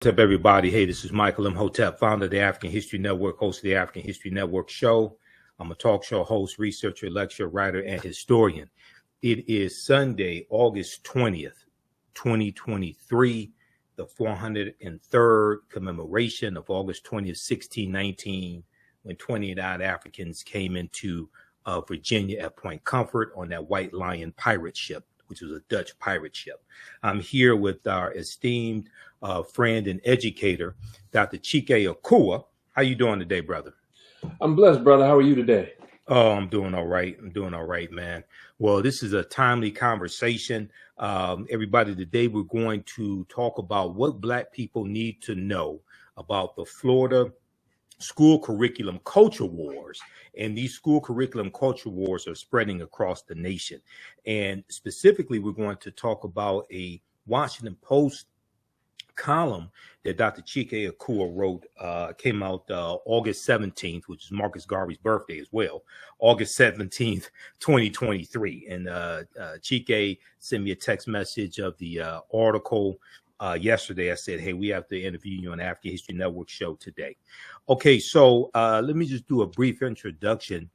What's up, everybody? Hey, this is Michael Imhotep, founder of the African History Network, host of the African History Network show. I'm a talk show host, researcher, lecturer, writer, and historian. It is Sunday, August 20th, 2023, the 403rd commemoration of August 20th, 1619, when 29 Africans came into Virginia at Point Comfort on that White Lion pirate ship, which was a Dutch pirate ship. I'm here with our esteemed friend and educator, Dr. Chike Akua. How you doing today, brother? I'm blessed, brother. How are you today? Oh, I'm doing all right. I'm doing all right, man. Well, this is a timely conversation. Everybody, today we're going to talk about what Black people need to know about the Florida school curriculum culture wars. And these school curriculum culture wars are spreading across the nation. And specifically, we're going to talk about a Washington Post column that Dr. Chike Akua wrote, came out August 17th, which is Marcus Garvey's birthday as well, August 17th, 2023. And Chike sent me a text message of the article yesterday. I said, hey, we have to interview you on the African History Network show today. Okay, so let me just do a brief introduction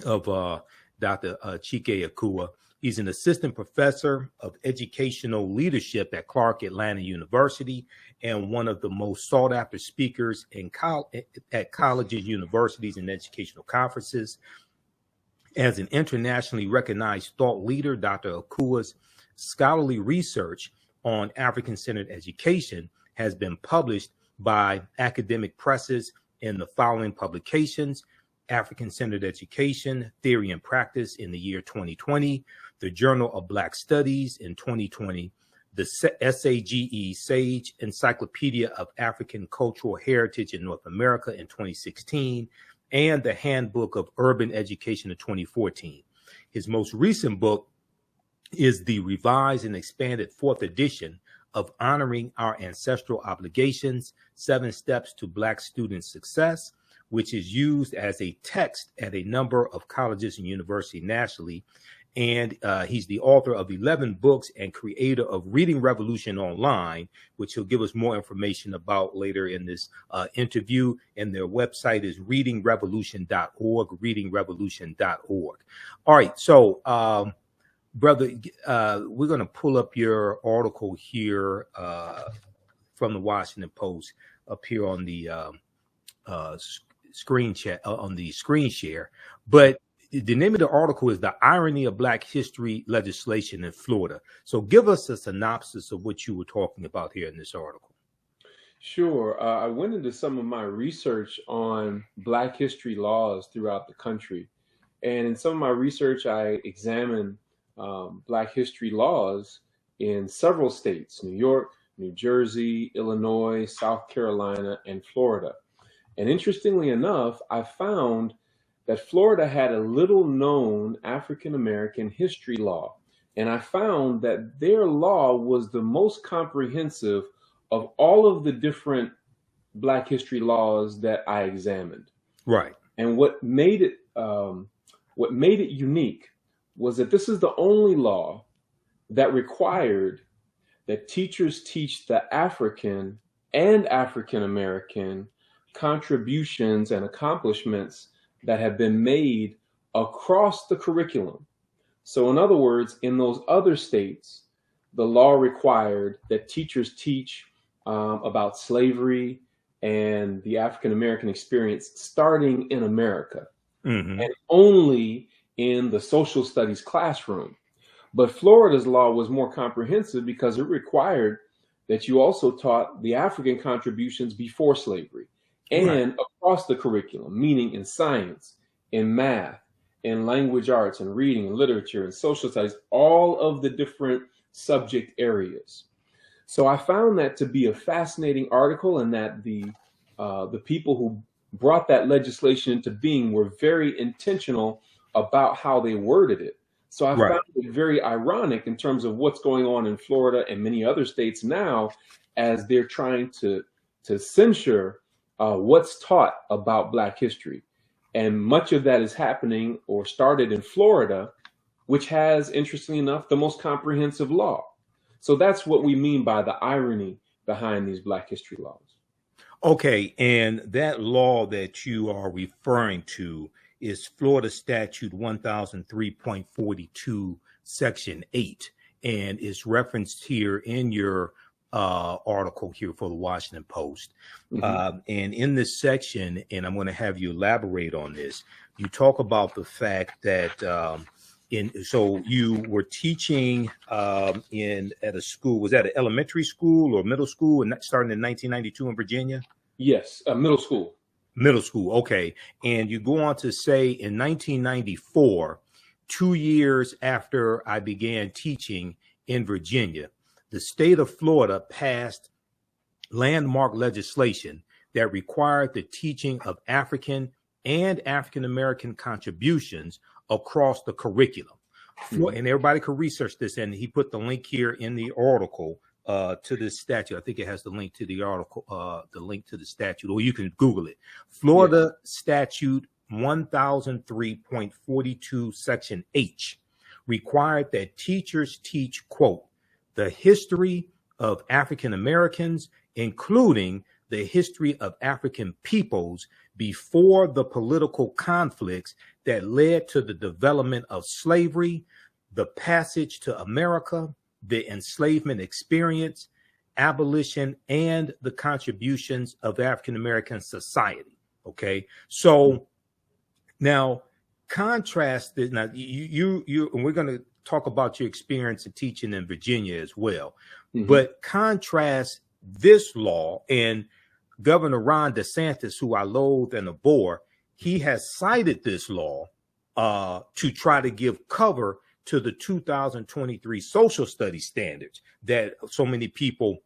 of Dr. Chike Akua. He's an assistant professor of educational leadership at Clark Atlanta University and one of the most sought after speakers at colleges, universities, and educational conferences. As an internationally recognized thought leader, Dr. Akua's scholarly research on African-centered education has been published by academic presses in the following publications: African-Centered Education, Theory and Practice in the year 2020, the Journal of Black Studies in 2020, the SAGE Sage Encyclopedia of African Cultural Heritage in North America in 2016, and the Handbook of Urban Education in 2014. His most recent book is the revised and expanded fourth edition of Honoring Our Ancestral Obligations, 7 Steps to Black Student Success, which is used as a text at a number of colleges and universities nationally. And he's the author of 11 books and creator of Reading Revolution Online, which he'll give us more information about later in this interview. And their website is readingrevolution.org, readingrevolution.org. All right, so brother, we're going to pull up your article here from the Washington Post up here on the screen chat, on the screen share. But the name of the article is The Irony of Black History Legislation in Florida. So give us a synopsis of what you were talking about here in this article. Sure. I went into some of my research on Black history laws throughout the country. And in some of my research, I examined Black history laws in several states: New York, New Jersey, Illinois, South Carolina, and Florida. And interestingly enough, I found that Florida had a little known African-American history law. And I found that their law was the most comprehensive of all of the different Black history laws that I examined. Right. And what made it unique was that this is the only law that required that teachers teach the African and African-American contributions and accomplishments that have been made across the curriculum. So in other words, in those other states, the law required that teachers teach about slavery and the African-American experience starting in America, and only in the social studies classroom. But Florida's law was more comprehensive because it required that you also taught the African contributions before slavery and across the curriculum, meaning in science, in math, in language arts, and reading, and literature, and social studies, all of the different subject areas. So I found that to be a fascinating article, and that the people who brought that legislation into being were very intentional about how they worded it. So I found it very ironic in terms of what's going on in Florida and many other states now, as they're trying to censure what's taught about Black history. And much of that is happening or started in Florida, which has, interestingly enough, the most comprehensive law. So that's what we mean by the irony behind these Black history laws. Okay, and that law that you are referring to is Florida Statute 1003.42, Section 8, and is referenced here in your article here for the Washington Post. And in this section, and I'm going to have you elaborate on this, you talk about the fact that so you were teaching at a school. Was that an elementary school or middle school, and starting in 1992 in Virginia? Yes, middle school. Middle school, okay. And you go on to say in 1994, 2 years after I began teaching in Virginia, the state of Florida passed landmark legislation that required the teaching of African and African American contributions across the curriculum. And everybody could research this, and he put the link here in the article to this statute. I think it has the link to the article, the link to the statute, or you can Google it. Florida Statute 1003.42, Section H, required that teachers teach, quote, the history of African Americans, including the history of African peoples before the political conflicts that led to the development of slavery, the passage to America, the enslavement experience, abolition, and the contributions of African American society. Okay, so now contrast this. Now you and we're going to talk about your experience in teaching in Virginia as well, but contrast this law and Governor Ron DeSantis, who I loathe and abhor. He has cited this law to try to give cover to the 2023 social studies standards that so many people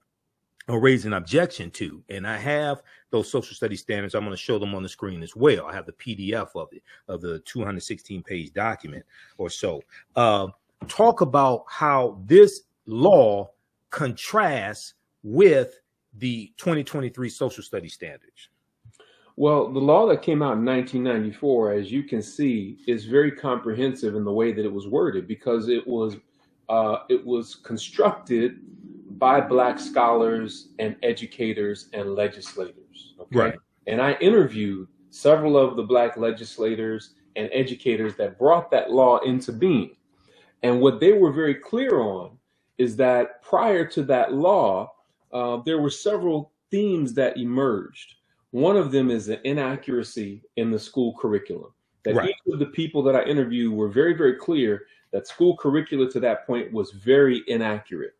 are raising objection to. And I have those social studies standards. I'm going to show them on the screen as well. I have the PDF of it, of the 216-page document or so. Talk about how this law contrasts with the 2023 social studies standards. Well, the law that came out in 1994, as you can see, is very comprehensive in the way that it was worded, because it was constructed by Black scholars and educators and legislators. Okay? Right. And I interviewed several of the Black legislators and educators that brought that law into being. And what they were very clear on is that prior to that law, there were several themes that emerged. One of them is the inaccuracy in the school curriculum. That each of the people that I interviewed were very, very clear that school curricula to that point was very inaccurate.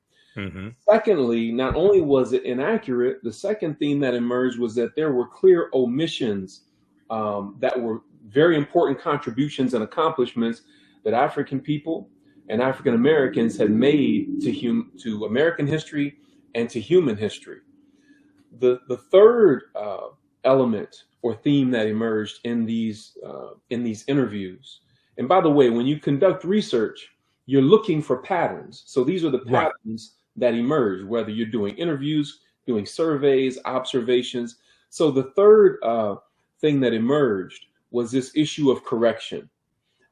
Secondly, not only was it inaccurate, the second theme that emerged was that there were clear omissions that were very important contributions and accomplishments that African people and African Americans had made to American history and to human history. The third element or theme that emerged in these interviews, and by the way, when you conduct research, you're looking for patterns. So these are the patterns that emerge, whether you're doing interviews, doing surveys, observations. So the third thing that emerged was this issue of correction,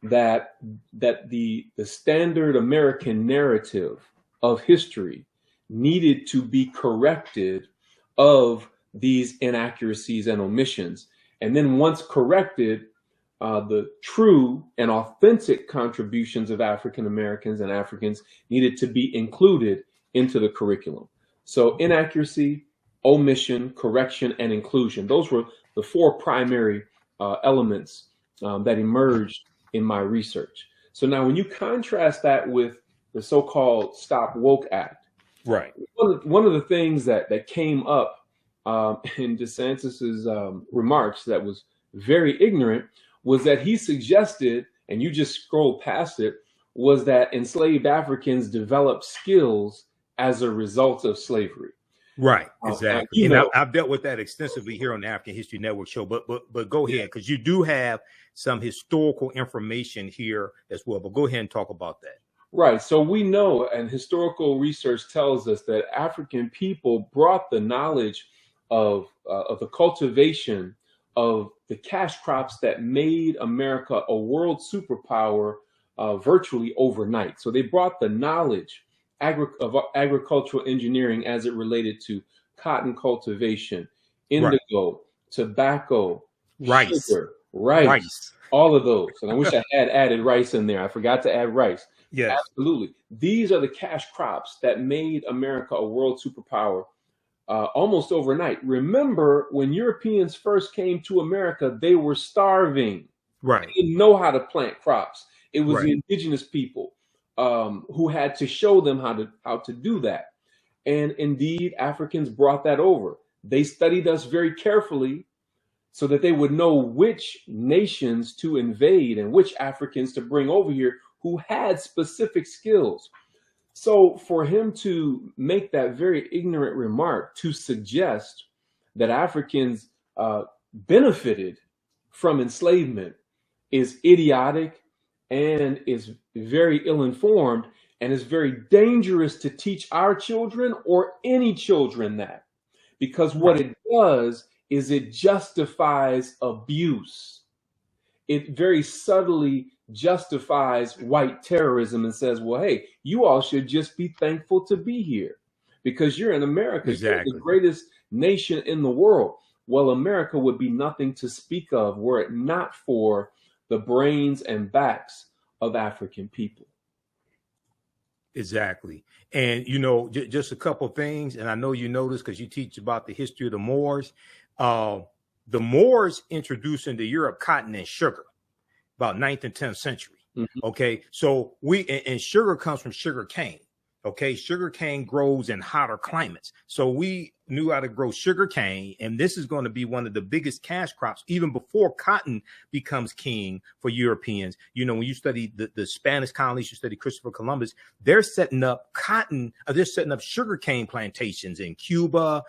that the standard American narrative of history needed to be corrected of these inaccuracies and omissions. And then once corrected, the true and authentic contributions of African Americans and Africans needed to be included into the curriculum. So inaccuracy, omission, correction, and inclusion. Those were the four primary elements that emerged in my research. So now when you contrast that with the so-called Stop Woke Act, one of the things that came up in DeSantis's remarks that was very ignorant was that he suggested, and you just scrolled past it, was that enslaved Africans developed skills as a result of slavery. Right, exactly. And I've dealt with that extensively here on the African History Network show, but go ahead, because you do have some historical information here as well, but go ahead and talk about that. Right. So we know, and historical research tells us, that African people brought the knowledge of the cultivation of the cash crops that made America a world superpower virtually overnight. So they brought the knowledge of agricultural engineering as it related to cotton cultivation, Right. indigo, tobacco, Rice. sugar, rice, all of those. And I wish I had added rice in there. I forgot to add rice. Yes. Absolutely. These are the cash crops that made America a world superpower almost overnight. Remember, when Europeans first came to America, they were starving. Right. They didn't know how to plant crops. It was Right. the indigenous people who had to show them how to do that. And indeed, Africans brought that over. They studied us very carefully so that they would know which nations to invade and which Africans to bring over here who had specific skills. So for him to make that very ignorant remark to suggest that Africans benefited from enslavement is idiotic and is very ill-informed and is very dangerous to teach our children or any children that. Because what it does is it justifies abuse. It very subtly justifies white terrorism and says, well, hey, you all should just be thankful to be here because you're in America. Exactly. You're the greatest nation in the world. Well, America would be nothing to speak of were it not for the brains and backs of African people. Exactly. And, you know, just a couple of things. And I know you know this because you teach about the history of the Moors. The Moors introduced into Europe cotton and sugar about 9th and 10th century. Mm-hmm. Okay. So and sugar comes from sugar cane. Okay. Sugar cane grows in hotter climates. So we knew how to grow sugar cane. And this is going to be one of the biggest cash crops, even before cotton becomes king for Europeans. You know, when you study the Spanish colonies, you study Christopher Columbus, they're setting up they're setting up sugar cane plantations in Cuba,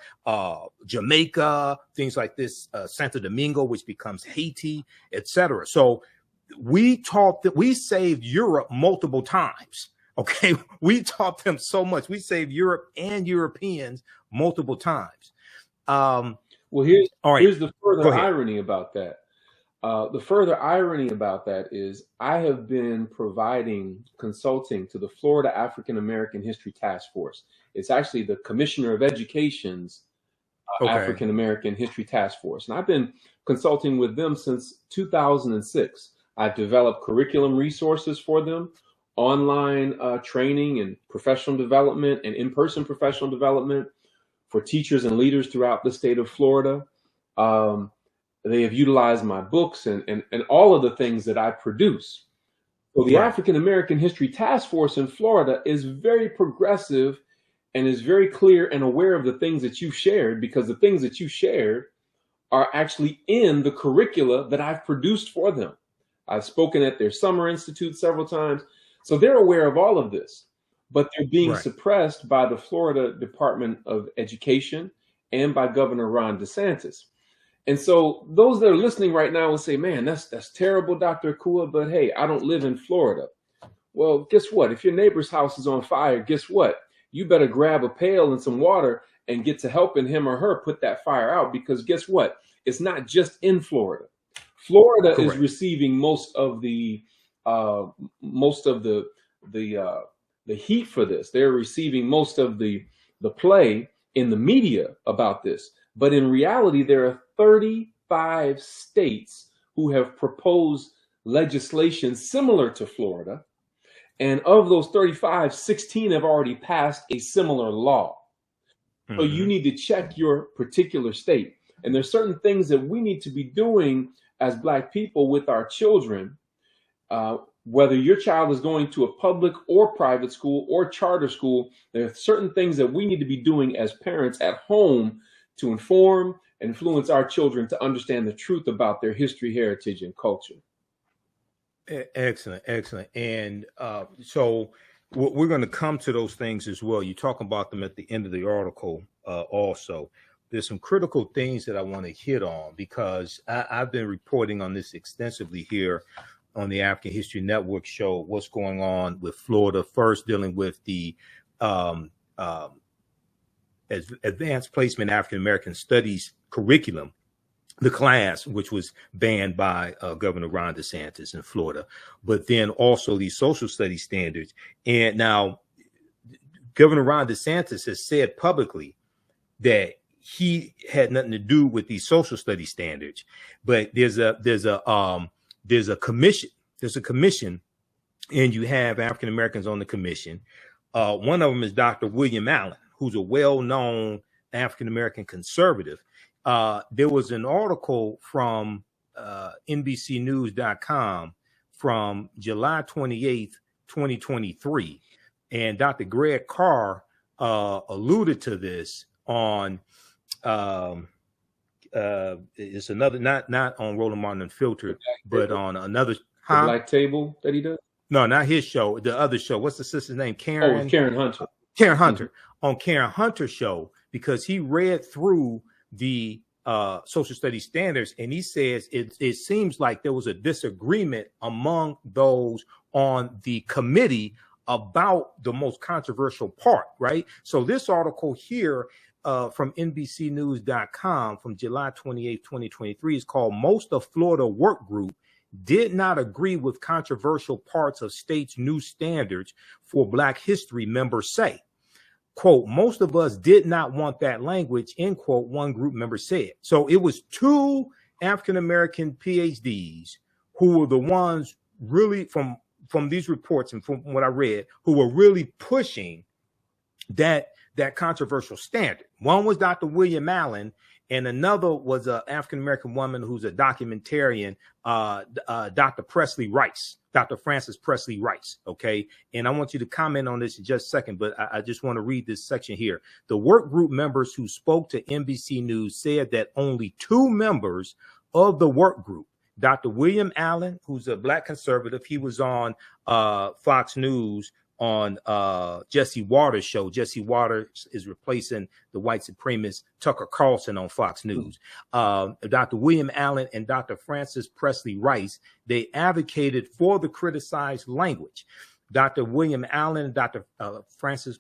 Jamaica, things like this, Santo Domingo, which becomes Haiti, etc. So we saved Europe multiple times. Okay, we taught them so much. We saved Europe and Europeans multiple times. Well, here's the further irony about that. The further irony about that is I have been providing consulting to the Florida African American History Task Force. It's actually the Commissioner of Education's African American History Task Force. And I've been consulting with them since 2006. I've developed curriculum resources for them, online training and professional development and in-person professional development for teachers and leaders throughout the state of Florida. They have utilized my books and all of the things that I produce. So the African American History Task Force in Florida is very progressive and is very clear and aware of the things that you've shared, because the things that you shared are actually in the curricula that I've produced for them. I've spoken at their summer institute several times. So they're aware of all of this, but they're being suppressed by the Florida Department of Education and by Governor Ron DeSantis. And so those that are listening right now will say, man, that's terrible, Dr. Akua, but hey, I don't live in Florida. Well, guess what? If your neighbor's house is on fire, guess what? You better grab a pail and some water and get to helping him or her put that fire out, because guess what? It's not just in Florida. Florida is receiving most of the heat for this. They're receiving most of the play in the media about this. But in reality, there are 35 states who have proposed legislation similar to Florida. And of those 35, 16 have already passed a similar law. Mm-hmm. So you need to check your particular state. And there's certain things that we need to be doing as Black people with our children. Whether your child is going to a public or private school or charter school, there are certain things that we need to be doing as parents at home to inform and influence our children to understand the truth about their history, heritage, and culture. Excellent, excellent. And so we're going to come to those things as well. You talk about them at the end of the article also. There's some critical things that I want to hit on, because I've been reporting on this extensively here on the African History Network show, what's going on with Florida, first dealing with the Advanced Placement African American Studies curriculum, the class, which was banned by Governor Ron DeSantis in Florida, but then also these social studies standards. And now Governor Ron DeSantis has said publicly that he had nothing to do with these social studies standards. But there's a commission. There's a commission, and you have African Americans on the commission. One of them is Dr. William Allen, who's a well-known African American conservative. There was an article from NBCnews.com from July 28th, 2023, and Dr. Greg Carr alluded to this on it's another, not on Roland Martin Unfiltered, but on another the Black Table that he does. No, not his show. The other show. What's the sister's name? Karen. Oh, Karen Hunter. Karen Hunter. On Karen Hunter's show, because he read through the social studies standards, and he says it seems like there was a disagreement among those on the committee about the most controversial part, right? So this article here from NBCnews.com from July 28, 2023 is called "Most of Florida Work Group Did Not Agree with Controversial Parts of State's New Standards for Black History," members say. Quote, "Most of us did not want that language," end quote, one group member said. So it was two African-American PhDs who were the ones really from these reports and from what I read, who were really pushing that controversial standard. One was Dr. William Allen, and another was an African-American woman who's a documentarian, Dr. Presley Rice, Dr. Frances Presley Rice, okay? And I want you to comment on this in just a second, but I just want to read this section here. The work group members who spoke to NBC News said that only two members of the work group, Dr. William Allen, who's a Black conservative, he was on Fox News on Jesse Waters' show. Jesse Waters is replacing the white supremacist Tucker Carlson on Fox News. Dr. William Allen and Dr. Frances Presley Rice, they advocated for the criticized language. Dr. William Allen and Dr. Frances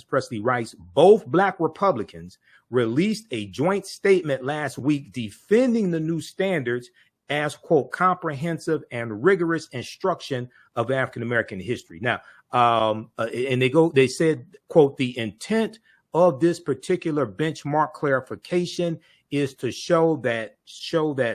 Presley Rice, both Black Republicans, released a joint statement last week defending the new standards as, quote, comprehensive and rigorous instruction of African-American history. Now, and they said, quote, "The intent of this particular benchmark clarification is to show that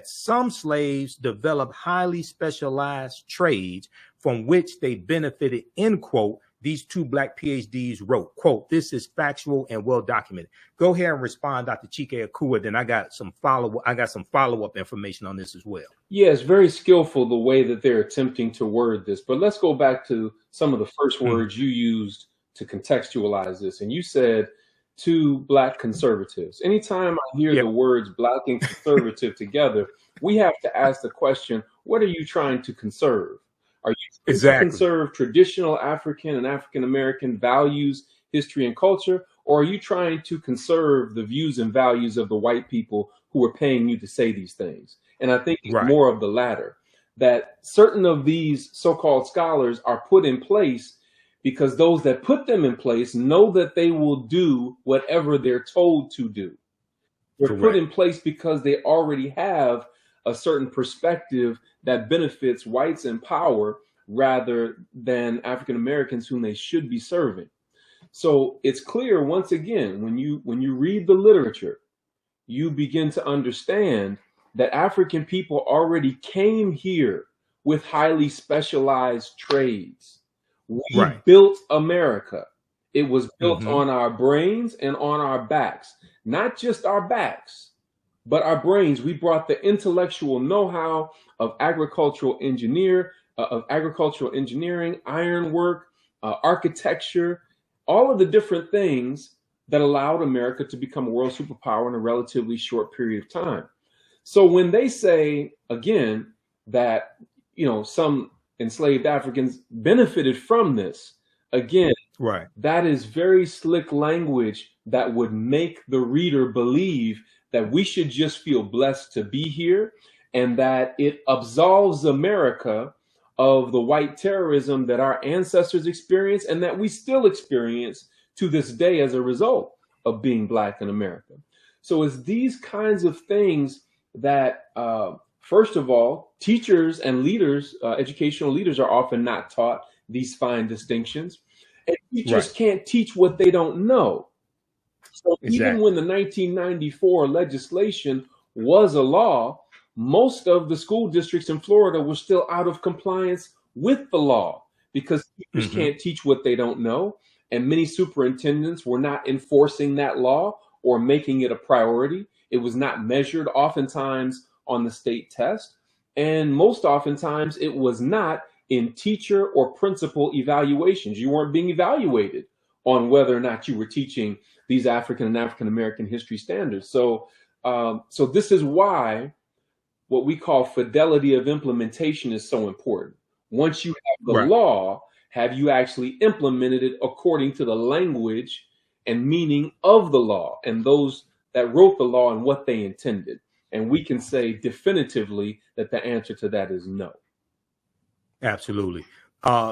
some slaves developed highly specialized trades from which they benefited," end quote. These two Black PhDs wrote, quote, "This is factual and well documented." Go ahead and respond, Dr. Chike Akua. Then I got some follow-up information on this as well. Yeah, it's very skillful the way that they're attempting to word this. But let's go back to some of the first words you used to contextualize this. And you said two Black conservatives. Anytime I hear the words Black and conservative together, we have to ask the question, what are you trying to conserve? Are you trying to conserve traditional African and African-American values, history, and culture? Or are you trying to conserve the views and values of the white people who are paying you to say these things? And I think it's more of the latter, that certain of these so-called scholars are put in place because those that put them in place know that they will do whatever they're told to do. They're put in place because they already have a certain perspective that benefits whites in power rather than African Americans whom they should be serving. So it's clear, once again, when you read the literature, you begin to understand that African people already came here with highly specialized trades. We built America. It was built on our brains and on our backs, not just our backs, but our brains. We brought the intellectual know-how of agricultural engineering, ironwork, architecture, all of the different things that allowed America to become a world superpower in a relatively short period of time. So when they say, again, that, some enslaved Africans benefited from this, again, that is very slick language that would make the reader believe that we should just feel blessed to be here and that it absolves America of the white terrorism that our ancestors experienced and that we still experience to this day as a result of being Black in America. So it's these kinds of things that, first of all, teachers and leaders, educational leaders are often not taught these fine distinctions. And teachers can't teach what they don't know. So even Exactly. when the 1994 legislation was a law, most of the school districts in Florida were still out of compliance with the law because teachers Hmm. can't teach what they don't know. And many superintendents were not enforcing that law or making it a priority. It was not measured oftentimes on the state test. And most oftentimes it was not in teacher or principal evaluations. You weren't being evaluated on whether or not you were teaching these African and African American history standards. So this is why what we call fidelity of implementation is so important. Once you have the Right. law, have you actually implemented it according to the language and meaning of the law and those that wrote the law and what they intended? And we can say definitively that the answer to that is no. Absolutely.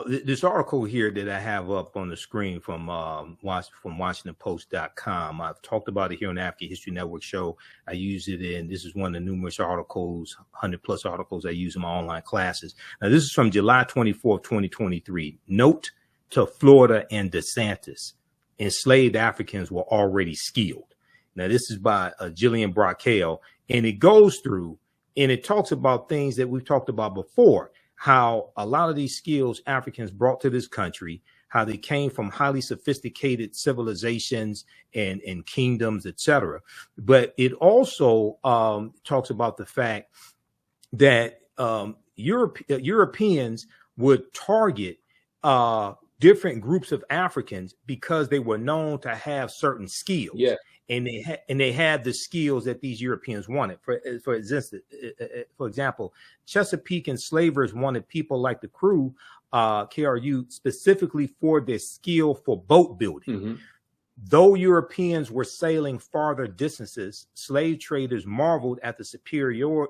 This article here that I have up on the screen from WashingtonPost.com. I've talked about it here on the African History Network show. I use it in, this is one of the numerous articles, 100 plus articles I use in my online classes. Now, this is from July 24th, 2023. Note to Florida and DeSantis: enslaved Africans were already skilled. Now, this is by Jillian Brockale, and it goes through and it talks about things that we've talked about before, how a lot of these skills Africans brought to this country, how they came from highly sophisticated civilizations and kingdoms, etc. But it also talks about the fact that Europeans would target different groups of Africans because they were known to have certain skills. Yeah. And they had the skills that these Europeans wanted. For example, Chesapeake enslavers wanted people like the crew, KRU, specifically for their skill for boat building. Mm-hmm. Though Europeans were sailing farther distances, slave traders marveled at the superior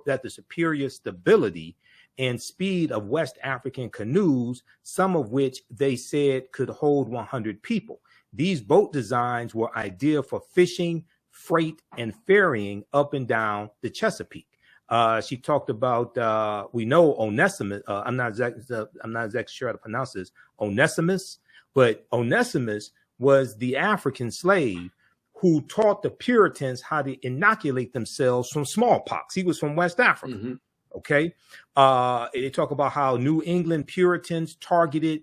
stability and speed of West African canoes, some of which they said could hold 100 people. These boat designs were ideal for fishing, freight, and ferrying up and down the Chesapeake. She talked about, we know Onesimus. I'm not exactly sure how to pronounce this, Onesimus, but Onesimus was the African slave who taught the Puritans how to inoculate themselves from smallpox. He was from West Africa. Mm-hmm. Okay. They talk about how New England Puritans targeted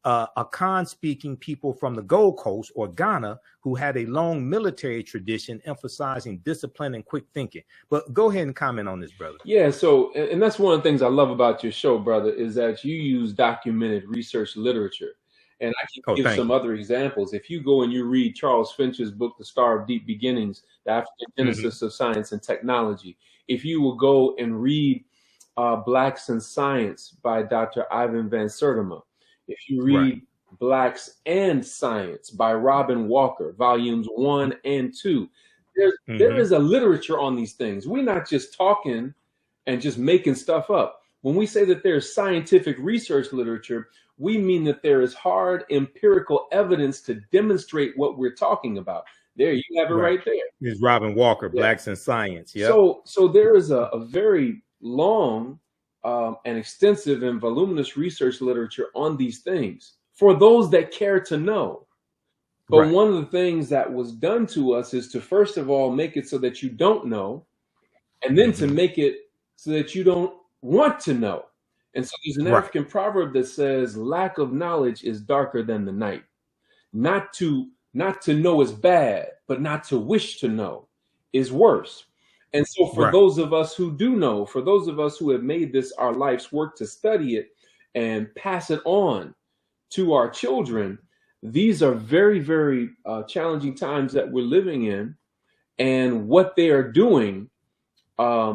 Akan-speaking people from the Gold Coast or Ghana who had a long military tradition emphasizing discipline and quick thinking. But go ahead and comment on this, brother. Yeah, so, and that's one of the things I love about your show, brother, is that you use documented research literature. And I can give some other examples. If you go and you read Charles Finch's book, The Star of Deep Beginnings, The African Genesis of Science and Technology, if you will go and read Blacks in Science by Dr. Ivan Van Sertima, if you read Blacks and Science by Robin Walker, volumes 1 and 2, there is a literature on these things. We're not just talking and just making stuff up. When we say that there's scientific research literature, we mean that there is hard empirical evidence to demonstrate what we're talking about. There, you have it right there. It's Robin Walker, Blacks in Science. Yeah. So there is a very long and extensive and voluminous research literature on these things for those that care to know. But one of the things that was done to us is to, first of all, make it so that you don't know, and then to make it so that you don't want to know. And so there's an African proverb that says, lack of knowledge is darker than the night. Not to know is bad, but not to wish to know is worse. And so for those of us who do know, for those of us who have made this our life's work to study it and pass it on to our children, these are very, very challenging times that we're living in. And what they are doing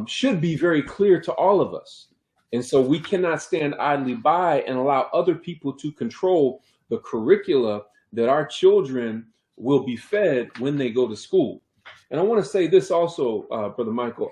should be very clear to all of us. And so we cannot stand idly by and allow other people to control the curricula that our children will be fed when they go to school. And I want to say this also, Brother Michael.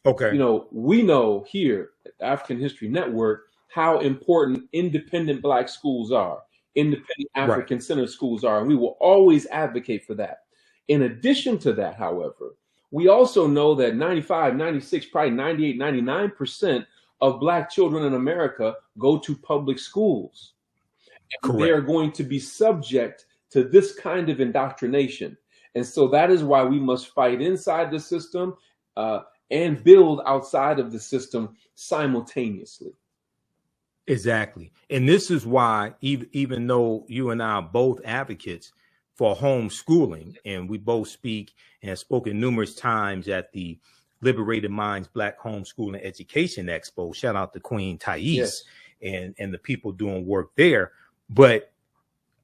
You know, we know here at the African History Network how important independent Black schools are, independent African-centered schools are, and we will always advocate for that. In addition to that, however, we also know that 95, 96, probably 98, 99% of Black children in America go to public schools. And they are going to be subject to this kind of indoctrination. And so that is why we must fight inside the system and build outside of the system simultaneously. Exactly. And this is why, even though you and I are both advocates for homeschooling, and we both speak and have spoken numerous times at the Liberated Minds Black Homeschooling Education Expo, shout out to Queen Thais, Yes. and the people doing work there. But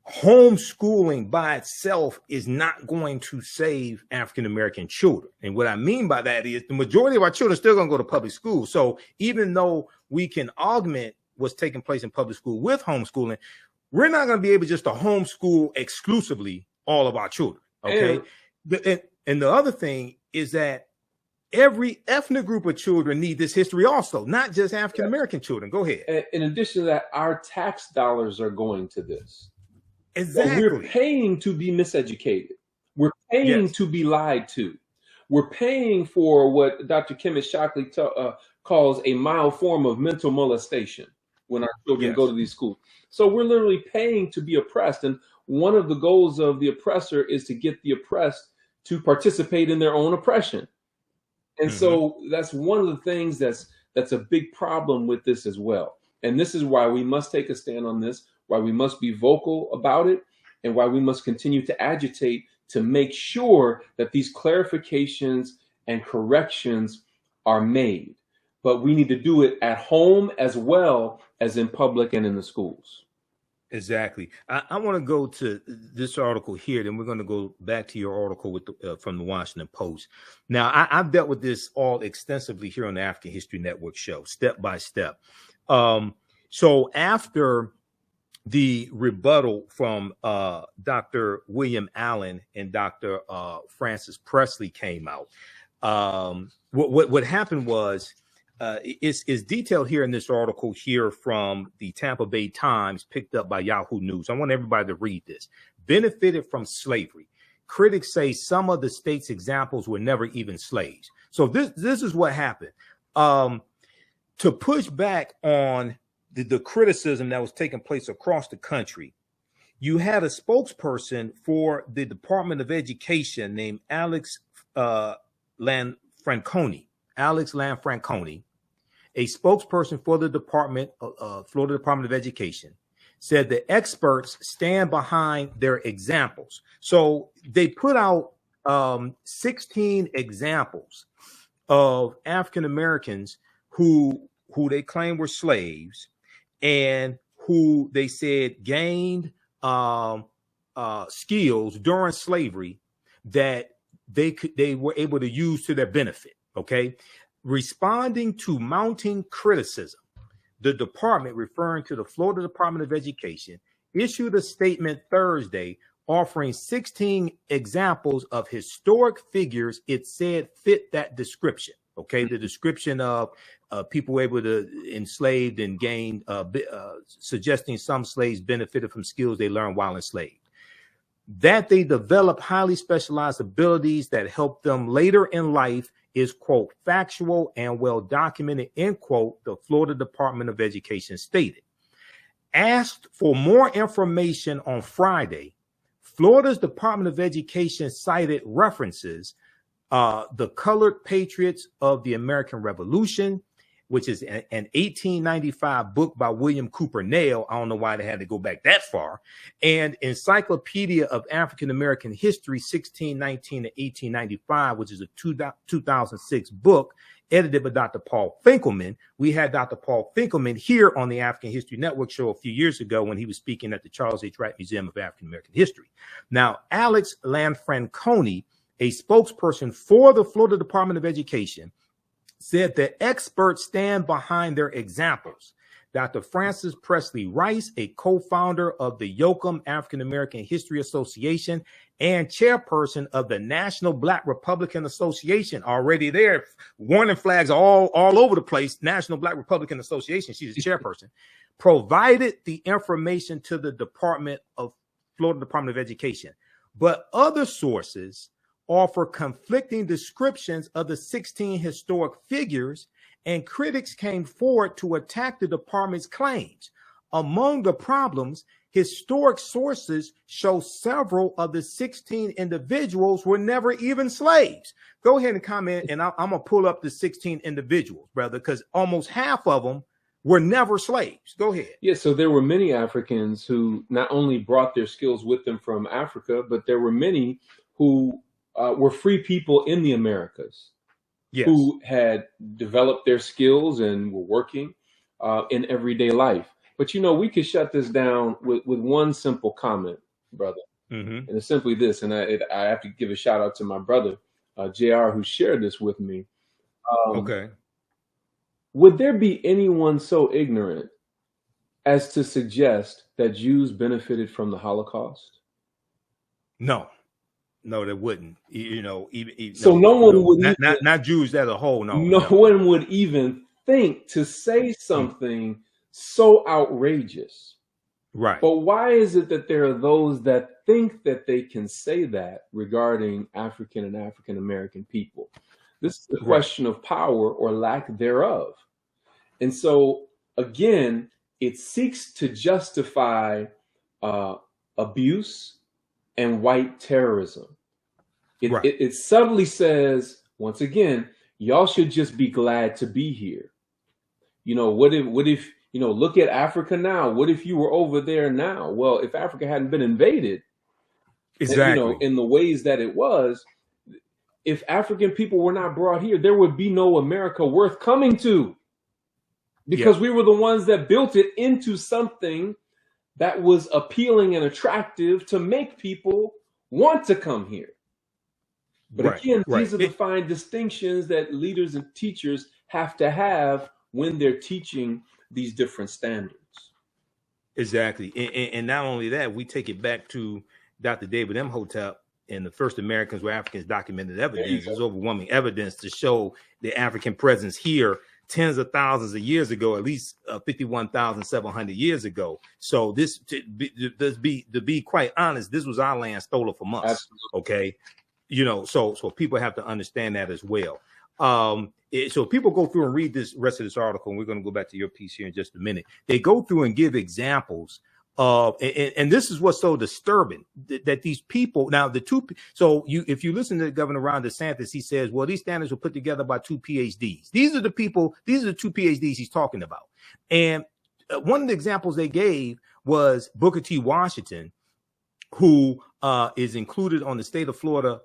homeschooling by itself is not going to save African-American children. And what I mean by that is the majority of our children are still going to go to public school. So even though we can augment what's taking place in public school with homeschooling, we're not going to be able just to homeschool exclusively all of our children. Okay. And the other thing is that every ethnic group of children need this history also, not just African-American children. Go ahead. In addition to that, our tax dollars are going to this. Exactly. We're paying to be miseducated. We're paying to be lied to. We're paying for what Dr. Kemet Shockley calls a mild form of mental molestation when our children go to these schools. So we're literally paying to be oppressed. And one of the goals of the oppressor is to get the oppressed to participate in their own oppression. And so that's one of the things that's a big problem with this as well. And this is why we must take a stand on this, why we must be vocal about it, and why we must continue to agitate to make sure that these clarifications and corrections are made. But we need to do it at home as well as in public and in the schools. Exactly. I want to go to this article here, then we're going to go back to your article with from the Washington Post. Now, I've dealt with this all extensively here on the African History Network show, step by step. So after the rebuttal from Dr. William Allen and Dr. Francis Presley came out, what happened was, is detailed here in this article here from the Tampa Bay Times, picked up by Yahoo News. I want everybody to read this. Benefited from slavery. Critics say some of the state's examples were never even slaves. So this is what happened. To push back on the criticism that was taking place across the country, you had a spokesperson for the Department of Education named Alex Lanfranconi. Alex Lanfranconi, a spokesperson for the Florida Department of Education, said the experts stand behind their examples. So they put out 16 examples of African Americans who they claim were slaves and who they said gained skills during slavery that they were able to use to their benefit. Okay. Responding to mounting criticism, the department, referring to the Florida Department of Education, issued a statement Thursday offering 16 examples of historic figures it said fit that description. Okay. The description of people able to enslaved and gained, suggesting some slaves benefited from skills they learned while enslaved. That they develop highly specialized abilities that help them later in life is, quote, factual and well documented, end quote, the Florida Department of Education stated. Asked for more information on Friday, Florida's Department of Education cited references, the Colored Patriots of the American Revolution, which is an 1895 book by William Cooper Nail. I don't know why they had to go back that far. And Encyclopedia of African American History, 1619 to 1895, which is a 2006 book edited by Dr. Paul Finkelman. We had Dr. Paul Finkelman here on the African History Network show a few years ago when he was speaking at the Charles H. Wright Museum of African American History. Now, Alex Lanfranconi, a spokesperson for the Florida Department of Education, said that experts stand behind their examples. Dr. Francis Presley Rice, a co-founder of the Yoakum African American History Association and chairperson of the National Black Republican Association, already there, warning flags all over the place, National Black Republican Association, she's the chairperson, provided the information to the Florida Department of Education. But other sources offer conflicting descriptions of the 16 historic figures, and critics came forward to attack the department's claims. Among the problems historic sources show several of the 16 individuals were never even slaves. Go ahead and comment, and I'm going to pull up the 16 individuals, brother, because almost half of them were never slaves. Go ahead. Yeah, so there were many Africans who not only brought their skills with them from Africa, but there were many who were free people in the Americas. Yes. Who had developed their skills and were working in everyday life. But, you know, we could shut this down with one simple comment, brother. And it's simply this, and I have to give a shout out to my brother, JR, who shared this with me. Okay. Would there be anyone so ignorant as to suggest that Jews benefited from the Holocaust? No, there wouldn't. You know, even so no one would not Jews as a whole. No one would even think to say something so outrageous. Right. But why is it that there are those that think that they can say that regarding African and African American people? This is a question of power or lack thereof. And so, again, it seeks to justify abuse and white terrorism. It subtly says, once again, y'all should just be glad to be here. You know, what if, you know, look at Africa now. What if you were over there now? Well, if Africa hadn't been invaded, exactly, you know, in the ways that it was, if African people were not brought here, there would be no America worth coming to, because we were the ones that built it into something that was appealing and attractive to make people want to come here. But again, these are the fine distinctions that leaders and teachers have to have when they're teaching these different standards. Exactly. And not only that, we take it back to Dr. David Imhotep and the first Americans were Africans documented evidence. There's overwhelming evidence to show the African presence here tens of thousands of years ago, at least 51,700 years ago. So this, to be quite honest, this was our land stolen from us. Absolutely. Okay. You know, so people have to understand that as well. So people go through and read this rest of this article, and we're going to go back to your piece here in just a minute. They go through and give examples of, and this is what's so disturbing, that these people, now the two, so if you listen to Governor Ron DeSantis, he says, well, these standards were put together by two PhDs. These are the people, these are the two PhDs he's talking about. And one of the examples they gave was Booker T. Washington, who is included on the state of Florida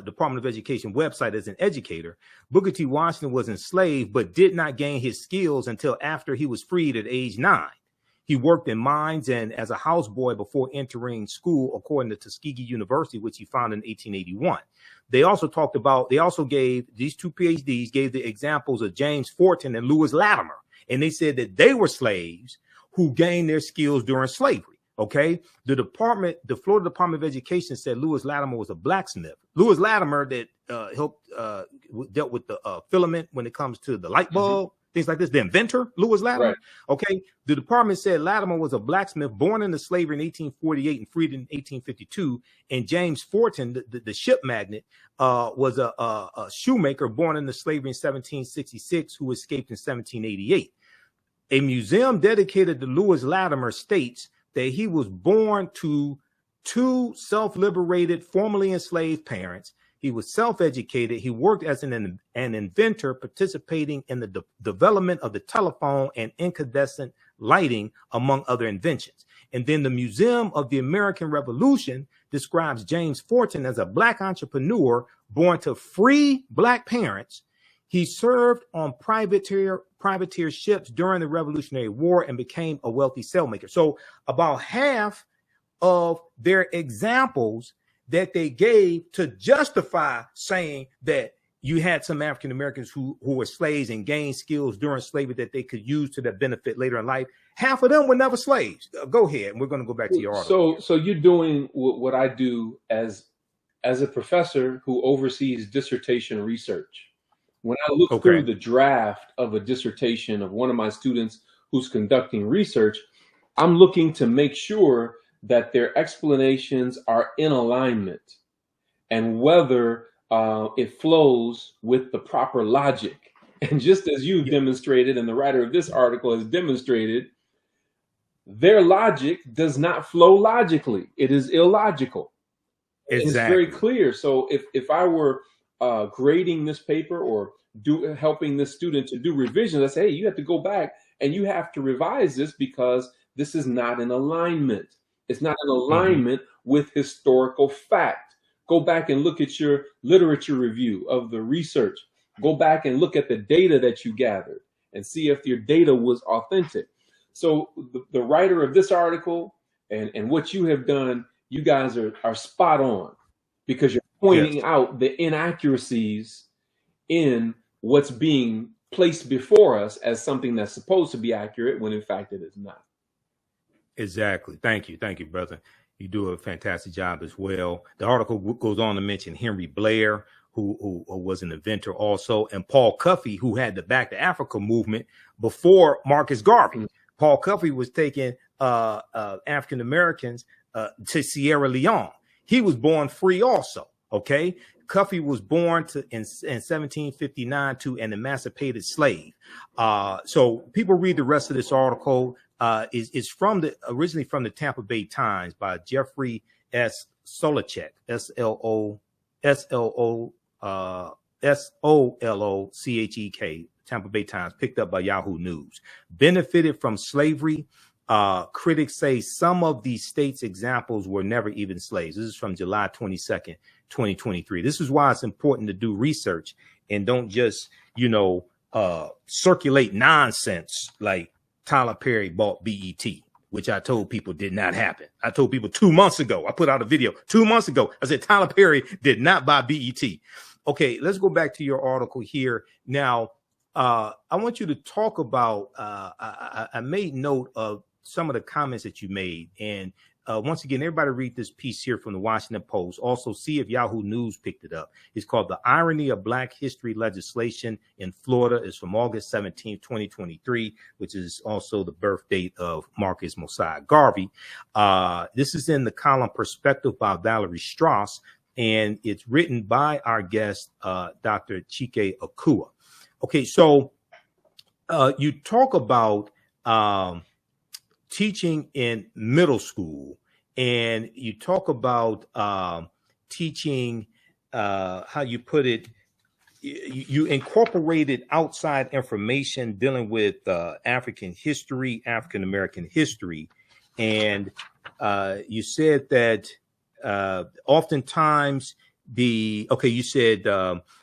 Department of Education website as an educator. Booker T. Washington was enslaved, but did not gain his skills until after he was freed at age 9. He worked in mines and as a houseboy before entering school, according to Tuskegee University, which he founded in 1881. They also gave, these two PhDs gave the examples of James Forten and Lewis Latimer. And they said that they were slaves who gained their skills during slavery. Okay, the Florida Department of Education said Lewis Latimer was a blacksmith. Lewis Latimer that dealt with the filament when it comes to the light bulb, things like this. The inventor, Lewis Latimer. Right. Okay, the department said Latimer was a blacksmith born into slavery in 1848 and freed in 1852. And James Forten, the ship magnate, was a shoemaker born into slavery in 1766 who escaped in 1788. A museum dedicated to Lewis Latimer states that he was born to two self-liberated, formerly enslaved parents. He was self-educated. He worked as an inventor, participating in the development of the telephone and incandescent lighting, among other inventions. And then the Museum of the American Revolution describes James Forten as a black entrepreneur born to free black parents. He served on privateer ships during the Revolutionary War and became a wealthy sailmaker. So about half of their examples that they gave to justify saying that you had some African Americans who were slaves and gained skills during slavery that they could use to their benefit later in life, half of them were never slaves. Go ahead, and we're going to go back to your article. So you're doing what I do as a professor who oversees dissertation research. When I look through the draft of a dissertation of one of my students who's conducting research, I'm looking to make sure that their explanations are in alignment and whether it flows with the proper logic. And just as you've demonstrated, and the writer of this article has demonstrated, their logic does not flow logically. It is illogical. It's very Exactly. clear. So if I were grading this paper or helping this student to do revisions, I say, hey, you have to go back and you have to revise this because this is not in alignment. It's not in alignment with historical fact. Go back and look at your literature review of the research. Go back and look at the data that you gathered and see if your data was authentic. So the writer of this article and what you have done, you guys are spot on, because you're pointing out the inaccuracies in what's being placed before us as something that's supposed to be accurate when in fact it is not. Exactly. Thank you, brother. You do a fantastic job as well. The article goes on to mention Henry Blair, who was an inventor also, and Paul Cuffey, who had the Back to Africa movement before Marcus Garvey. Paul Cuffey was taking African Americans to Sierra Leone. He was born free also. Okay. Cuffey was born in 1759 to an emancipated slave. So people read the rest of this article. Is originally from the Tampa Bay Times by Jeffrey S. Solocek, Solocek, Tampa Bay Times, picked up by Yahoo News. Benefited from slavery. Critics say some of these states' examples were never even slaves. This is from July 22nd, 2023. This is why it's important to do research and don't just, circulate nonsense like Tyler Perry bought BET, which I told people did not happen. I told people 2 months ago, I put out a video 2 months ago. I said, Tyler Perry did not buy BET. Okay, let's go back to your article here. Now, I want you to talk about, I made note of some of the comments that you made. And once again, everybody read this piece here from the Washington Post. Also, see if Yahoo News picked it up. It's called The Irony of Black History Legislation in Florida. It's from August 17, 2023, which is also the birth date of Marcus Mosiah Garvey. This is in the column Perspective by Valerie Strauss, and it's written by our guest, Dr. Chike Akua. Okay, so you talk about teaching in middle school, and you talk about teaching, how you put it, you incorporated outside information dealing with African history, African American history, and you said that oftentimes you said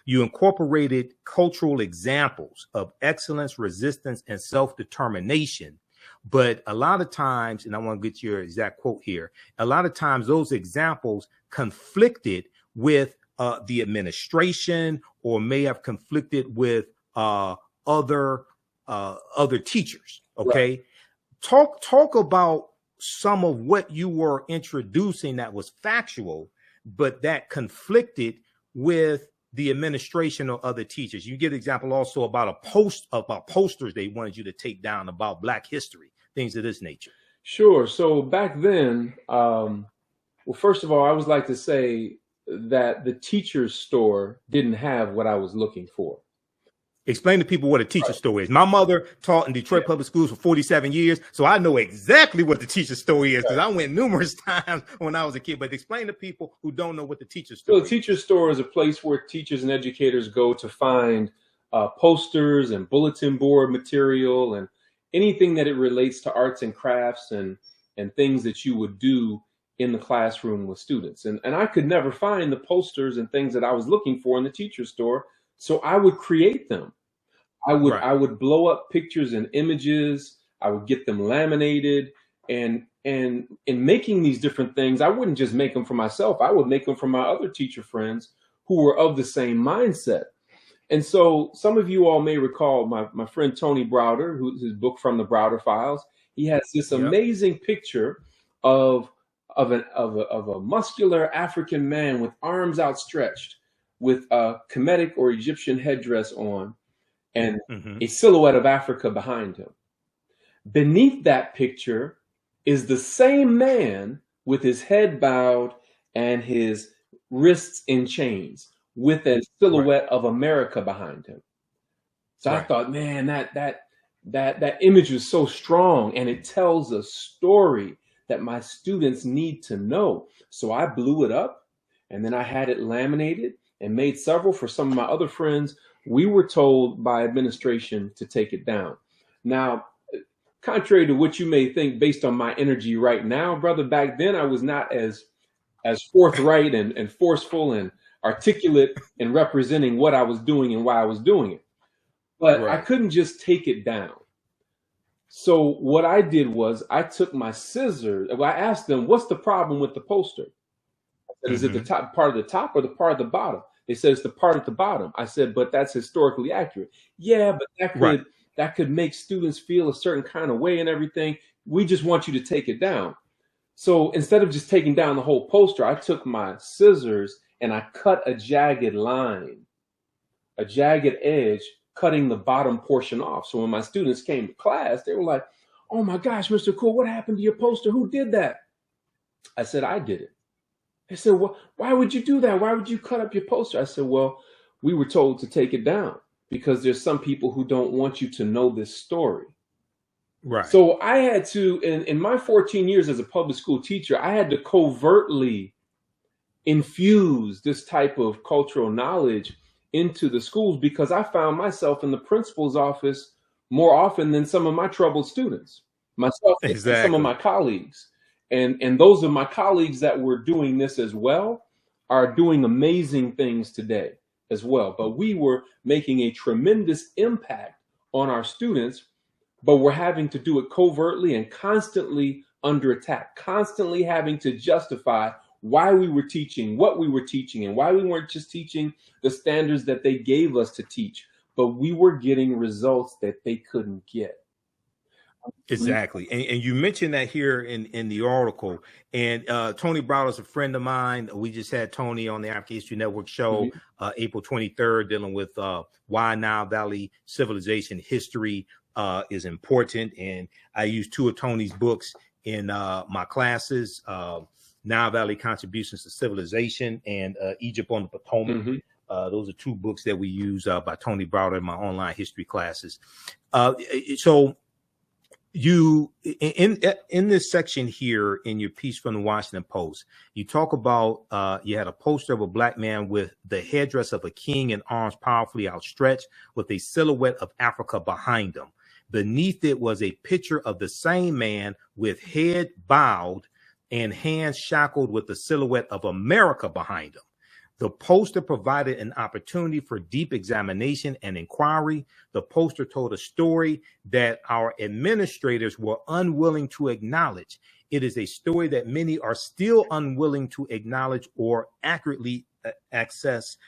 you incorporated cultural examples of excellence, resistance, and self-determination. But a lot of times, and I want to get your exact quote here, a lot of times those examples conflicted with the administration, or may have conflicted with other teachers. Okay. Right. Talk about some of what you were introducing that was factual, but that conflicted with the administration or other teachers. You give an example also about posters they wanted you to take down about Black history, things of this nature. Sure. So back then, well, first of all, I would like to say that the teacher's store didn't have what I was looking for. Explain to people what a teacher store is. My mother taught in Detroit public schools for 47 years, so I know exactly what the teacher store is, because I went numerous times when I was a kid. But explain to people who don't know what the teacher store is. The teacher store is a place where teachers and educators go to find posters and bulletin board material and anything that it relates to arts and crafts and things that you would do in the classroom with students. And I could never find the posters and things that I was looking for in the teacher store, so I would create them. I would blow up pictures and images. I would get them laminated, and in making these different things, I wouldn't just make them for myself. I would make them for my other teacher friends who were of the same mindset. And so some of you all may recall my friend Tony Browder, who's his book From the Browder Files. He has this amazing picture of a muscular African man with arms outstretched, with a Kemetic or Egyptian headdress on, and a silhouette of Africa behind him. Beneath that picture is the same man with his head bowed and his wrists in chains, with a silhouette of America behind him. So I thought, man, that image was so strong, and it tells a story that my students need to know. So I blew it up, and then I had it laminated and made several for some of my other friends. We were told by administration to take it down. Now, contrary to what you may think based on my energy right now, brother, back then I was not as forthright and forceful and articulate in representing what I was doing and why I was doing it. But I couldn't just take it down. So what I did was I took my scissors. I asked them, what's the problem with the poster? I said, is it the top part of the top or the part of the bottom? They said, it's the part at the bottom. I said, but that's historically accurate. Yeah, but that could make students feel a certain kind of way and everything. We just want you to take it down. So instead of just taking down the whole poster, I took my scissors and I cut a jagged line, a jagged edge, cutting the bottom portion off. So when my students came to class, they were like, oh my gosh, Mr. Akua, what happened to your poster? Who did that? I said, I did it. They said, well, why would you do that? Why would you cut up your poster? I said, well, we were told to take it down because there's some people who don't want you to know this story. Right. So I had to, in my 14 years as a public school teacher, I had to covertly infuse this type of cultural knowledge into the schools because I found myself in the principal's office more often than some of my troubled students, myself and some of my colleagues. And those of my colleagues that were doing this as well are doing amazing things today as well. But we were making a tremendous impact on our students, but we're having to do it covertly and constantly under attack, constantly having to justify why we were teaching, what we were teaching, and why we weren't just teaching the standards that they gave us to teach, but we were getting results that they couldn't get. Exactly. And you mentioned that here in the article. And Tony Browder is a friend of mine. We just had Tony on the African History Network show April 23rd, dealing with why Nile Valley civilization history is important. And I used two of Tony's books in my classes, Nile Valley Contributions to Civilization and Egypt on the Potomac. Those are two books that we use by Tony Browder in my online history classes. So you in this section here in your piece from the Washington Post, you talk about you had a poster of a black man with the headdress of a king and arms powerfully outstretched with a silhouette of Africa behind him. Beneath it was a picture of the same man with head bowed and hands shackled with the silhouette of America behind him. The poster provided an opportunity for deep examination and inquiry. The poster told a story that our administrators were unwilling to acknowledge. It is a story that many are still unwilling to acknowledge or accurately assess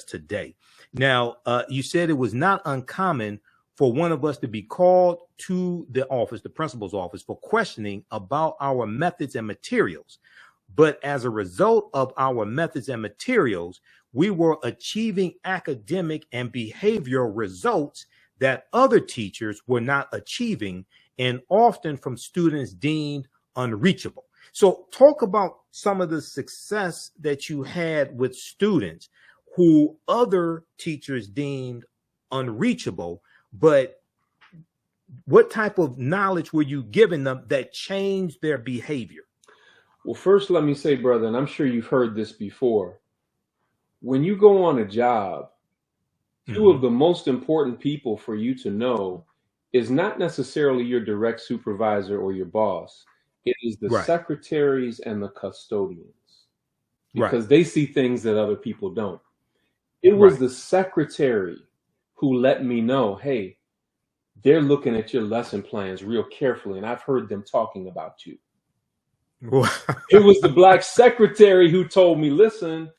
today. Now, you said it was not uncommon for one of us to be called to the office, the principal's office, for questioning about our methods and materials. But as a result of our methods and materials, we were achieving academic and behavioral results that other teachers were not achieving, and often from students deemed unreachable. So talk about some of the success that you had with students who other teachers deemed unreachable, but what type of knowledge were you giving them that changed their behavior? Well, first, let me say, brother, and I'm sure you've heard this before, when you go on a job, two of the most important people for you to know is not necessarily your direct supervisor or your boss. It is the secretaries and the custodians, because they see things that other people don't. It was the secretary who let me know, hey, they're looking at your lesson plans real carefully, and I've heard them talking about you. It was the black secretary who told me, listen,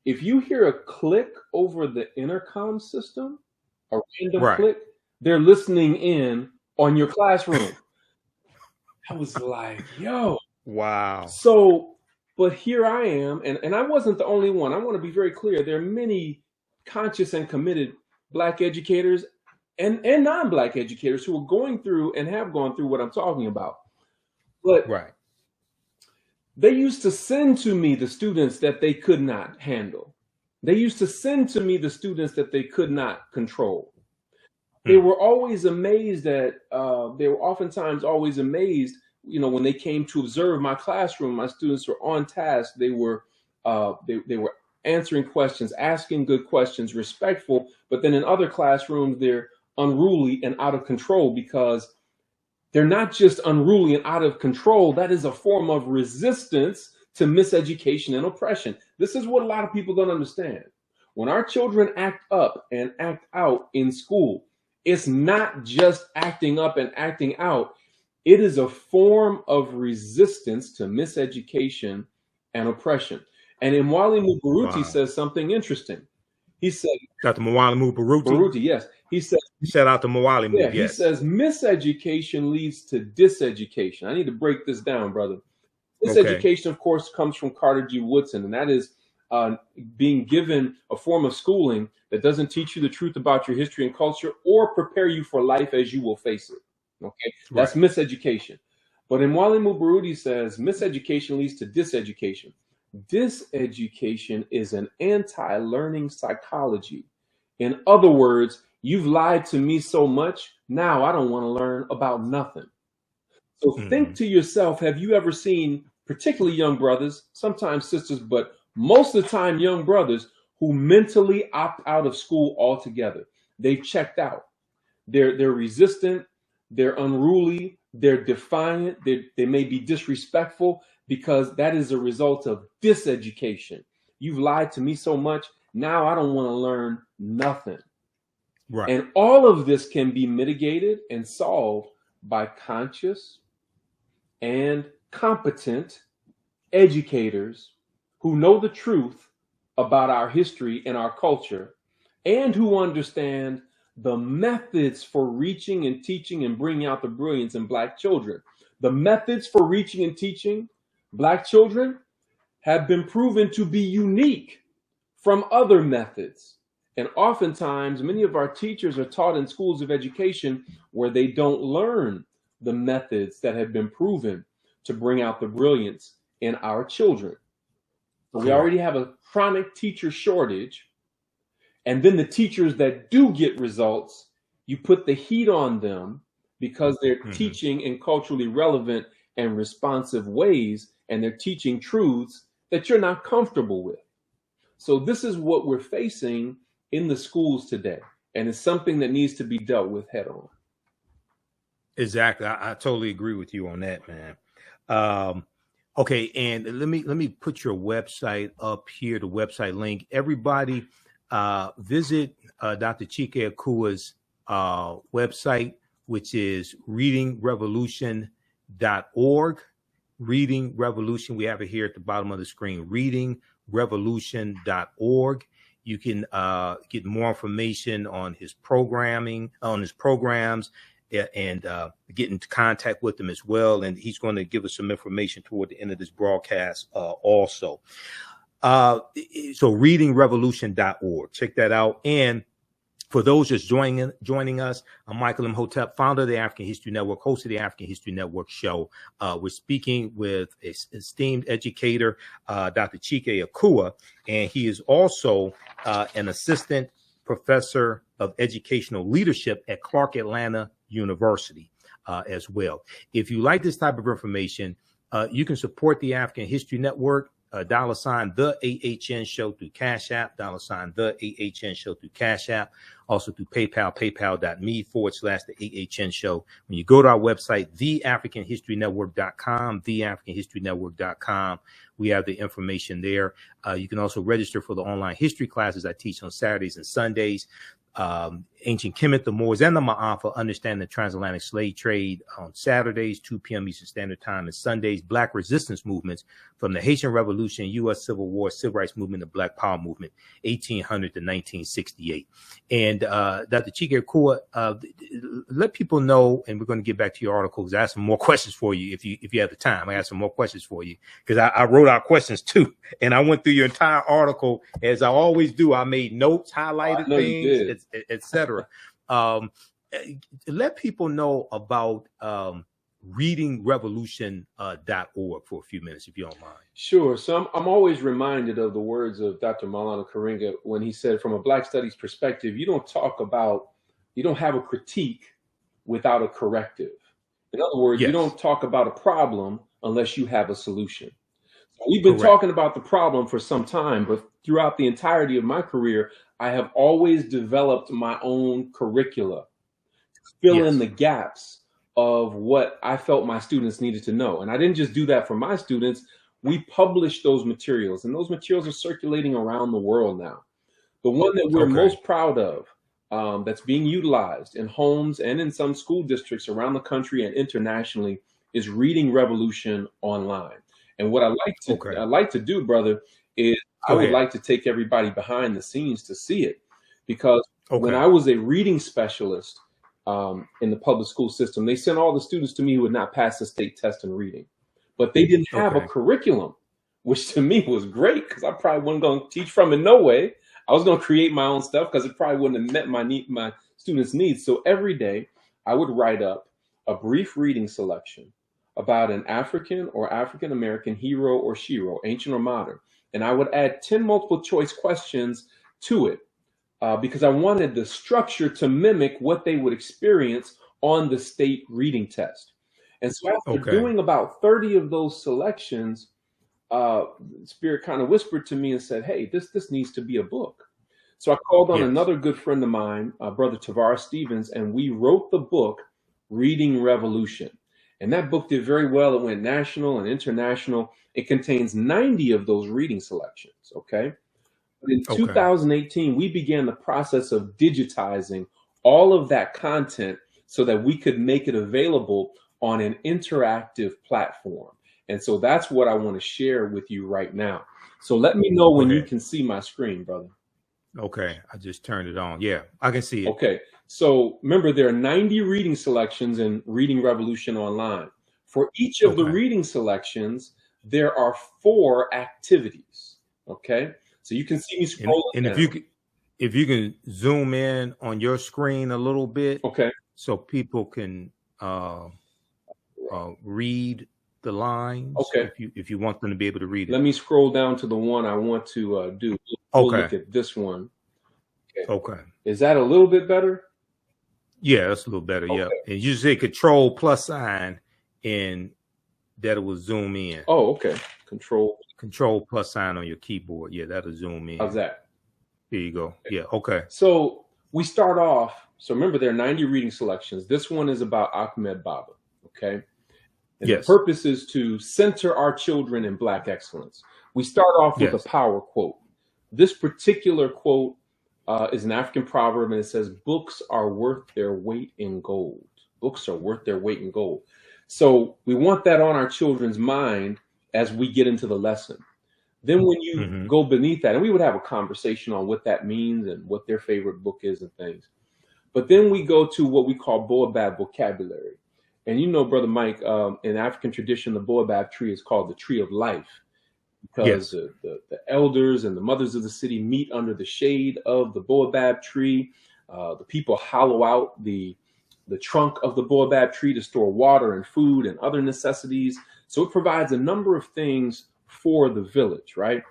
if you hear a click over the intercom system, a random click, they're listening in on your classroom. I was like, yo. Wow. So, but here I am, and I wasn't the only one. I want to be very clear. There are many conscious and committed black educators and non-black educators who are going through and have gone through what I'm talking about. But they used to send to me the students that they could not handle. They used to send to me the students that they could not control. they were always amazed at, they were oftentimes always amazed, when they came to observe my classroom. My students were on task. They were answering questions, asking good questions, respectful. But then in other classrooms, they're unruly and out of control, because they're not just unruly and out of control. That is a form of resistance to miseducation and oppression. This is what a lot of people don't understand. When our children act up and act out in school, it's not just acting up and acting out. It is a form of resistance to miseducation and oppression. And Imwali Mubaruti says something interesting. He said, Dr. Mwalimu Baruti. Baruti, yes. He said, shout out to Mwalimu. Yeah, yes. He says miseducation leads to diseducation. I need to break this down, brother. Miseducation, of course, comes from Carter G. Woodson, and that is being given a form of schooling that doesn't teach you the truth about your history and culture or prepare you for life as you will face it. Okay, that's miseducation. But Imwali Mubaruti says miseducation leads to diseducation. Diseducation is an anti-learning psychology. In other words, you've lied to me so much, now I don't want to learn about nothing. So think to yourself, have you ever seen, particularly young brothers, sometimes sisters, but most of the time young brothers, who mentally opt out of school altogether? They've checked out. They're resistant, they're unruly, they're defiant, they may be disrespectful, because that is a result of diseducation. You've lied to me so much, now I don't want to learn nothing. Right. And all of this can be mitigated and solved by conscious and competent educators who know the truth about our history and our culture, and who understand the methods for reaching and teaching and bringing out the brilliance in Black children. The methods for reaching and teaching Black children have been proven to be unique from other methods. And oftentimes, many of our teachers are taught in schools of education where they don't learn the methods that have been proven to bring out the brilliance in our children. So we already have a chronic teacher shortage. And then the teachers that do get results, you put the heat on them because they're teaching in culturally relevant and responsive ways, and they're teaching truths that you're not comfortable with. So this is what we're facing in the schools today, and it's something that needs to be dealt with head on. Exactly. I totally agree with you on that, man. Okay, and let me put your website up here, the website link. Everybody visit Dr. Chike Akua's website, which is readingrevolution.org. Reading Revolution. We have it here at the bottom of the screen, readingrevolution.org. You can get more information on his programming, on his programs, and get into contact with him as well. And he's going to give us some information toward the end of this broadcast also. So readingrevolution.org. Check that out. And for those just joining us, I'm Michael Imhotep, founder of the African History Network, host of the African History Network show. We're speaking with esteemed educator, Dr. Chike Akua, and he is also an assistant professor of educational leadership at Clark Atlanta University as well. If you like this type of information, you can support the African History Network. $ the AHN show through Cash App, $ the AHN show through Cash App, also through PayPal, paypal.me/the AHN show. When you go to our website, theafricanhistorynetwork.com, theafricanhistorynetwork.com, we have the information there. You can also register for the online history classes I teach on Saturdays and Sundays. Ancient Kemet, the Moors, and the Ma'afa, understand the transatlantic slave trade on Saturdays, 2 p.m. Eastern Standard Time, and Sundays, Black resistance movements from the Haitian Revolution, U.S. Civil War, Civil Rights Movement, the Black Power Movement, 1800 to 1968. And Dr. Chike Akua, let people know, and we're going to get back to your article because I have some more questions for you if you have the time. I have some more questions for you because I wrote out questions too, and I went through your entire article as I always do. I made notes, highlighted things, etc. Let people know about readingrevolution.org for a few minutes, if you don't mind. Sure. So I'm always reminded of the words of Dr. Maulana Karenga when he said, from a Black studies perspective, you don't talk about you don't have a critique without a corrective. In other words, you Yes. don't talk about a problem unless you have a solution. So we've been talking about the problem for some time, but throughout the entirety of my career, I have always developed my own curricula to fill in the gaps of what I felt my students needed to know. And I didn't just do that for my students. We published those materials, and those materials are circulating around the world now. The one that we're most proud of, that's being utilized in homes and in some school districts around the country and internationally, is Reading Revolution Online. And what I like to do, brother, is I would like to take everybody behind the scenes to see it, because when I was a reading specialist in the public school system, they sent all the students to me who would not pass the state test in reading, but they didn't have a curriculum, which to me was great, because I probably wasn't going to teach from it. No way. I was going to create my own stuff, because it probably wouldn't have met my students' needs. So every day I would write up a brief reading selection about an African or African American hero or shero, ancient or modern. And I would add 10 multiple choice questions to it, because I wanted the structure to mimic what they would experience on the state reading test. And so after doing about 30 of those selections, Spirit kind of whispered to me and said, hey, this needs to be a book. So I called on another good friend of mine, Brother Tavares Stevens, and we wrote the book Reading Revolution. And that book did very well. It went national and international. It contains 90 of those reading selections, okay? But in 2018, we began the process of digitizing all of that content so that we could make it available on an interactive platform. And so that's what I want to share with you right now. So let me know when you can see my screen, brother. Okay, I just turned it on. Yeah, I can see it. Okay, so remember, there are 90 reading selections in Reading Revolution Online. For each of the reading selections, there are 4 activities. Okay, so you can see me scrolling. And if you can zoom in on your screen a little bit, so people can read the lines. If you want them to be able to read it. Let me scroll down to the one I want to do. We'll look at this one. Is that a little bit better? Yeah, that's a little better. Yeah, and you say Control plus sign, and that will zoom in. Oh, okay. Control plus sign on your keyboard. Yeah, that'll zoom in. How's that? There you go. Yeah. Okay. So we start off. So remember, there are 90 reading selections. This one is about Ahmed Baba. Okay. And the purpose is to center our children in Black excellence. We start off with a power quote. This particular quote is an African proverb, and it says, books are worth their weight in gold. Books are worth their weight in gold. So we want that on our children's mind as we get into the lesson. Then when you go beneath that, and we would have a conversation on what that means and what their favorite book is and things. But then we go to what we call Baobab vocabulary. And you know, Brother Mike, in African tradition, the Baobab tree is called the tree of life, because the elders and the mothers of the city meet under the shade of the Baobab tree. The people hollow out the trunk of the Baobab tree to store water and food and other necessities. So it provides a number of things for the village, right?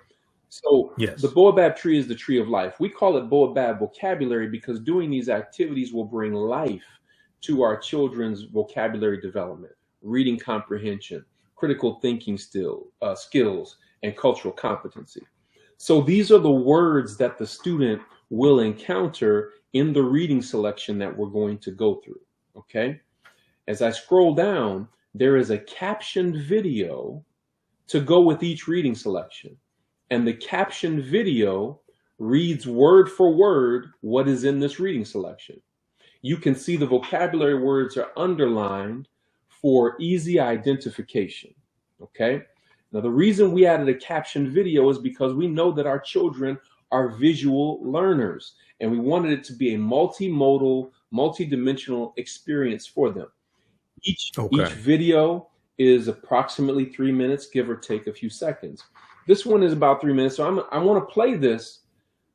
So the Baobab tree is the tree of life. We call it Baobab vocabulary because doing these activities will bring life to our children's vocabulary development, reading comprehension, critical thinking skills, and cultural competency. So these are the words that the student will encounter in the reading selection that we're going to go through, okay? As I scroll down, there is a captioned video to go with each reading selection. And the captioned video reads word for word what is in this reading selection. You can see the vocabulary words are underlined for easy identification, okay? Now, the reason we added a captioned video is because we know that our children are visual learners, and we wanted it to be a multimodal, multidimensional experience for them. Each video is approximately 3 minutes, give or take a few seconds. This one is about 3 minutes, so I want to play this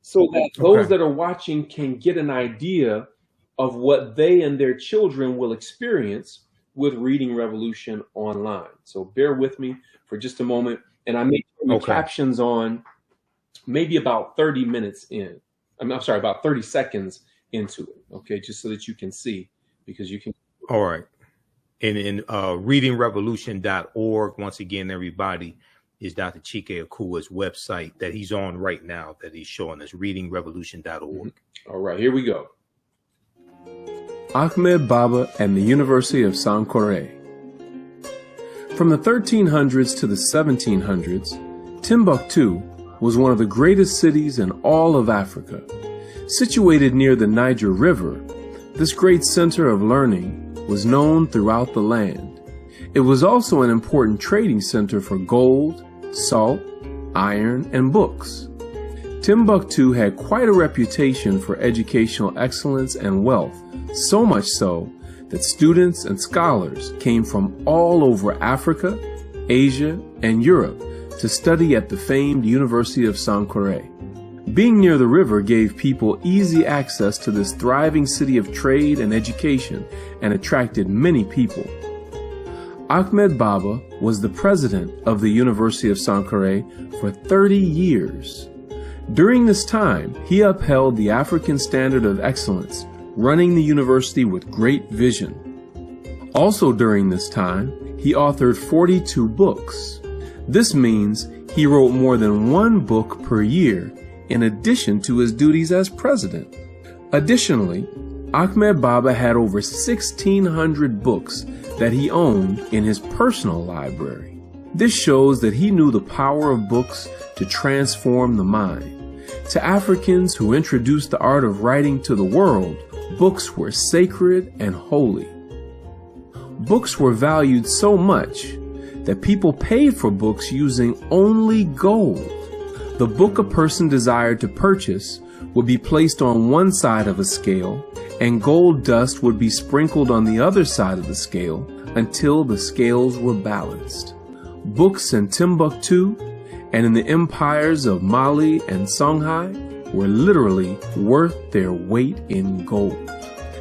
so that those that are watching can get an idea of what they and their children will experience with Reading Revolution Online. So bear with me for just a moment, and I may turn the captions on maybe about 30 minutes in. I'm sorry, about 30 seconds into it, okay, just so that you can see, because you can. All right. And in readingrevolution.org, once again, everybody, is Dr. Chike Akua's website that he's on right now, that he's showing us, readingrevolution.org. All right, here we go. Ahmed Baba and the University of Sankore. From the 1300s to the 1700s, Timbuktu was one of the greatest cities in all of Africa. Situated near the Niger River, this great center of learning was known throughout the land. It was also an important trading center for gold, salt, iron, and books. Timbuktu had quite a reputation for educational excellence and wealth, so much so that students and scholars came from all over Africa, Asia, and Europe to study at the famed University of Sankore. Being near the river gave people easy access to this thriving city of trade and education and attracted many people. Ahmed Baba was the president of the University of Sankore for 30 years. During this time, he upheld the African standard of excellence, running the university with great vision. Also during this time, he authored 42 books. This means he wrote more than one book per year in addition to his duties as president. Additionally, Ahmed Baba had over 1,600 books that he owned in his personal library. This shows that he knew the power of books to transform the mind. To Africans who introduced the art of writing to the world, books were sacred and holy. Books were valued so much that people paid for books using only gold. The book a person desired to purchase would be placed on one side of a scale, and gold dust would be sprinkled on the other side of the scale until the scales were balanced. Books in Timbuktu and in the empires of Mali and Songhai were literally worth their weight in gold.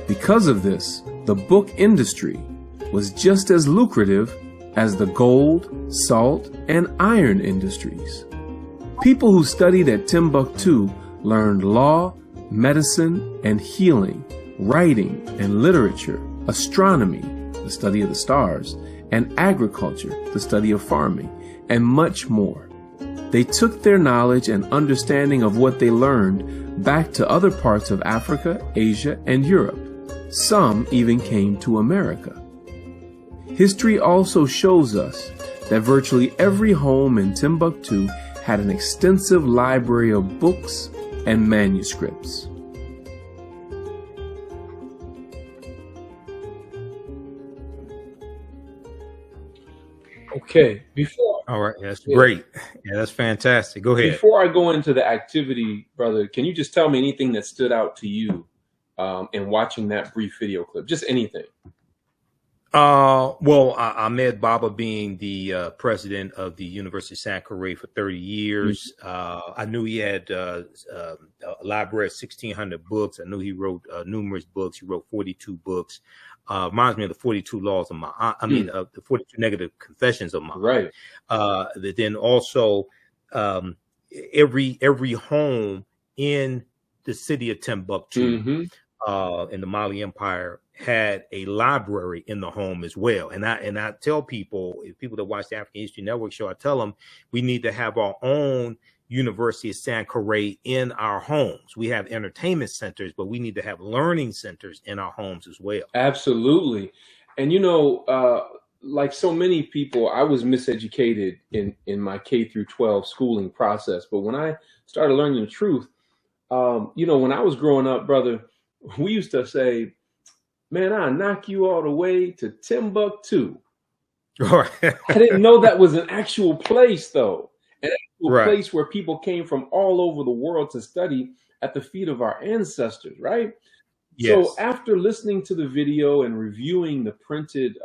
Because of this, the book industry was just as lucrative as the gold, salt, and iron industries. People who studied at Timbuktu learned law, medicine, and healing, writing and literature, astronomy, the study of the stars, and agriculture, the study of farming, and much more. They took their knowledge and understanding of what they learned back to other parts of Africa, Asia, and Europe. Some even came to America. History also shows us that virtually every home in Timbuktu had an extensive library of books and manuscripts. Okay, before. All right, that's great. Yeah, that's fantastic. Go ahead. Before I go into the activity, brother, can you just tell me anything that stood out to you in watching that brief video clip? Just anything. Well, Ahmed Baba being the president of the University of Sankore for 30 years, I knew he had a library of 1,600 books. I knew he wrote numerous books. He wrote 42 books. Reminds me of the 42 laws of the 42 negative confessions of Muhammad. Right. Then also every home in the city of Timbuktu, in the Mali Empire, had a library in the home as well. And I tell people, people that watch the African History Network show, I tell them we need to have our own University of Sankore in our homes. We have entertainment centers, but we need to have learning centers in our homes as well. Absolutely. And, you know, like so many people, I was miseducated in my K through 12 schooling process. But when I started learning the truth, you know, when I was growing up, brother, we used to say, man, I'll knock you all the way to Timbuktu. Right. I didn't know that was an actual place, though. An actual place where people came from all over the world to study at the feet of our ancestors, right? Yes. So after listening to the video and reviewing the printed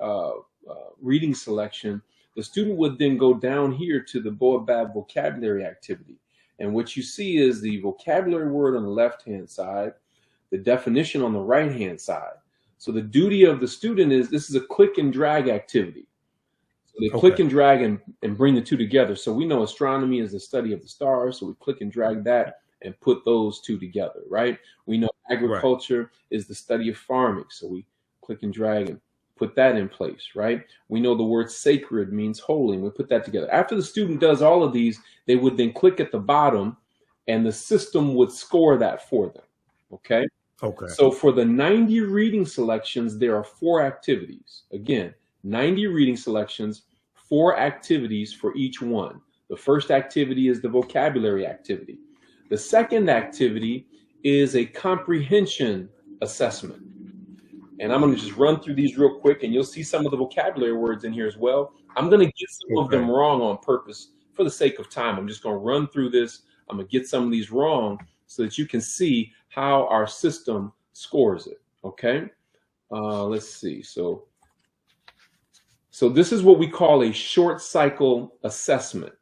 reading selection, the student would then go down here to the Baobab vocabulary activity. And what you see is the vocabulary word on the left-hand side, the definition on the right-hand side. So the duty of the student is, this is a click and drag activity. So they click and drag and bring the two together. So we know astronomy is the study of the stars. So we click and drag that and put those two together, right? We know Agriculture is the study of farming. So we click and drag and put that in place, right? We know the word sacred means holy, and we put that together. After the student does all of these, they would then click at the bottom and the system would score that for them, okay? Okay. So for the 90 reading selections, there are 4 activities. Again, 90 reading selections, 4 activities for each one. The first activity is the vocabulary activity. The second activity is a comprehension assessment. And I'm going to just run through these real quick, and you'll see some of the vocabulary words in here as well. I'm going to get some of them wrong on purpose for the sake of time. I'm just going to run through this. I'm going to get some of these wrong so that you can see how our system scores it. Okay. Let's see. So this is what we call a short cycle assessment.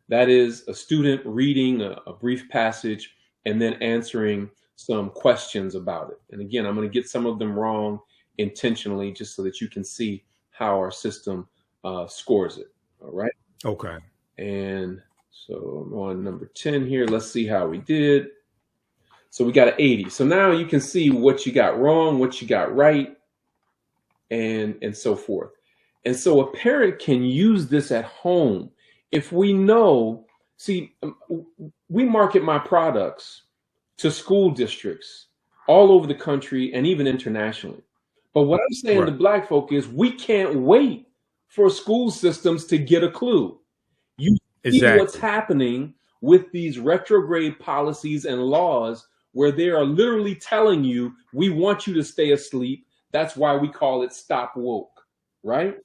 That is a student reading a brief passage and then answering some questions about it. And again, I'm going to get some of them wrong intentionally just so that you can see how our system scores it. All right. Okay. And so I'm on number 10 here. Let's see how we did. So we got an 80. So now you can see what you got wrong, what you got right, and so forth. And so a parent can use this at home. If we know, see, we market my products to school districts all over the country and even internationally. But what I'm saying to Black folk is we can't wait for school systems to get a clue. You see what's happening with these retrograde policies and laws where they are literally telling you, we want you to stay asleep. That's why we call it stop woke, right?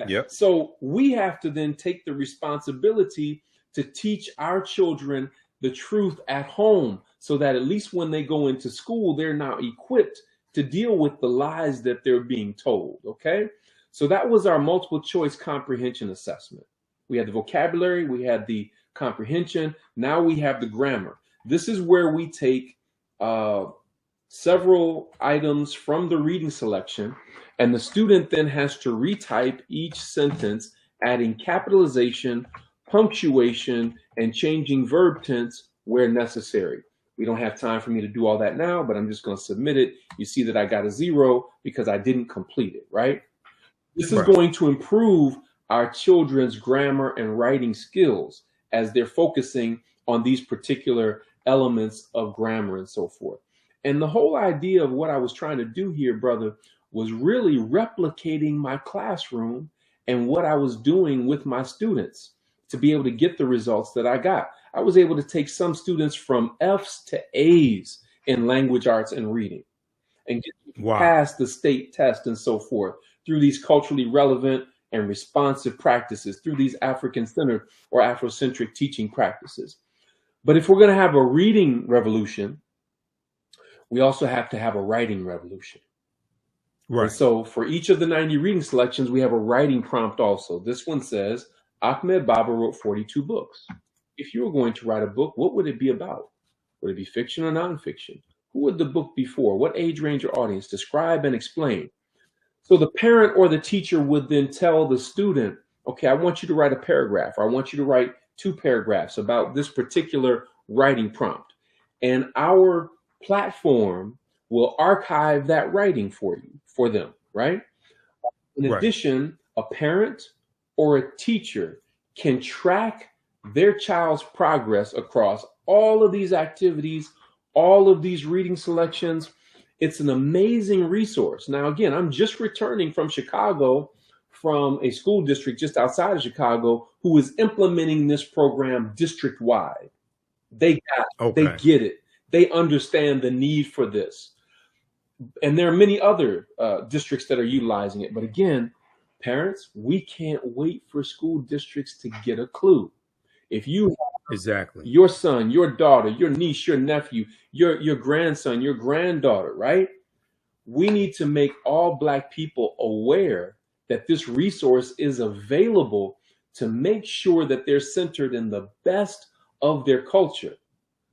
Yep. So we have to then take the responsibility to teach our children the truth at home so that at least when they go into school, they're now equipped to deal with the lies that they're being told, okay? So that was our multiple choice comprehension assessment. We had the vocabulary, we had the comprehension, now we have the grammar. This is where we take several items from the reading selection, and the student then has to retype each sentence, adding capitalization, punctuation, and changing verb tense where necessary. We don't have time for me to do all that now, but I'm just going to submit it. You see that I got a 0 because I didn't complete it, right? This is going to improve our children's grammar and writing skills as they're focusing on these particular elements of grammar and so forth. And the whole idea of what I was trying to do here, brother, was really replicating my classroom and what I was doing with my students to be able to get the results that I got. I was able to take some students from F's to A's in language arts and reading and get past the state test and so forth through these culturally relevant and responsive practices, through these African-centered or Afrocentric teaching practices. But if we're going to have a reading revolution, we also have to have a writing revolution. Right. And so for each of the 90 reading selections, we have a writing prompt also. This one says, Ahmed Baba wrote 42 books. If you were going to write a book, what would it be about? Would it be fiction or nonfiction? Who would the book be for? What age range or audience? Describe and explain. So the parent or the teacher would then tell the student, okay, I want you to write a paragraph, or I want you to write 2 paragraphs about this particular writing prompt. And our platform will archive that writing for them, right? In addition, a parent or a teacher can track their child's progress across all of these activities, all of these reading selections. It's an amazing resource. Now, again, I'm just returning from Chicago, from a school district just outside of Chicago, who is implementing this program district-wide. They got it. They get it. They understand the need for this. And there are many other districts that are utilizing it. But again, parents, we can't wait for school districts to get a clue. If you have your son, your daughter, your niece, your nephew, your grandson, your granddaughter, right? We need to make all Black people aware that this resource is available to make sure that they're centered in the best of their culture,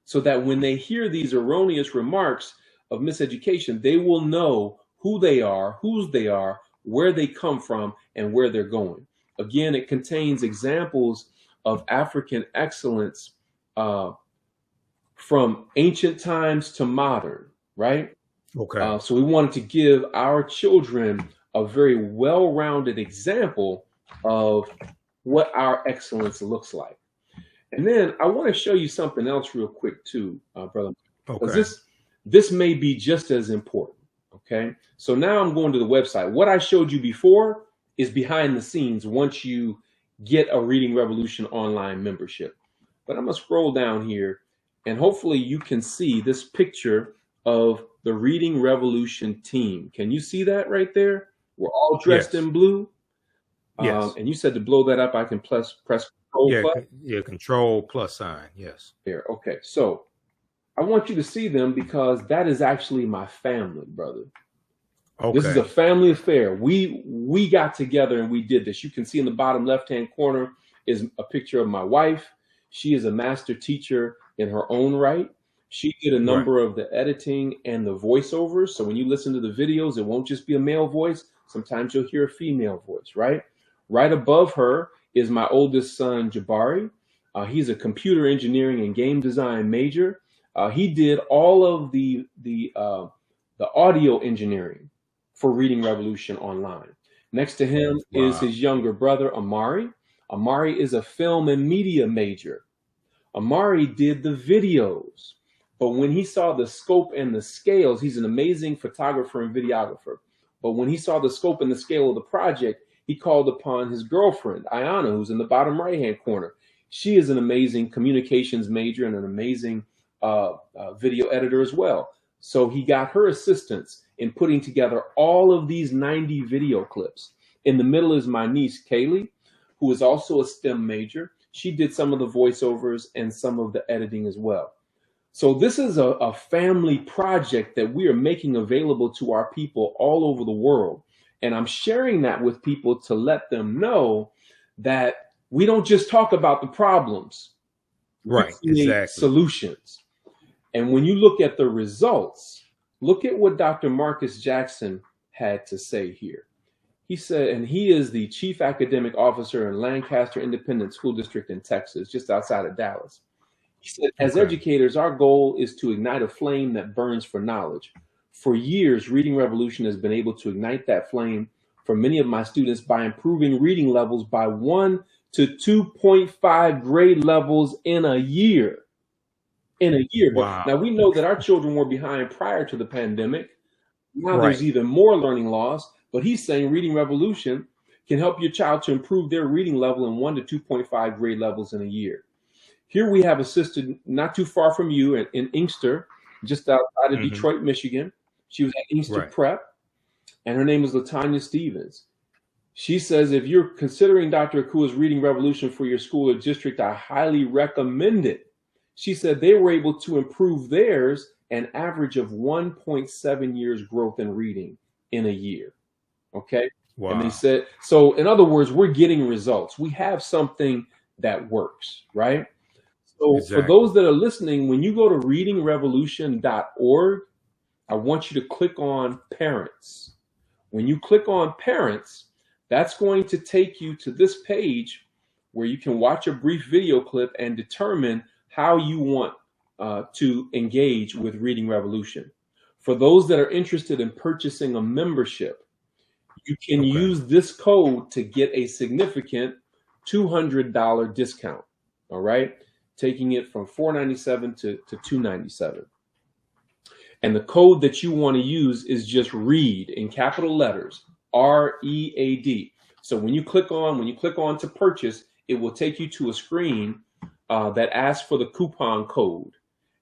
so that when they hear these erroneous remarks of miseducation, they will know who they are, whose they are, where they come from, and where they're going. Again, it contains examples of African excellence from ancient times to modern. right? Okay. So we wanted to give our children a very well-rounded example of what our excellence looks like. And then I want to show you something else real quick too, brother, because Okay. this may be just as important. Okay. So now I'm going to the website. What I showed you before is behind the scenes once you get a Reading Revolution online membership. But I'm going to scroll down here and hopefully you can see this picture of the Reading Revolution team. Can you see that right there? We're all dressed Yes. in blue. Yes. And you said to blow that up, I can press Control Yeah. plus. Yeah. Control plus sign. Yes. There. Okay. So I want you to see them because that is actually my family, brother. Okay. This is a family affair. We got together and we did this. You can see in the bottom left-hand corner is a picture of my wife. She is a master teacher in her own right. She did a number of the editing and the voiceovers. So when you listen to the videos, it won't just be a male voice. Sometimes you'll hear a female voice, right? Right above her is my oldest son, Jabari. He's a computer engineering and game design major. He did all of the audio engineering for Reading Revolution online. Next to him is his younger brother, Amari. Amari is a film and media major. Amari did the videos, but when he saw the scope and the scales, he's an amazing photographer and videographer. But when he saw the scope and the scale of the project, he called upon his girlfriend, Ayana, who's in the bottom right-hand corner. She is an amazing communications major and an amazing video editor as well. So he got her assistance in putting together all of these 90 video clips. In the middle is my niece, Kaylee, who is also a STEM major. She did some of the voiceovers and some of the editing as well. So this is a family project that we are making available to our people all over the world. And I'm sharing that with people to let them know that we don't just talk about the problems. Right. We create Exactly. solutions. And when you look at the results, look at what Dr. Marcus Jackson had to say here. He said, and he is the chief academic officer in Lancaster Independent School District in Texas, just outside of Dallas. He said, as educators, our goal is to ignite a flame that burns for knowledge. For years, Reading Revolution has been able to ignite that flame for many of my students by improving reading levels by 1 to 2.5 grade levels in a year. In a year. Wow. Now, we know that our children were behind prior to the pandemic. Now there's even more learning loss, but he's saying Reading Revolution can help your child to improve their reading level in 1 to 2.5 grade levels in a year. Here we have a sister not too far from you in Inkster, just outside of Detroit, Michigan. She was at Inkster Prep, and her name is LaTanya Stevens. She says, if you're considering Dr. Akua's Reading Revolution for your school or district, I highly recommend it. She said they were able to improve theirs an average of 1.7 years growth in reading in a year. Okay. Wow. And they said, so in other words, we're getting results. We have something that works, right? So for those that are listening, when you go to readingrevolution.org, I want you to click on parents. When you click on parents, that's going to take you to this page where you can watch a brief video clip and determine how you want to engage with Reading Revolution. For those that are interested in purchasing a membership, you can use this code to get a significant $200 discount. All right, taking it from $497 to $297. And the code that you want to use is just READ in capital letters, READ. So when you click on to purchase, it will take you to a screen that asks for the coupon code.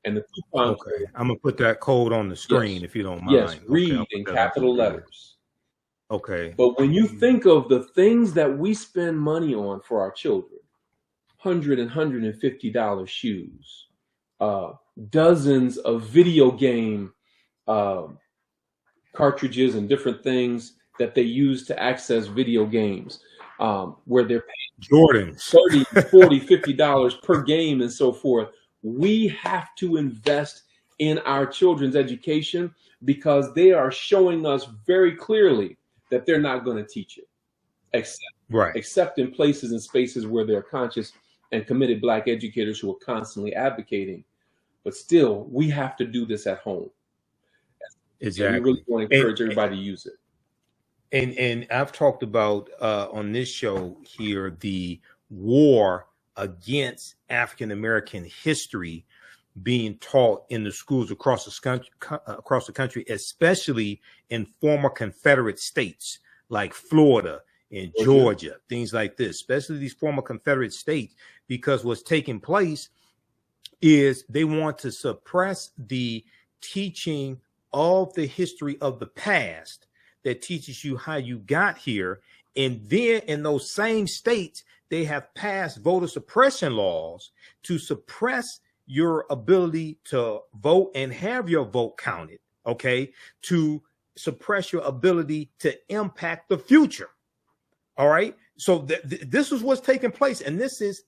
And the coupon code, I'm gonna put that code on the screen if you don't mind. Yes, READ in capital letters. Okay. But when you think of the things that we spend money on for our children, $100 and $150 shoes, dozens of video game cartridges and different things that they use to access video games, where they're paying Jordans $30, $40, $50 per game and so forth. We have to invest in our children's education because they are showing us very clearly that they're not going to teach it, except in places and spaces where there are conscious and committed Black educators who are constantly advocating. But still, we have to do this at home. Exactly. And we really want to encourage everybody to use it. And I've talked about on this show here the war against African American history being taught in the schools across the country, especially in former Confederate states like Florida and Georgia, things like this, especially these former Confederate states, because what's taking place is they want to suppress the teaching of the history of the past that teaches you how you got here. And then in those same states, they have passed voter suppression laws to suppress your ability to vote and have your vote counted, okay, to suppress your ability to impact the future. All right. So this is what's taking place. And this is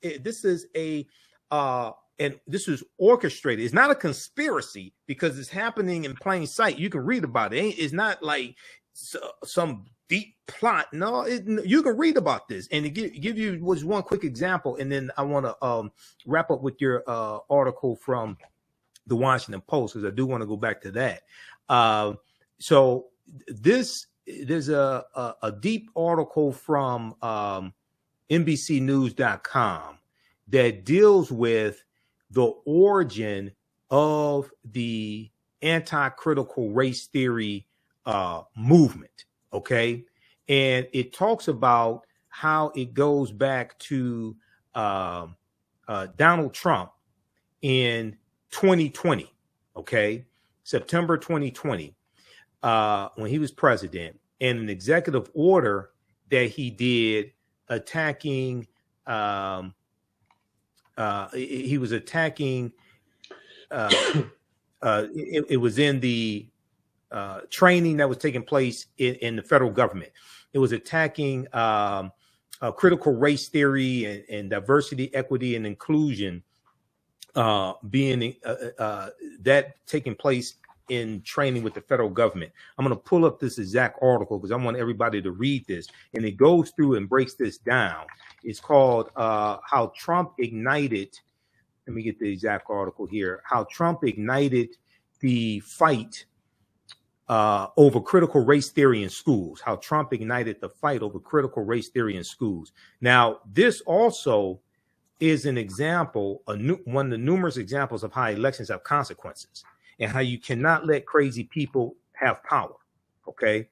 orchestrated. It's not a conspiracy because it's happening in plain sight. You can read about it. It's not like some deep plot. No, you can read about this. And to give you was one quick example, and then I want to wrap up with your article from the Washington Post, because I do want to go back to that. So there's a deep article from NBCnews.com that deals with the origin of the anti-critical race theory movement. Okay. And it talks about how it goes back to Donald Trump in 2020. Okay. September 2020, when he was president, and an executive order that he did attacking, he was attacking, it was in the training that was taking place in the federal government. It was attacking critical race theory and diversity, equity, and inclusion being that taking place in training with the federal government. I'm going to pull up this exact article because I want everybody to read this. And it goes through and breaks this down. It's called How Trump Ignited. Let me get the exact article here. How Trump Ignited the Fight over critical race theory in schools. How Trump ignited the fight over critical race theory in schools. Now, this also is an example, one of the numerous examples of how elections have consequences and how you cannot let crazy people have power. Okay.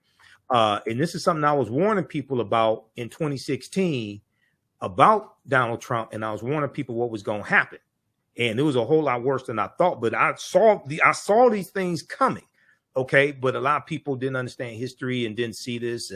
And this is something I was warning people about in 2016 about Donald Trump. And I was warning people what was going to happen. And it was a whole lot worse than I thought, but I saw these things coming. Okay. But a lot of people didn't understand history and didn't see this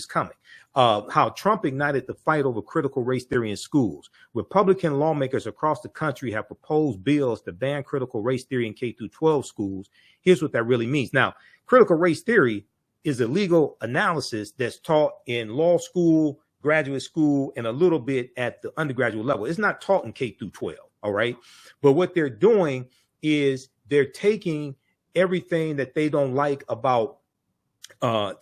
coming. How Trump ignited the fight over critical race theory in schools. Republican lawmakers across the country have proposed bills to ban critical race theory in K-12 schools. Here's what that really means. Now, critical race theory is a legal analysis that's taught in law school, graduate school, and a little bit at the undergraduate level. It's not taught in K-12. All right. But what they're doing is they're taking everything that they don't like about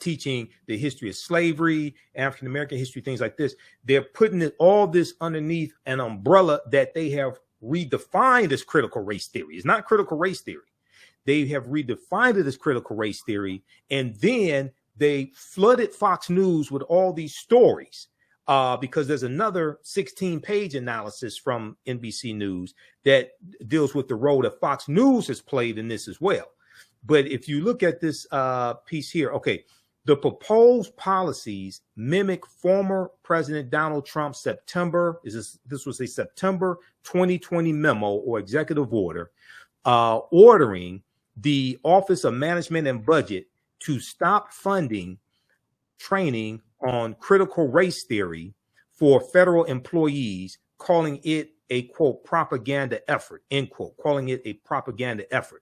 teaching the history of slavery, African-American history, things like this. They're putting all this underneath an umbrella that they have redefined as critical race theory. It's not critical race theory. They have redefined it as critical race theory. And then they flooded Fox News with all these stories because there's another 16-page analysis from NBC News that deals with the role that Fox News has played in this as well. But if you look at this piece here, okay, the proposed policies mimic former President Donald Trump's this was a September 2020 memo or executive order ordering the Office of Management and Budget to stop funding training on critical race theory for federal employees, calling it a, quote, propaganda effort, end quote, calling it a propaganda effort.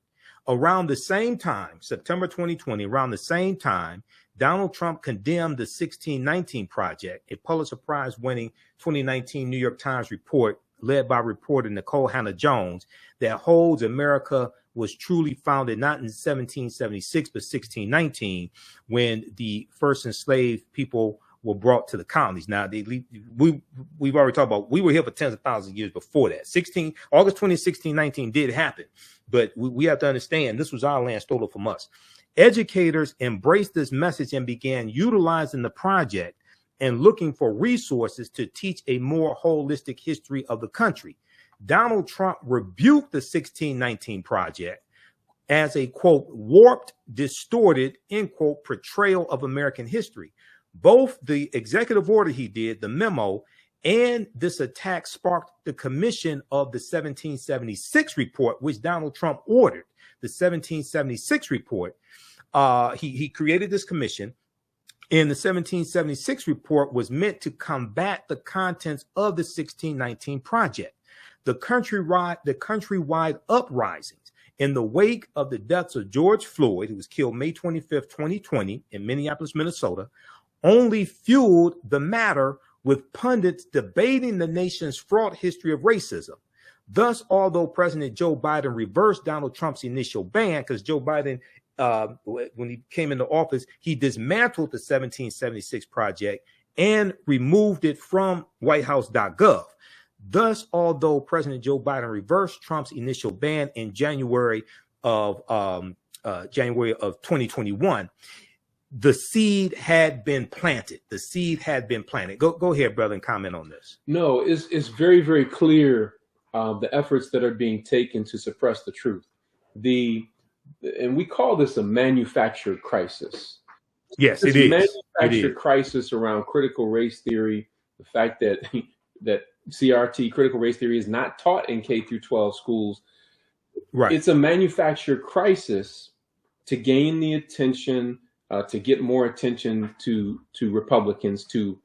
Around the same time, September 2020, around the same time, Donald Trump condemned the 1619 Project, a Pulitzer Prize winning 2019 New York Times report led by reporter Nicole Hannah-Jones that holds America was truly founded not in 1776, but 1619, when the first enslaved people were brought to the colonies. Now, we've already talked about, we were here for tens of thousands of years before that. August 20, 1619 did happen, but we have to understand this was our land stolen from us. Educators embraced this message and began utilizing the project and looking for resources to teach a more holistic history of the country. Donald Trump rebuked the 1619 project as a, quote, warped, distorted, end quote, portrayal of American history. Both the executive order he did, the memo, and this attack sparked the commission of the 1776 report, which Donald Trump ordered. The 1776 report, he created this commission, and the 1776 report was meant to combat the contents of the 1619 project. The countrywide uprisings in the wake of the deaths of George Floyd, who was killed May 25th, 2020 in Minneapolis, Minnesota, only fueled the matter, with pundits debating the nation's fraught history of racism. Thus, although President Joe Biden reversed Donald Trump's initial ban, because Joe Biden, when he came into office, he dismantled the 1776 project and removed it from whitehouse.gov. Thus, although President Joe Biden reversed Trump's initial ban in January of 2021, the seed had been planted. The seed had been planted. Go ahead, brother, and comment on this. No, it's very, very clear the efforts that are being taken to suppress the truth. And we call this a manufactured crisis. Yes, this it is. Manufactured crisis around critical race theory, the fact that CRT, critical race theory, is not taught in K through 12 schools. Right. It's a manufactured crisis to gain the attention, to get more attention to Republicans, to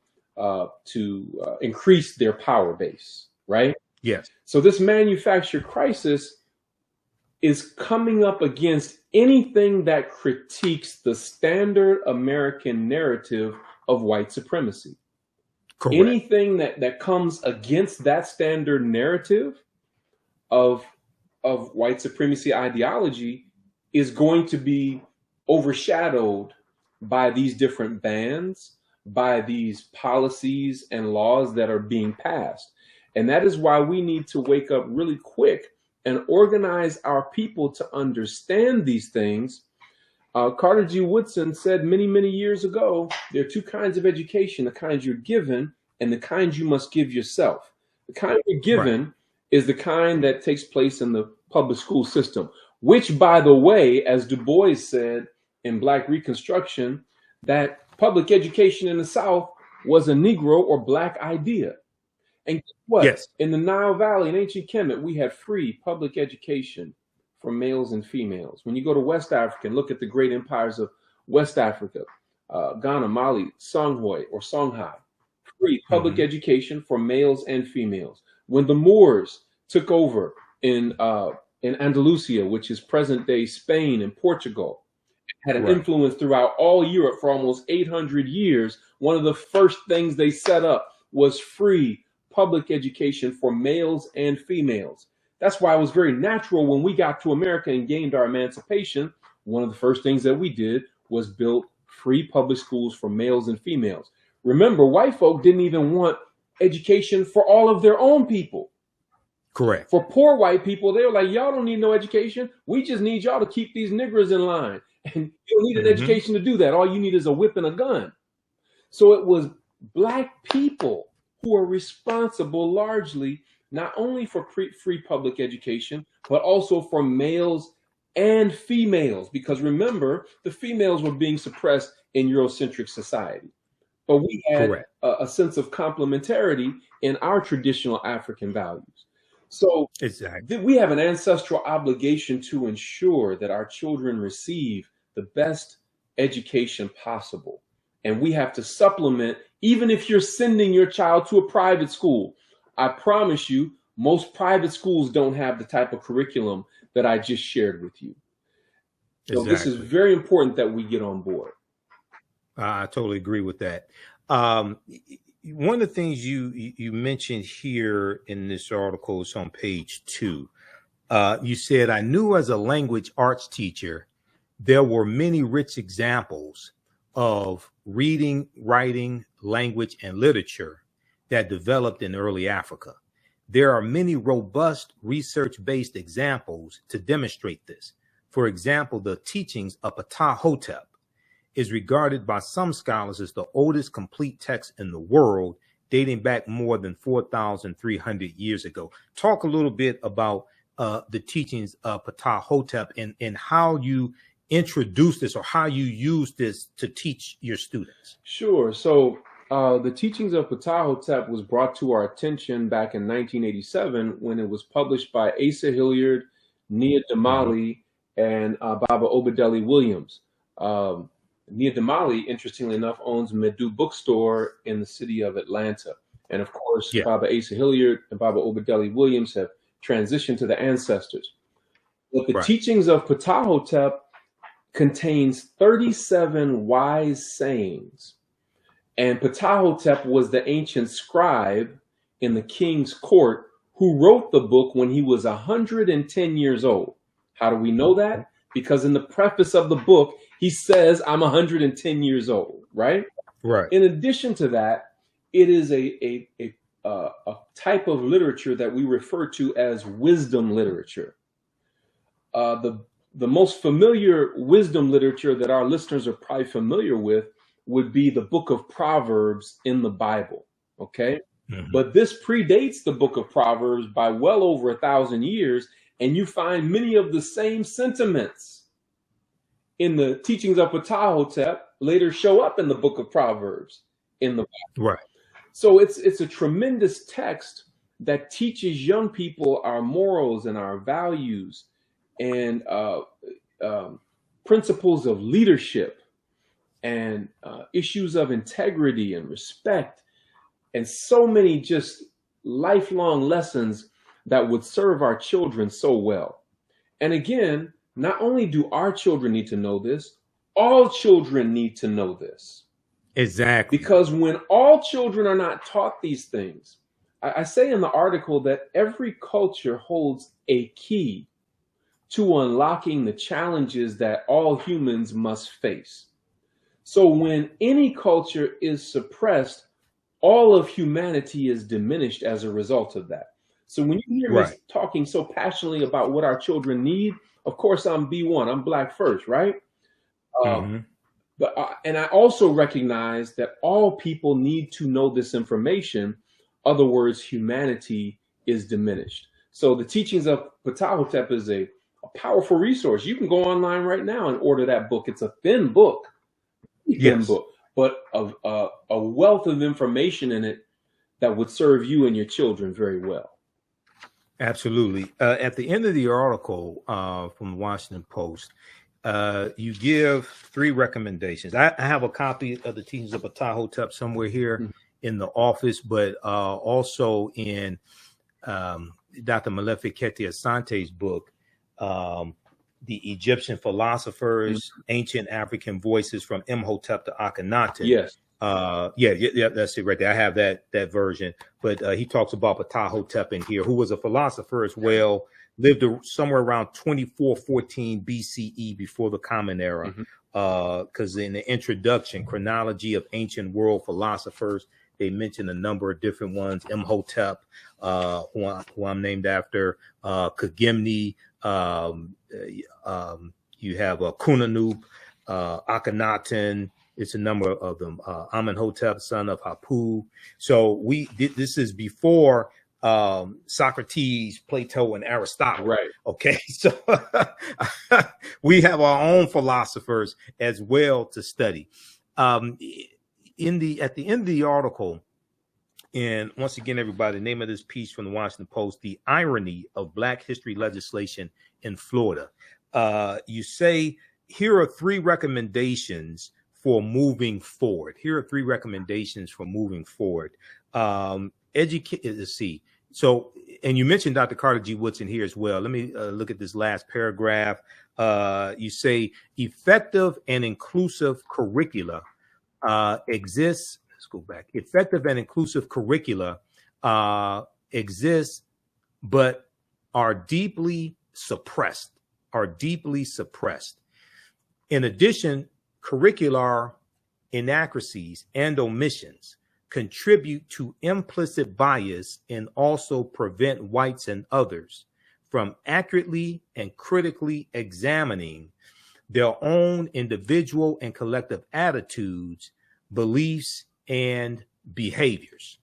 increase their power base. Right. Yes. So this manufactured crisis is coming up against anything that critiques the standard American narrative of white supremacy. Correct. Anything that comes against that standard narrative of white supremacy ideology is going to be overshadowed by these different bans, by these policies and laws that are being passed. And that is why we need to wake up really quick and organize our people to understand these things. Carter G. Woodson said many, many years ago, there are two kinds of education: the kind you're given and the kind you must give yourself. The kind you're given is the kind that takes place in the public school system, which, by the way, as Du Bois said in Black Reconstruction, that public education in the South was a Negro or Black idea. And guess what? Yes. In the Nile Valley in ancient Kemet, we had free public education for males and females. When you go to West Africa and look at the great empires of West Africa, Ghana, Mali, Songhai or Songhai, free public education for males and females. When the Moors took over in Andalusia, which is present-day Spain and Portugal, had an influence throughout all Europe for almost 800 years, one of the first things they set up was free public education for males and females. That's why it was very natural when we got to America and gained our emancipation. One of the first things that we did was build free public schools for males and females. Remember, white folk didn't even want education for all of their own people. Correct. For poor white people, they were like, y'all don't need no education. We just need y'all to keep these niggers in line. And you don't need an education to do that. All you need is a whip and a gun. So it was Black people who are responsible largely not only for free public education, but also for males and females. Because remember, the females were being suppressed in Eurocentric society. But we had a sense of complementarity in our traditional African values. So we have an ancestral obligation to ensure that our children receive the best education possible. And we have to supplement, even if you're sending your child to a private school. I promise you, most private schools don't have the type of curriculum that I just shared with you. So this is very important that we get on board. I totally agree with that. One of the things you mentioned here in this article is on page 2. You said, I knew as a language arts teacher, there were many rich examples of reading, writing, language, and literature that developed in early Africa. There are many robust research-based examples to demonstrate this. For example, the teachings of Ptah-hotep is regarded by some scholars as the oldest complete text in the world, dating back more than 4,300 years ago. Talk a little bit about the teachings of Ptah-hotep and how you introduce this or how you use this to teach your students. Sure. So the teachings of Ptah-hotep was brought to our attention back in 1987 when it was published by Asa Hilliard, Nia Damali, and Baba Obadeli Williams. Nia Damali, interestingly enough, owns Medu Bookstore in the city of Atlanta. And of course, Baba Asa Hilliard and Baba Obadeli Williams have transitioned to the ancestors. But the teachings of Ptah-hotep contains 37 wise sayings. And Ptah-hotep was the ancient scribe in the king's court who wrote the book when he was 110 years old. How do we know that? Because in the preface of the book, he says, I'm 110 years old, right? Right. In addition to that, it is a type of literature that we refer to as wisdom literature. The most familiar wisdom literature that our listeners are probably familiar with would be the book of Proverbs in the Bible, okay? But this predates the book of Proverbs by well over 1,000 years, and you find many of the same sentiments in the teachings of Ptah-hotep later show up in the book of Proverbs in the Bible. Right. So it's a tremendous text that teaches young people our morals and our values and principles of leadership and issues of integrity and respect and so many just lifelong lessons that would serve our children so well. And again, not only do our children need to know this, all children need to know this. Exactly. Because when all children are not taught these things, I say in the article that every culture holds a key to unlocking the challenges that all humans must face. So when any culture is suppressed, all of humanity is diminished as a result of that. So when you hear me talking so passionately about what our children need, of course, I'm B1, I'm Black first, right? But and I also recognize that all people need to know this information. Other words, humanity is diminished. So the teachings of Ptah-hotep is a powerful resource. You can go online right now and order that book. It's a thin book, but a wealth of information in it that would serve you and your children very well. Absolutely. At the end of the article from the Washington Post, you give 3 recommendations. I have a copy of the teachings of Ptah-hotep somewhere here in the office, but also in Dr. Malefekete Asante's book, The Egyptian Philosophers, Ancient African Voices from Imhotep to Akhenaten. Yes. Yeah, that's it right there. I have that version, but he talks about Ptah-hotep in here, who was a philosopher as well, lived somewhere around 2414 BCE before the Common Era. Because in the introduction, Chronology of Ancient World Philosophers, they mention a number of different ones. Imhotep, who I'm named after, Kagimni, you have Kunanub, Akhenaten. It's a number of them. Amenhotep, son of Hapu. So this is before Socrates, Plato, and Aristotle. Right. Okay. So we have our own philosophers as well to study. At the end of the article, and once again, everybody, the name of this piece from the Washington Post, The Irony of Black History Legislation in Florida. You say, here are 3 recommendations for moving forward. Here are 3 recommendations for moving forward. Let's see. So, and you mentioned Dr. Carter G. Woodson here as well. Let me look at this last paragraph. You say effective and inclusive curricula exists. Let's go back. Effective and inclusive curricula exist, but are deeply suppressed. In addition, curricular inaccuracies and omissions contribute to implicit bias and also prevent whites and others from accurately and critically examining their own individual and collective attitudes, beliefs, and behaviors.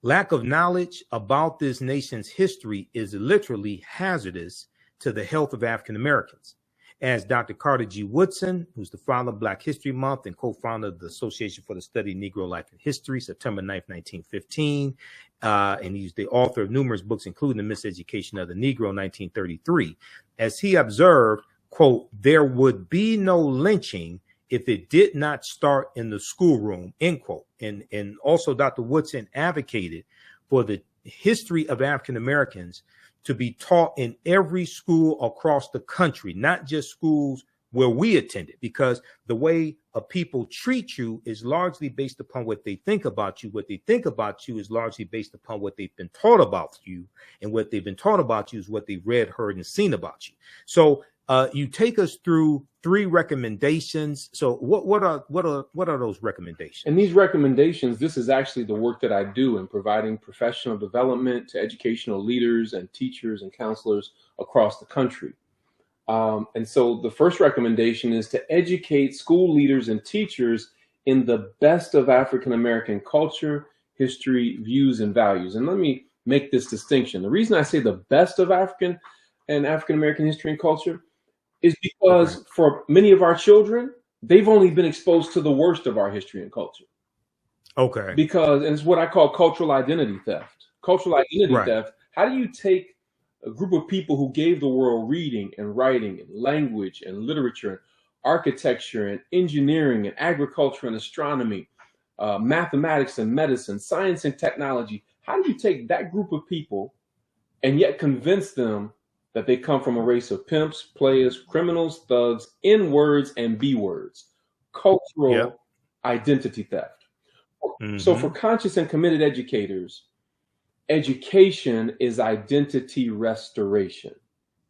Lack of knowledge about this nation's history is literally hazardous to the health of African Americans. As Dr. Carter G. Woodson, who's the founder of Black History Month and co-founder of the Association for the Study of Negro Life and History, September 9th, 1915, and he's the author of numerous books, including The Miseducation of the Negro, 1933. As he observed, quote, "There would be no lynching if it did not start in the schoolroom," end quote. And also Dr. Woodson advocated for the history of African Americans to be taught in every school across the country, not just schools where we attended, because the way a people treat you is largely based upon what they think about you. What they think about you is largely based upon what they've been taught about you, and what they've been taught about you is what they've read, heard, and seen about you. So you take us through 3 recommendations. So what are those recommendations? And these recommendations, this is actually the work that I do in providing professional development to educational leaders and teachers and counselors across the country. And so the first recommendation is to educate school leaders and teachers in the best of African American culture, history, views, and values. And let me make this distinction. The reason I say the best of African and African American history and culture is because for many of our children, they've only been exposed to the worst of our history and culture. Okay. Because, and it's what I call cultural identity theft. Cultural identity theft. How do you take a group of people who gave the world reading and writing and language and literature and architecture and engineering and agriculture and astronomy, mathematics and medicine, science and technology? How do you take that group of people and yet convince them that they come from a race of pimps, players, criminals, thugs, N-words and B-words? Cultural identity theft. So for conscious and committed educators, education is identity restoration.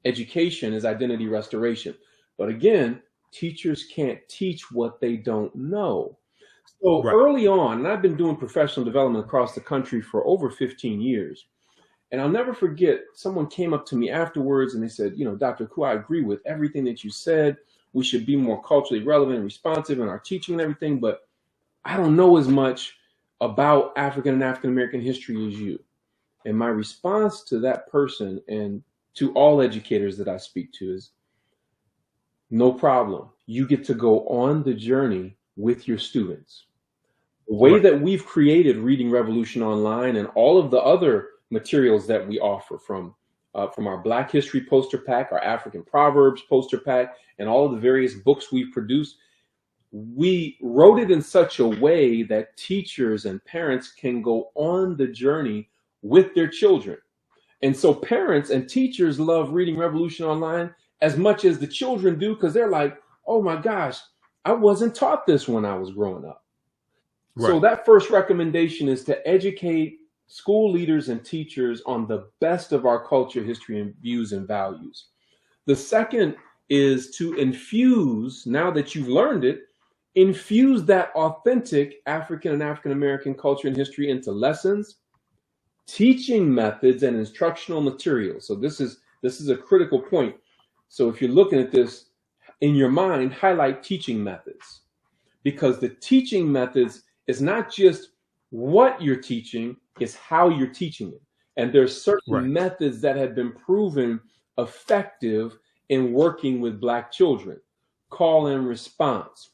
Education is identity restoration. But again, teachers can't teach what they don't know. So early on, and I've been doing professional development across the country for over 15 years, and I'll never forget, someone came up to me afterwards and they said, you know, Dr. Akua, I agree with everything that you said. We should be more culturally relevant and responsive in our teaching and everything, but I don't know as much about African and African American history as you. And my response to that person and to all educators that I speak to is, no problem. You get to go on the journey with your students. The way that we've created Reading Revolution Online and all of the other materials that we offer from our Black History poster pack, our African Proverbs poster pack, and all of the various books we've produced, we wrote it in such a way that teachers and parents can go on the journey with their children. And so parents and teachers love Reading Revolution Online as much as the children do, because they're like, oh my gosh, I wasn't taught this when I was growing up. So that first recommendation is to educate school leaders and teachers on the best of our culture, history, and views and values. The second is to infuse, now that you've learned it, infuse that authentic African and African American culture and history into lessons, teaching methods, and instructional materials. So this is a critical point. So if you're looking at this in your mind, highlight teaching methods, because the teaching methods is not just what you're teaching, it's how you're teaching it. And there's certain methods that have been proven effective in working with Black children. Call and response,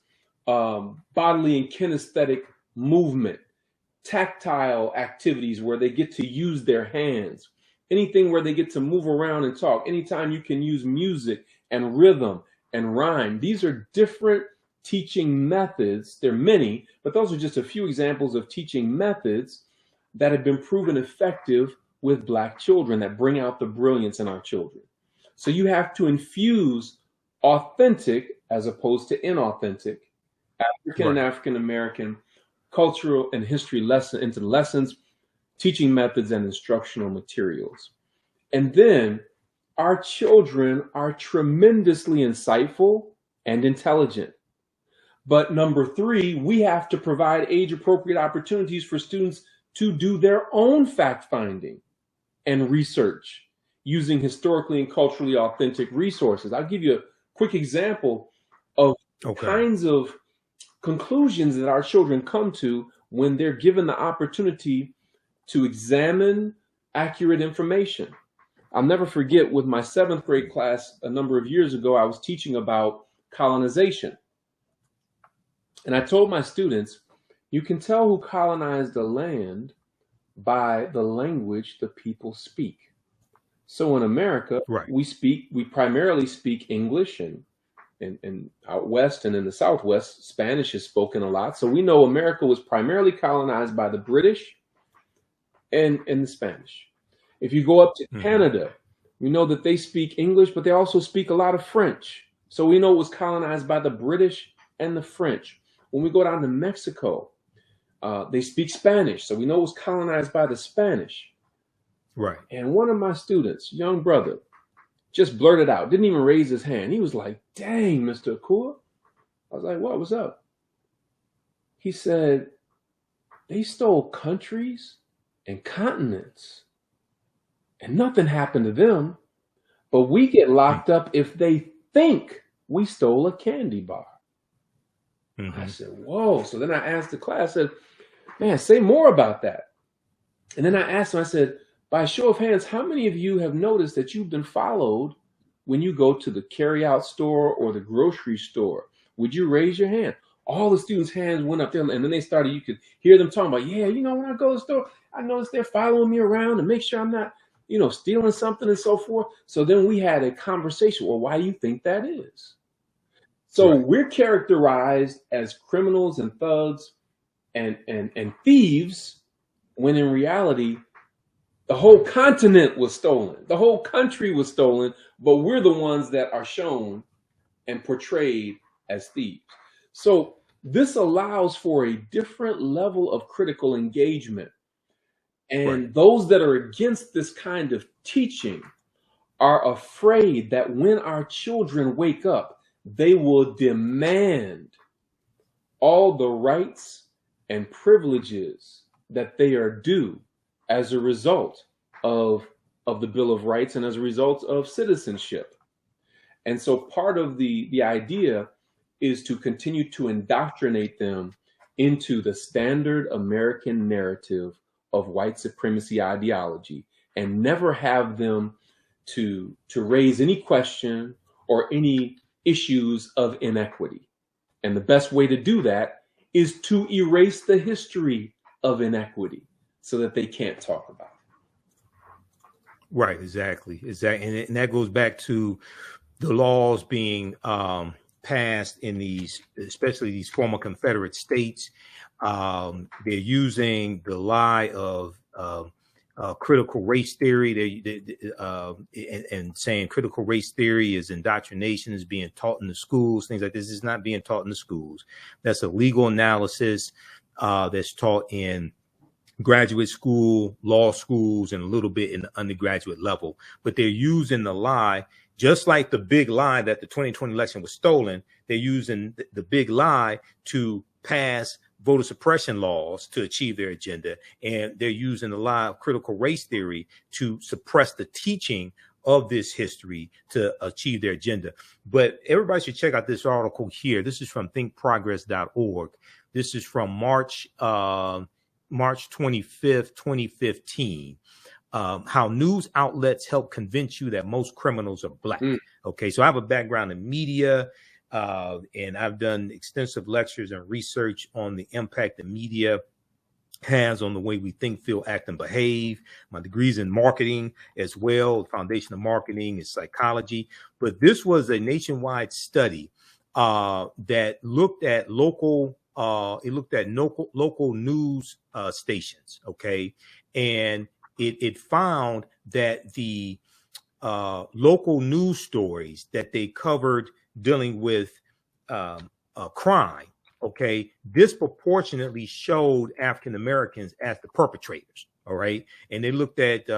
bodily and kinesthetic movement, tactile activities where they get to use their hands, anything where they get to move around and talk, anytime you can use music and rhythm and rhyme. These are different teaching methods. There are many, but those are just a few examples of teaching methods that have been proven effective with Black children, that bring out the brilliance in our children. So you have to infuse authentic as opposed to inauthentic African and African American cultural and history into lessons, teaching methods, and instructional materials. And then our children are tremendously insightful and intelligent. But number three, we have to provide age-appropriate opportunities for students to do their own fact-finding and research using historically and culturally authentic resources. I'll give you a quick example of kinds of conclusions that our children come to when they're given the opportunity to examine accurate information. I'll never forget, with my 7th grade class a number of years ago, I was teaching about colonization. And I told my students, you can tell who colonized a land by the language the people speak. So in America, we primarily speak English, and out west and in the Southwest, Spanish is spoken a lot. So we know America was primarily colonized by the British and the Spanish. If you go up to Canada, we know that they speak English, but they also speak a lot of French. So we know it was colonized by the British and the French. When we go down to Mexico, they speak Spanish. So we know it was colonized by the Spanish. Right. And one of my students, young brother, just blurted out, didn't even raise his hand. He was like, dang, Mr. Akua. I was like, what? What's up? He said, they stole countries and continents and nothing happened to them, but we get locked up if they think we stole a candy bar. I said, whoa. So then I asked the class, I said, man, say more about that. And then I asked him, I said, by a show of hands, how many of you have noticed that you've been followed when you go to the carryout store or the grocery store? Would you raise your hand? All the students' hands went up there, and then they started, you could hear them talking about, yeah, you know, when I go to the store, I notice they're following me around to make sure I'm not, you know, stealing something and so forth. So then we had a conversation. Well, why do you think that is? So we're characterized as criminals and thugs and thieves, when in reality, the whole continent was stolen. The whole country was stolen, but we're the ones that are shown and portrayed as thieves. So this allows for a different level of critical engagement. And those that are against this kind of teaching are afraid that when our children wake up, they will demand all the rights and privileges that they are due as a result of the Bill of Rights and as a result of citizenship. And so part of the idea is to continue to indoctrinate them into the standard American narrative of white supremacy ideology and never have them to raise any question or any issues of inequity. And the best way to do that is to erase the history of inequity so that they can't talk about it. Right, exactly. And that goes back to the laws being passed in these, especially these former Confederate states. They're using the lie of critical race theory, and saying critical race theory is indoctrination, is being taught in the schools, things like this. Is not being taught in the schools. That's a legal analysis that's taught in graduate school, law schools, and a little bit in the undergraduate level. But they're using the lie, just like the big lie that the 2020 election was stolen. They're using the big lie to pass voter suppression laws to achieve their agenda. And they're using the lie of critical race theory to suppress the teaching of this history to achieve their agenda. But everybody should check out this article here. This is from thinkprogress.org. This is from March 25th, 2015. How news outlets help convince you that most criminals are black. Okay, so I have a background in media, and I've done extensive lectures and research on the impact the media has on the way we think, feel, act, and behave. My degree's in marketing as well. The foundation of marketing is psychology. But this was a nationwide study that looked at local news stations. Okay, and it found that the local news stories that they covered dealing with crime, okay, disproportionately showed African Americans as the perpetrators. All right. And they looked at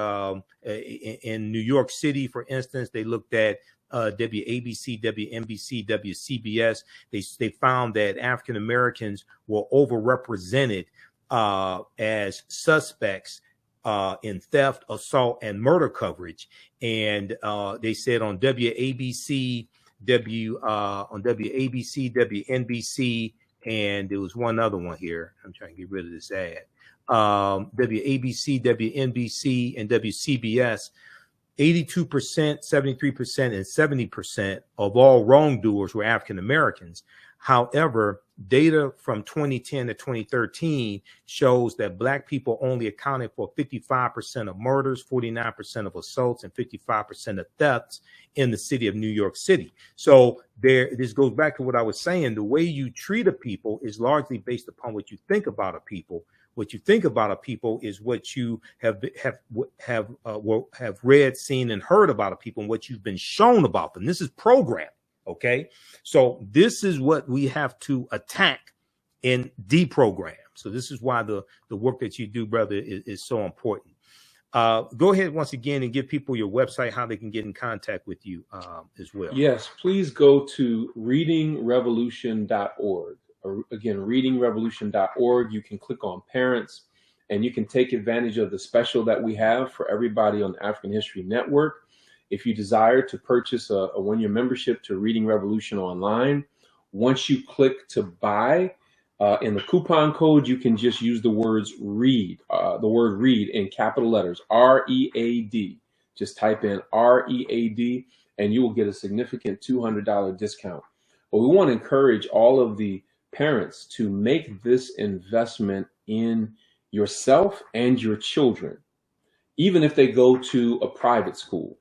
in New York City, for instance, they looked at WABC, WNBC, WCBS, they found that African Americans were overrepresented as suspects in theft, assault, and murder coverage. And they said on WABC, WNBC, and there was one other one here. I'm trying to get rid of this ad. WABC, WNBC, and WCBS, 82%, 73%, and 70% of all wrongdoers were African Americans. However, data from 2010 to 2013 shows that Black people only accounted for 55% of murders, 49% of assaults, and 55% of thefts in the city of New York City. So this goes back to what I was saying. The way you treat a people is largely based upon what you think about a people. What you think about a people is what you have read, seen, and heard about a people, and what you've been shown about them. This is programmed. Okay, so this is what we have to attack and deprogram. So this is why the work that you do, brother, is so important. Go ahead once again and give people your website, how they can get in contact with you as well. Yes, please go to readingrevolution.org. Again, readingrevolution.org. You can click on parents, and you can take advantage of the special that we have for everybody on the African History Network. If you desire to purchase a one-year membership to Reading Revolution online, once you click to buy, in the coupon code, you can just use the words read, the word read in capital letters, R-E-A-D. Just type in R-E-A-D, and you will get a significant $200 discount. But we want to encourage all of the parents to make this investment in yourself and your children, even if they go to a private school.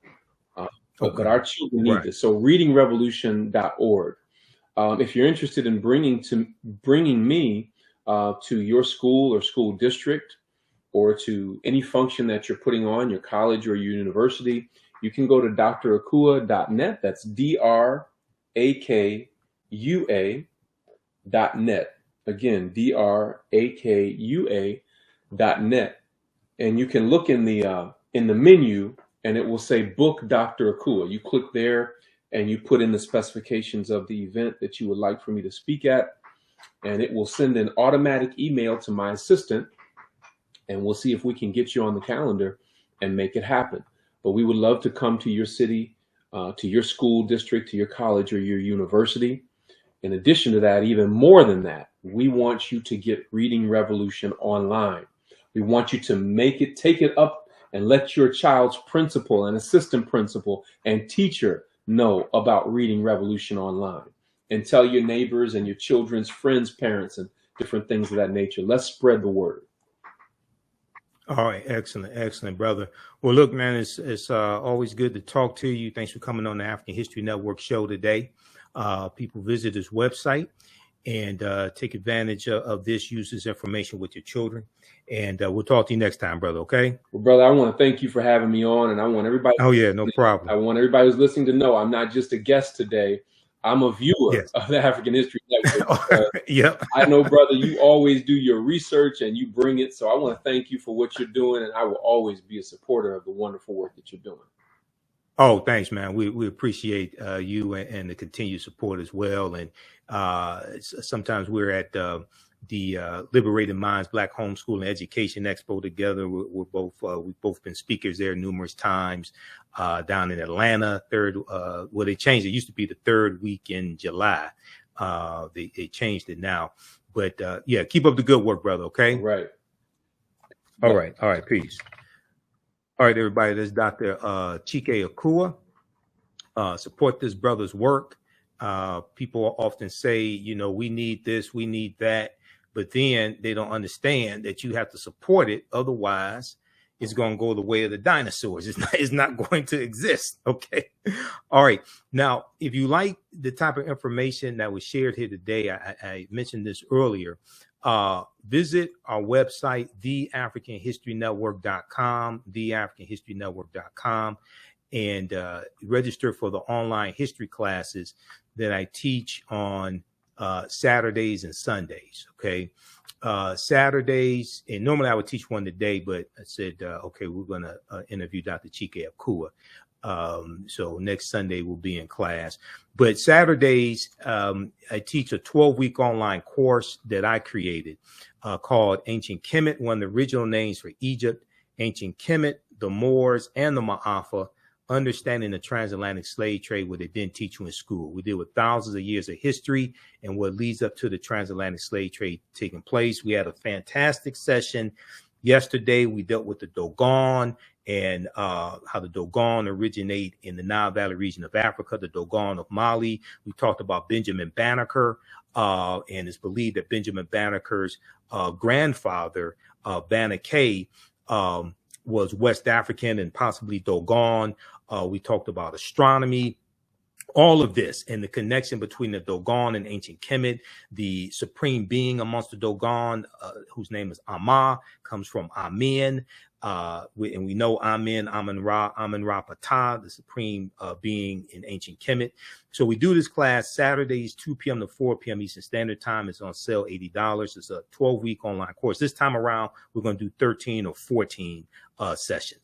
But our children need this. So readingrevolution.org. If you're interested in bringing me to your school or school district, or to any function that you're putting on, your college or your university, you can go to drакua.net. That's DRAKUA.net. Again, DRAKUA.net. And you can look in the menu, and it will say Book Dr. Akua. You click there and you put in the specifications of the event that you would like for me to speak at, and it will send an automatic email to my assistant, and we'll see if we can get you on the calendar and make it happen. But we would love to come to your city, to your school district, to your college or your university. In addition to that, even more than that, we want you to get Reading Revolution online. We want you to take it up and let your child's principal and assistant principal and teacher know about Reading Revolution online, and tell your neighbors and your children's friends, parents, and different things of that nature. Let's spread the word. All right. Excellent, brother. Well, look, man, it's always good to talk to you. Thanks for coming on the African History Network show today. People visit this website and take advantage of this, use this information with your children. And we'll talk to you next time, brother. Okay. Well, brother, I want to thank you for having me on, and I want everybody. Oh yeah, no problem. I want everybody who's listening to know I'm not just a guest today. I'm a viewer of the African History Network. Yep. I know, brother, you always do your research and you bring it. So I want to thank you for what you're doing, and I will always be a supporter of the wonderful work that you're doing. Oh, thanks, man. We appreciate you and the continued support as well. And sometimes we're at the Liberated Minds Black Homeschool and Education Expo together. We've both been speakers there numerous times down in Atlanta. They changed it. It used to be the third week in July. They changed it now. But yeah, keep up the good work, brother. Okay. Right. All right. Peace. All right, everybody. This is Dr. Chike Akua. Support this brother's work. People often say, we need this, we need that. But then they don't understand that you have to support it. Otherwise, it's going to go the way of the dinosaurs. It's not going to exist. Okay. All right. Now, if you like the type of information that was shared here today, I mentioned this earlier. Visit our website, TheAHNShow.com, TheAHNShow.com, and register for the online history classes that I teach on Saturdays and Sundays. Okay. Saturdays, and normally I would teach one today, but I said, okay, we're going to interview Dr. Chike Akua. So next Sunday we'll be in class. But Saturdays, I teach a 12-week online course that I created called Ancient Kemet, one of the original names for Egypt, Ancient Kemet, the Moors, and the Ma'afa, Understanding the Transatlantic Slave Trade, what they didn't teach you in school. We deal with thousands of years of history and what leads up to the transatlantic slave trade taking place. We had a fantastic session yesterday. We dealt with the Dogon and how the Dogon originate in the Nile Valley region of Africa, the Dogon of Mali. We talked about Benjamin Banneker, and it's believed that Benjamin Banneker's grandfather, Banneker, was West African and possibly Dogon. We talked about astronomy, all of this, and the connection between the Dogon and ancient Kemet. The supreme being amongst the Dogon, whose name is Amma, comes from Amen. And we know Amen, Amen-Ra Ptah, the supreme being in ancient Kemet. So we do this class Saturdays, 2 p.m. to 4 p.m. Eastern Standard Time. It's on sale, $80. It's a 12-week online course. This time around, we're going to do 13 or 14 sessions.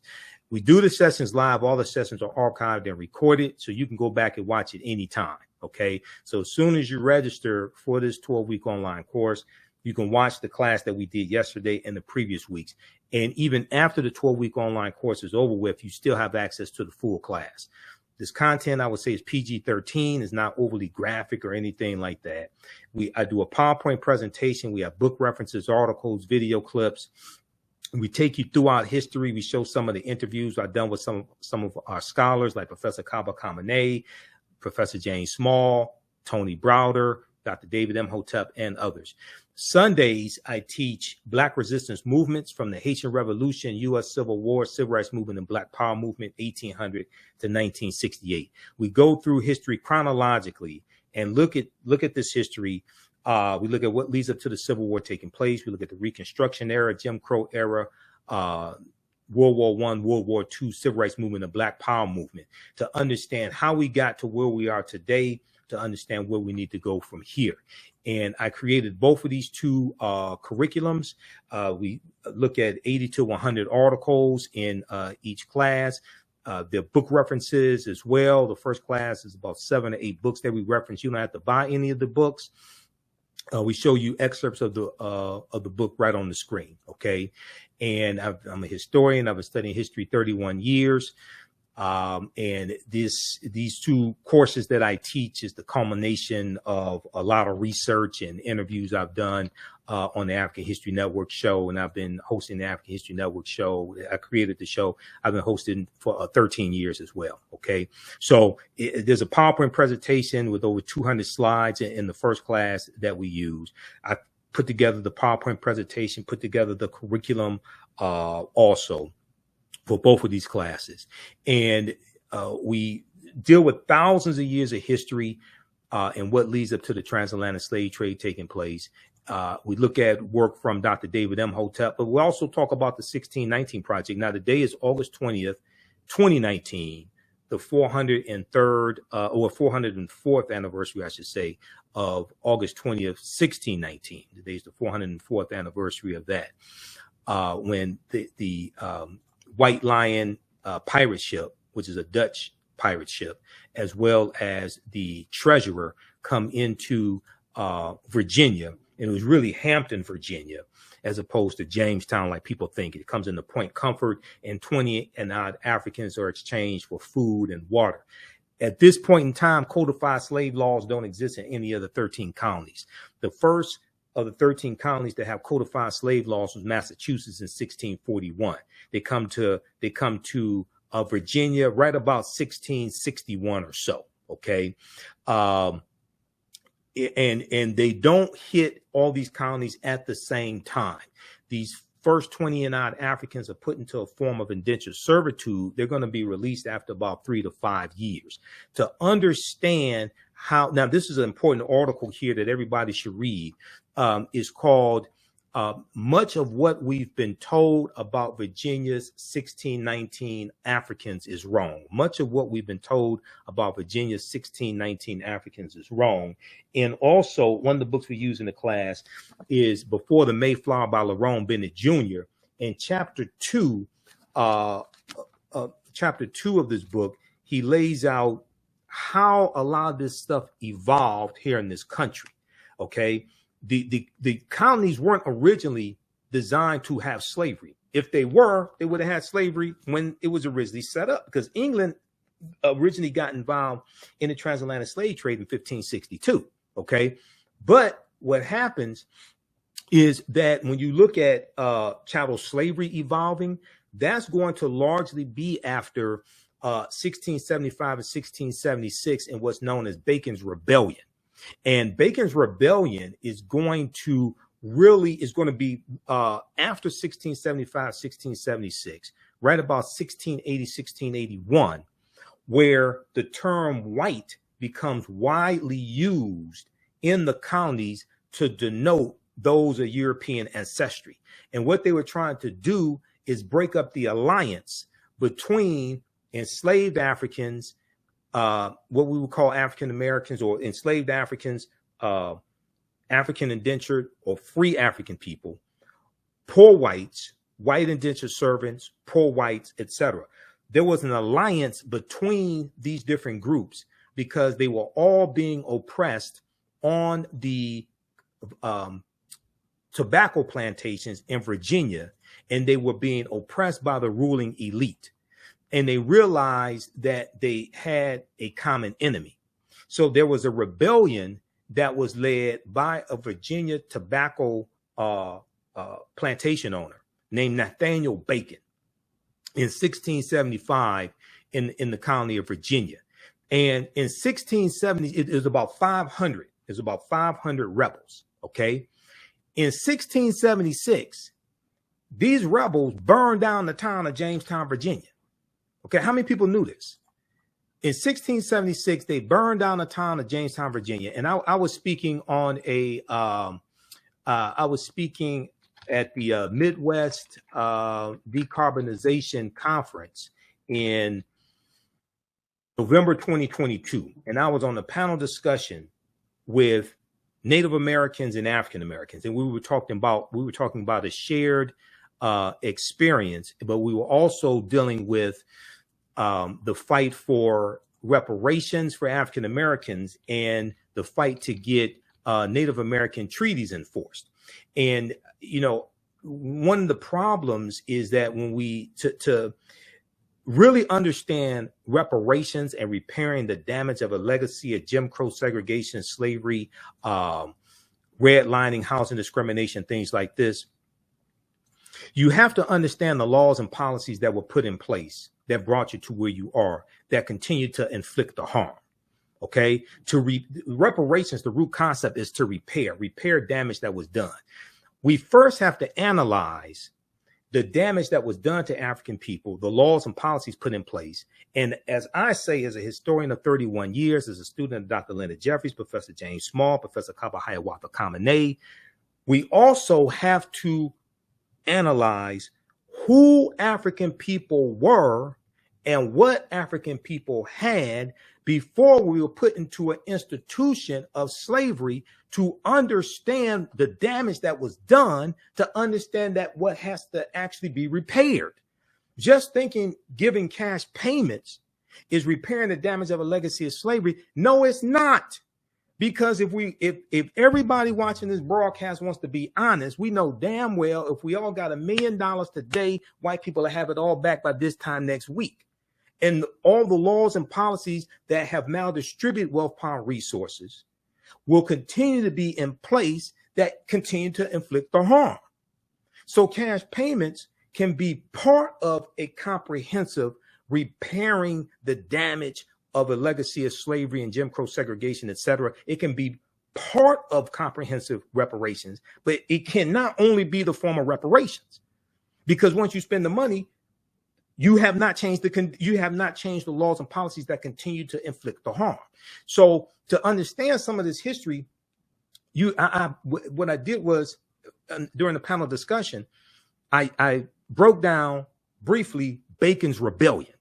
We do the sessions live. All the sessions are archived and recorded, so you can go back and watch it anytime, okay? So as soon as you register for this 12-week online course, you can watch the class that we did yesterday and the previous weeks. And even after the 12-week online course is over with, you still have access to the full class. This content, I would say, is PG-13, is not overly graphic or anything like that. I do a PowerPoint presentation. We have book references, articles, video clips. We take you throughout history. We show some of the interviews I've done with some of our scholars, like Professor Kaba Kamene, Professor James Small, Tony Browder, Dr. David Imhotep, and others. Sundays, I teach Black resistance movements from the Haitian Revolution, U.S. Civil War, Civil Rights Movement, and Black Power Movement, 1800 to 1968. We go through history chronologically and look at this history. We look at what leads up to the Civil War taking place. We look at the Reconstruction era, Jim Crow era, World War I, World War II, Civil Rights Movement, and Black Power Movement, to understand how we got to where we are today, to understand where we need to go from here. And I created both of these two curriculums. We look at 80 to 100 articles in each class. There are book references as well. The first class is about 7 to 8 books that we reference. You don't have to buy any of the books. We show you excerpts of the book right on the screen, okay? And I'm a historian. I've been studying history 31 years. And these two courses that I teach is the culmination of a lot of research and interviews I've done on the African History Network show. And I've been hosting the African History Network show. I created the show. I've been hosting for 13 years as well. Okay. So there's a PowerPoint presentation with over 200 slides in the first class that we use. I put together the PowerPoint presentation, put together the curriculum also for both of these classes. And we deal with thousands of years of history and what leads up to the transatlantic slave trade taking place. We look at work from Dr. David Imhotep, but we also talk about the 1619 Project. Now, today is August 20th, 2019, the 403rd or 404th anniversary, I should say, of August 20th, 1619. Today is the 404th anniversary of that, when the White Lion pirate ship, which is a Dutch pirate ship, as well as the Treasurer, come into Virginia. And it was really Hampton, Virginia, as opposed to Jamestown, like people think. It comes into Point Comfort, and 20 and odd Africans are exchanged for food and water. At this point in time, codified slave laws don't exist in any of the 13 colonies. The first of the 13 colonies that have codified slave laws was Massachusetts in 1641. They come to Virginia right about 1661 or so. Okay. And they don't hit all these colonies at the same time. These first 20 and odd Africans are put into a form of indentured servitude. They're going to be released after about 3 to 5 years. To understand how, now this is an important article here that everybody should read, is called Much of What We've Been Told About Virginia's 1619 Africans is Wrong. Much of what we've been told about Virginia's 1619 Africans is wrong. And also, one of the books we use in the class is Before the Mayflower by Lerone Bennett Jr. In chapter 2, chapter 2 of this book, he lays out how a lot of this stuff evolved here in this country. Okay, the colonies weren't originally designed to have slavery. If they were, they would have had slavery when it was originally set up, because England originally got involved in the transatlantic slave trade in 1562. Okay, but what happens is that when you look at chattel slavery evolving, that's going to largely be after 1675 and 1676 and what's known as Bacon's Rebellion. And Bacon's Rebellion is going to be after 1675, 1676, right about 1680, 1681, where the term white becomes widely used in the colonies to denote those of European ancestry. And what they were trying to do is break up the alliance between enslaved Africans, what we would call African Americans, or enslaved Africans, African indentured or free African people, poor whites, white indentured servants, poor whites, etc. There was an alliance between these different groups because they were all being oppressed on the tobacco plantations in Virginia, and they were being oppressed by the ruling elite. And they realized that they had a common enemy. So there was a rebellion that was led by a Virginia tobacco plantation owner named Nathaniel Bacon in 1675 in the colony of Virginia. And in 1670, it was about 500. There's about 500 rebels. Okay. In 1676, these rebels burned down the town of Jamestown, Virginia. Okay, how many people knew this? In 1676, they burned down the town of Jamestown, Virginia, and I was speaking on I was speaking at the Midwest Decarbonization Conference in November 2022, and I was on a panel discussion with Native Americans and African Americans, and we were talking about a shared experience, but we were also dealing with the fight for reparations for African Americans and the fight to get Native American treaties enforced. And you know, one of the problems is that when we to really understand reparations and repairing the damage of a legacy of Jim Crow segregation, slavery, redlining, housing discrimination, things like this, you have to understand the laws and policies that were put in place that brought you to where you are, that continue to inflict the harm. Okay, reparations, the root concept is to repair damage that was done. We first have to analyze the damage that was done to African people, the laws and policies put in place. And as I say, as a historian of 31 years, as a student of Dr. Leonard Jeffries, Professor James Small, Professor Kaba Hiawatha Kamene, we also have to analyze who African people were and what African people had before we were put into an institution of slavery, to understand the damage that was done, to understand that what has to actually be repaired. Just thinking giving cash payments is repairing the damage of a legacy of slavery. No, it's not. Because if everybody watching this broadcast wants to be honest, we know damn well if we all got $1 million today, white people will have it all back by this time next week. And all the laws and policies that have maldistributed wealth, power, and resources will continue to be in place that continue to inflict the harm. So cash payments can be part of a comprehensive repairing the damage of a legacy of slavery and Jim Crow segregation, etc. It can be part of comprehensive reparations, but it cannot only be the form of reparations, because once you spend the money, you have not changed the laws and policies that continue to inflict the harm. So to understand some of this history, what I did was during the panel discussion, I broke down briefly Bacon's Rebellion.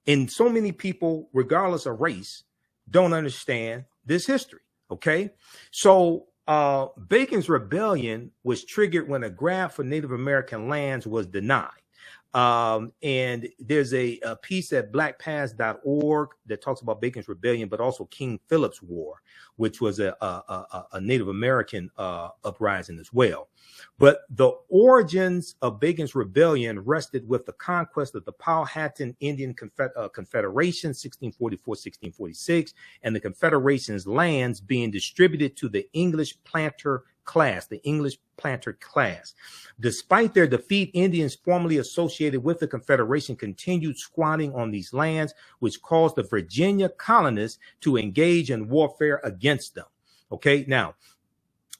And so many people, regardless of race, don't understand this history. Okay, so Bacon's Rebellion was triggered when a grant for Native American lands was denied. And there's a piece at blackpast.org that talks about Bacon's Rebellion, but also King Philip's War, which was a Native American uprising as well. But the origins of Bacon's Rebellion rested with the conquest of the Powhatan Indian Confederation, 1644-1646, and the Confederation's lands being distributed to the English planter class. Despite their defeat, Indians formerly associated with the Confederation continued squatting on these lands, which caused the Virginia colonists to engage in warfare against them. Okay, now,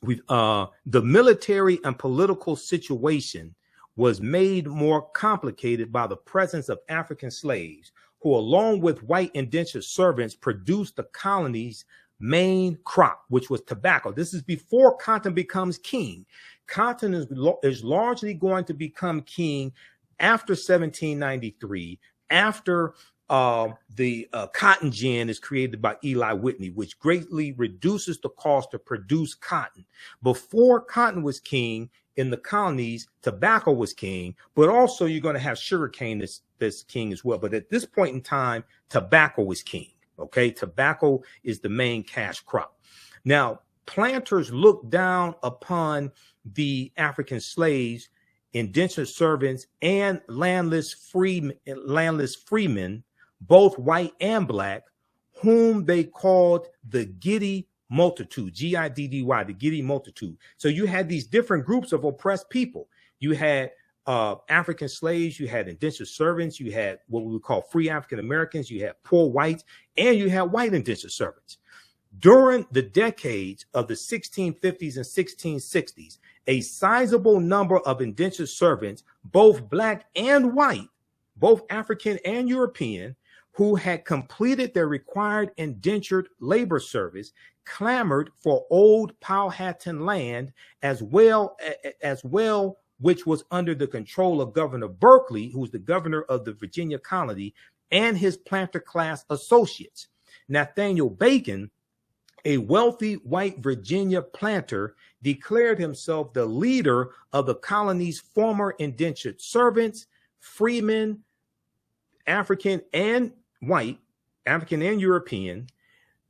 the military and political situation was made more complicated by the presence of African slaves, who, along with white indentured servants, produced the colony's main crop, which was tobacco. This is before cotton becomes king. Cotton is largely going to become king after 1793, after the cotton gin is created by Eli Whitney, which greatly reduces the cost to produce cotton. Before cotton was king in the colonies, tobacco was king, but also you're going to have sugarcane that's king as well. But at this point in time, tobacco is king. Okay, tobacco is the main cash crop. Now, planters looked down upon the African slaves, indentured servants, and landless freemen, both white and black, whom they called the Giddy multitude, G-I-D-D-Y, the Giddy multitude. So you had these different groups of oppressed people. You had African slaves, you had indentured servants, you had what we would call free African Americans, you had poor whites, and you had white indentured servants. During the decades of the 1650s and 1660s, a sizable number of indentured servants, both black and white, both African and European, who had completed their required indentured labor service, clamored for old Powhatan land as well, which was under the control of Governor Berkeley, who was the governor of the Virginia colony, and his planter class associates. Nathaniel Bacon, a wealthy white Virginia planter, declared himself the leader of the colony's former indentured servants, freemen, African and white, African and European,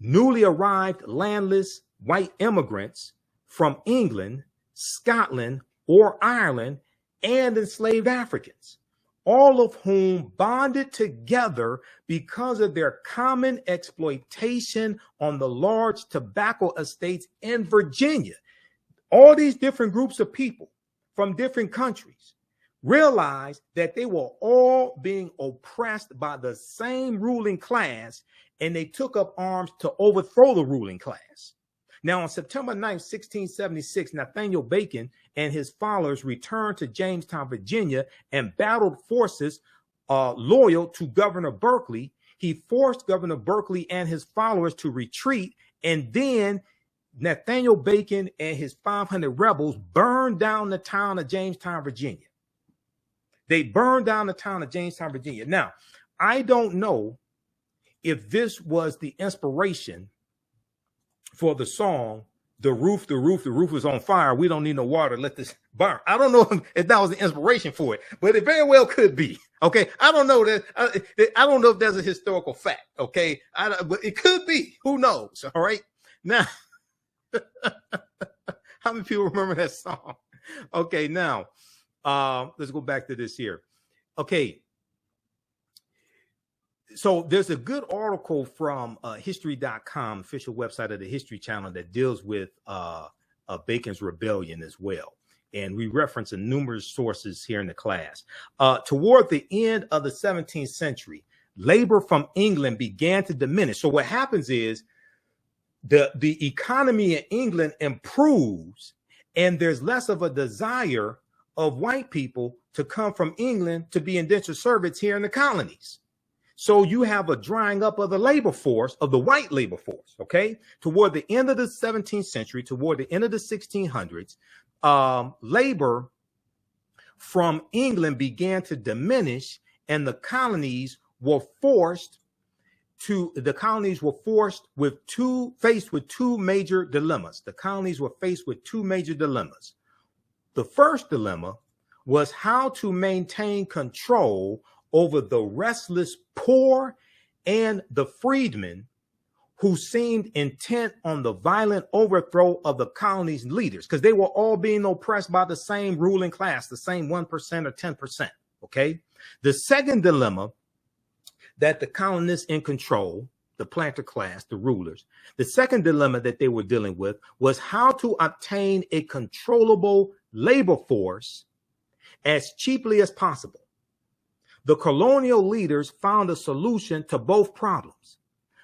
newly arrived landless white immigrants from England, Scotland, or Ireland, and enslaved Africans, all of whom bonded together because of their common exploitation on the large tobacco estates in Virginia. All these different groups of people from different countries realized that they were all being oppressed by the same ruling class, and they took up arms to overthrow the ruling class. Now, on September 9, 1676, Nathaniel Bacon and his followers returned to Jamestown, Virginia, and battled forces loyal to Governor Berkeley. He forced Governor Berkeley and his followers to retreat, and then Nathaniel Bacon and his 500 rebels burned down the town of Jamestown, Virginia. They burned down the town of Jamestown, Virginia. Now, I don't know if this was the inspiration for the song, the roof is on fire. We don't need no water. Let this burn. I don't know if that was the inspiration for it, but it very well could be. Okay. I don't know that. I don't know if there's a historical fact. Okay. But it could be. Who knows? All right. Now, how many people remember that song? Okay. Now, let's go back to this here. Okay. So there's a good article from history.com, official website of the History Channel, that deals with Bacon's Rebellion as well. And we reference numerous sources here in the class. Toward the end of the 17th century, labor from England began to diminish. So what happens is the economy in England improves, and there's less of a desire of white people to come from England to be indentured servants here in the colonies. So you have a drying up of the labor force, of the white labor force, okay? Toward the end of the 17th century, toward the end of the 1600s, labor from England began to diminish, and the colonies were faced with two major dilemmas. The colonies were faced with two major dilemmas. The first dilemma was how to maintain control over the restless poor and the freedmen who seemed intent on the violent overthrow of the colony's leaders, because they were all being oppressed by the same ruling class, the same 1% or 10%. Okay. The second dilemma that the colonists in control, the planter class, the rulers, the second dilemma that they were dealing with was how to obtain a controllable labor force as cheaply as possible. The colonial leaders found a solution to both problems.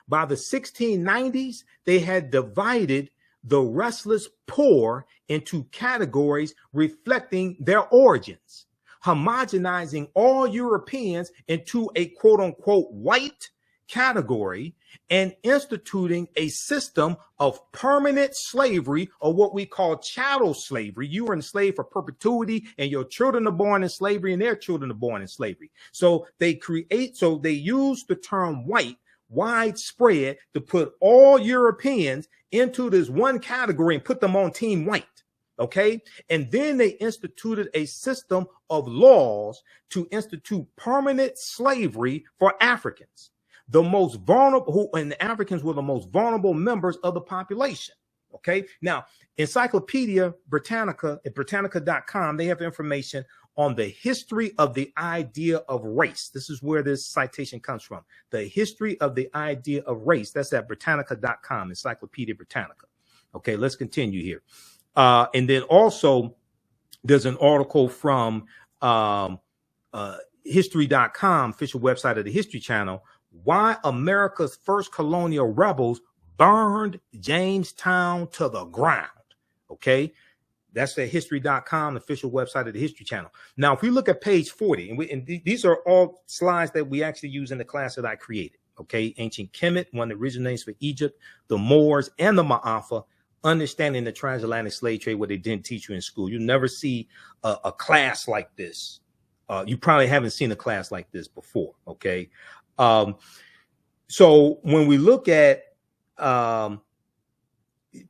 By the 1690s, they had divided the restless poor into categories reflecting their origins, homogenizing all Europeans into a quote unquote white category and instituting a system of permanent slavery, or what we call chattel slavery. You are enslaved for perpetuity, and your children are born in slavery and their children are born in slavery. So they use the term white widespread to put all Europeans into this one category and put them on team white. Okay. And then they instituted a system of laws to institute permanent slavery for Africans, the most vulnerable, and the Africans were the most vulnerable members of the population. Okay. Now, Encyclopedia Britannica at Britannica.com, they have information on the history of the idea of race. This is where this citation comes from. The history of the idea of race. That's at Britannica.com, Encyclopedia Britannica. Okay, let's continue here. And then also there's an article from History.com, official website of the History Channel, why America's first colonial rebels burned Jamestown to the ground. Okay. That's the History.com, official website of the History Channel. Now, if we look at page 40, and these are all slides that we actually use in the class that I created. Okay. Ancient Kemet, one of the original names for Egypt, the Moors, and the Ma'afa, understanding the transatlantic slave trade, what they didn't teach you in school. You never see a class like this. You probably haven't seen a class like this before. Okay. So when we look at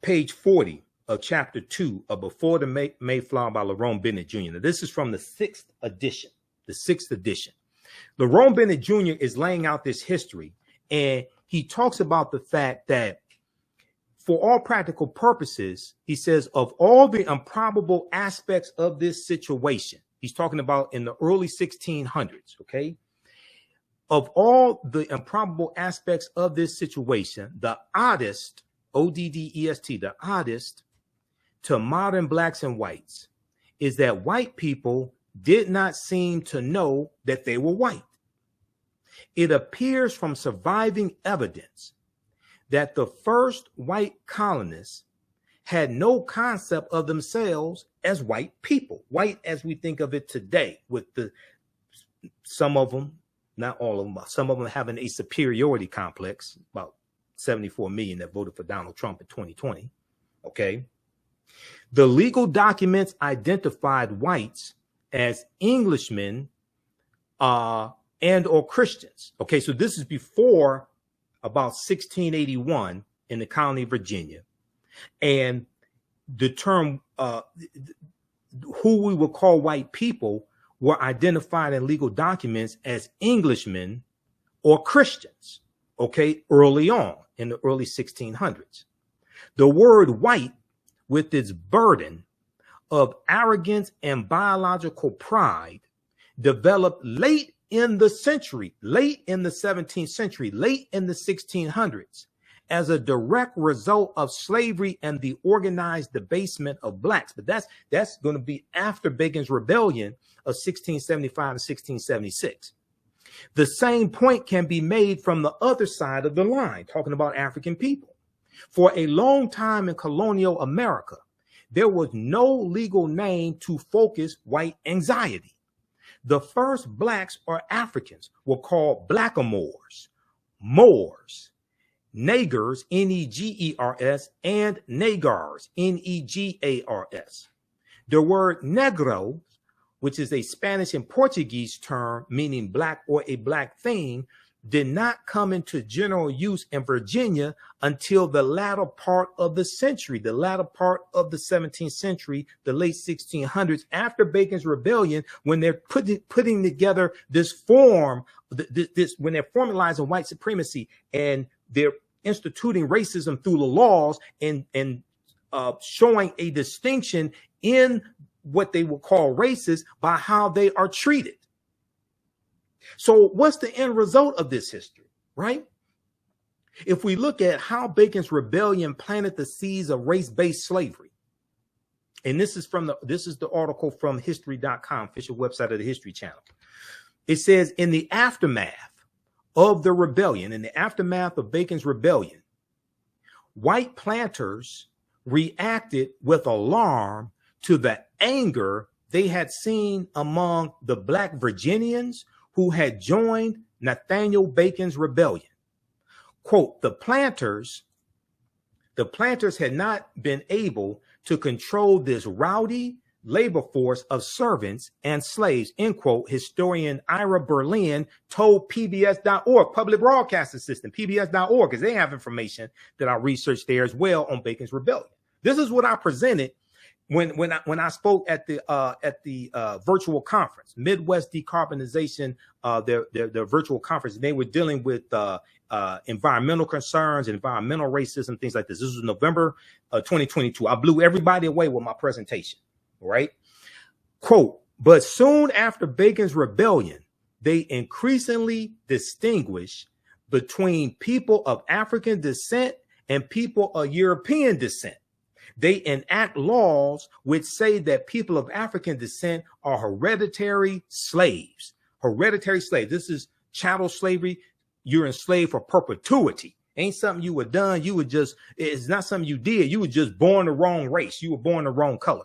page 40 of chapter 2 of Before the Mayflower by Lerone Bennett Jr. Now, this is from the 6th edition, Lerone Bennett Jr. is laying out this history, and he talks about the fact that for all practical purposes, he says, of all the improbable aspects of this situation, he's talking about in the early 1600s, okay? Of all the improbable aspects of this situation, the oddest, O-D-D-E-S-T, the oddest to modern blacks and whites is that white people did not seem to know that they were white. It appears from surviving evidence that the first white colonists had no concept of themselves as white people, white as we think of it today, with some of them, not all of them, but some of them having a superiority complex, about 74 million that voted for Donald Trump in 2020. Okay. The legal documents identified whites as Englishmen and or Christians. Okay. So this is before about 1681 in the colony of Virginia. And the term who we would call white people were identified in legal documents as Englishmen or Christians, okay, early on in the early 1600s. The word white, with its burden of arrogance and biological pride, developed late in the century, late in the 17th century, late in the 1600s, as a direct result of slavery and the organized debasement of blacks. But that's going to be after Bacon's Rebellion of 1675 to 1676. The same point can be made from the other side of the line, talking about African people. For a long time in colonial America, there was no legal name to focus white anxiety. The first blacks or Africans were called blackamoors, Moors, Negers, N-E-G-E-R-S, and Negars, N-E-G-A-R-S. The word negro, which is a Spanish and Portuguese term meaning black or a black thing, did not come into general use in Virginia until the latter part of the century, the latter part of the 17th century, the late 1600s, after Bacon's Rebellion, when they're putting together this form, when they're formalizing white supremacy and they're instituting racism through the laws and showing a distinction in what they will call races by how they are treated. So what's the end result of this history, right? If we look at how Bacon's Rebellion planted the seeds of race-based slavery, and this is the article from history.com, official website of the History Channel. It says, in the aftermath of the rebellion, in the aftermath of Bacon's Rebellion, white planters reacted with alarm to the anger they had seen among the Black Virginians who had joined Nathaniel Bacon's rebellion. Quote, the planters had not been able to control this rowdy labor force of servants and slaves, end quote, historian Ira Berlin told PBS.org, Public Broadcasting System, PBS.org, because they have information that I researched there as well on Bacon's Rebellion. This is what I presented when I spoke at the virtual conference, Midwest Decarbonization, their virtual conference. They were dealing with environmental concerns, environmental racism, things like this. This was November 2022. I blew everybody away with my presentation, right? Quote, but soon after Bacon's Rebellion, they increasingly distinguish between people of African descent and people of European descent. They enact laws which say that people of African descent are hereditary slaves. Hereditary slaves. This is chattel slavery. You're enslaved for perpetuity. Ain't something you were done. It's not something you did. You were just born the wrong race. You were born the wrong color.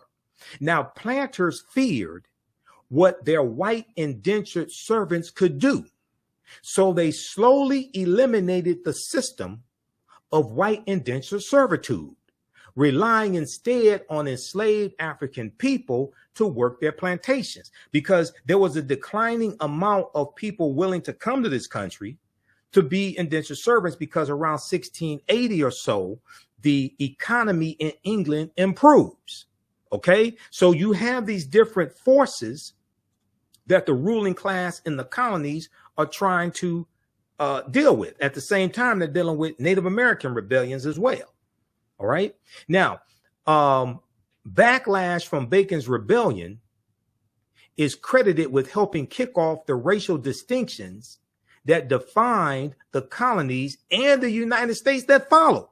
Now, planters feared what their white indentured servants could do. So they slowly eliminated the system of white indentured servitude, relying instead on enslaved African people to work their plantations, because there was a declining amount of people willing to come to this country to be indentured servants, because around 1680 or so, the economy in England improves. Okay, so you have these different forces that the ruling class in the colonies are trying to deal with. At the same time, they're dealing with Native American rebellions as well. All right. Now, backlash from Bacon's Rebellion is credited with helping kick off the racial distinctions that defined the colonies and the United States that followed.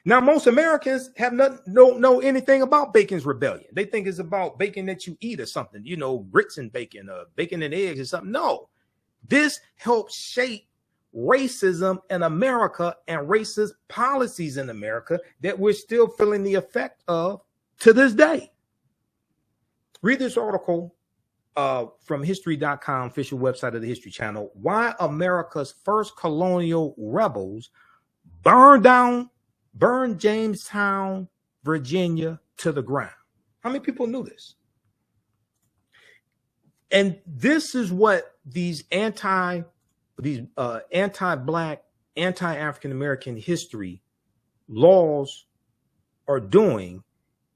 Now, most Americans don't know anything about Bacon's Rebellion. They think it's about bacon that you eat or something, grits and bacon, bacon and eggs or something. No, this helped shape racism in America and racist policies in America that we're still feeling the effect of to this day. Read this article from history.com, official website of the History Channel. Why America's first colonial rebels burned Jamestown, Virginia to the ground. How many people knew this? And this is what these anti-Black, anti-African-American history laws are doing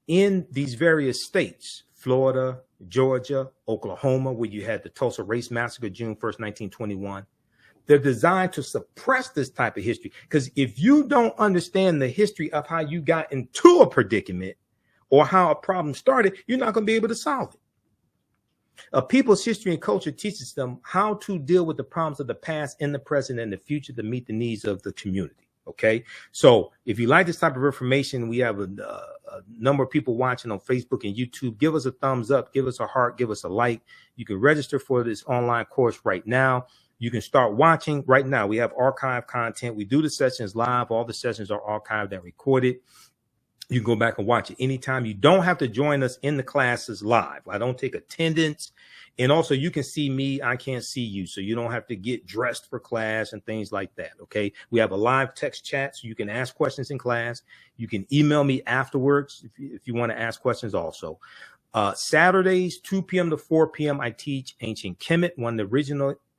in these various states, Florida, Georgia, Oklahoma, where you had the Tulsa Race Massacre, June 1st, 1921. They're designed to suppress this type of history, because if you don't understand the history of how you got into a predicament or how a problem started, you're not going to be able to solve it. A people's history and culture teaches them how to deal with the problems of the past, in the present, and the future to meet the needs of the community. Okay, so if you like this type of information, we have a number of people watching on Facebook and YouTube. Give us a thumbs up, give us a heart, give us a like. You can register for this online course right now. You can start watching right now. We have archive content. We do the sessions live. All the sessions are archived and recorded. You can go back and watch it anytime. You don't have to join us in the classes live. I don't take attendance. And also, you can see me. I can't see you. So you don't have to get dressed for class and things like that. Okay. We have a live text chat, so you can ask questions in class. You can email me afterwards if you want to ask questions also. Saturdays, 2 p.m. to 4 p.m., I teach ancient Kemet, one of the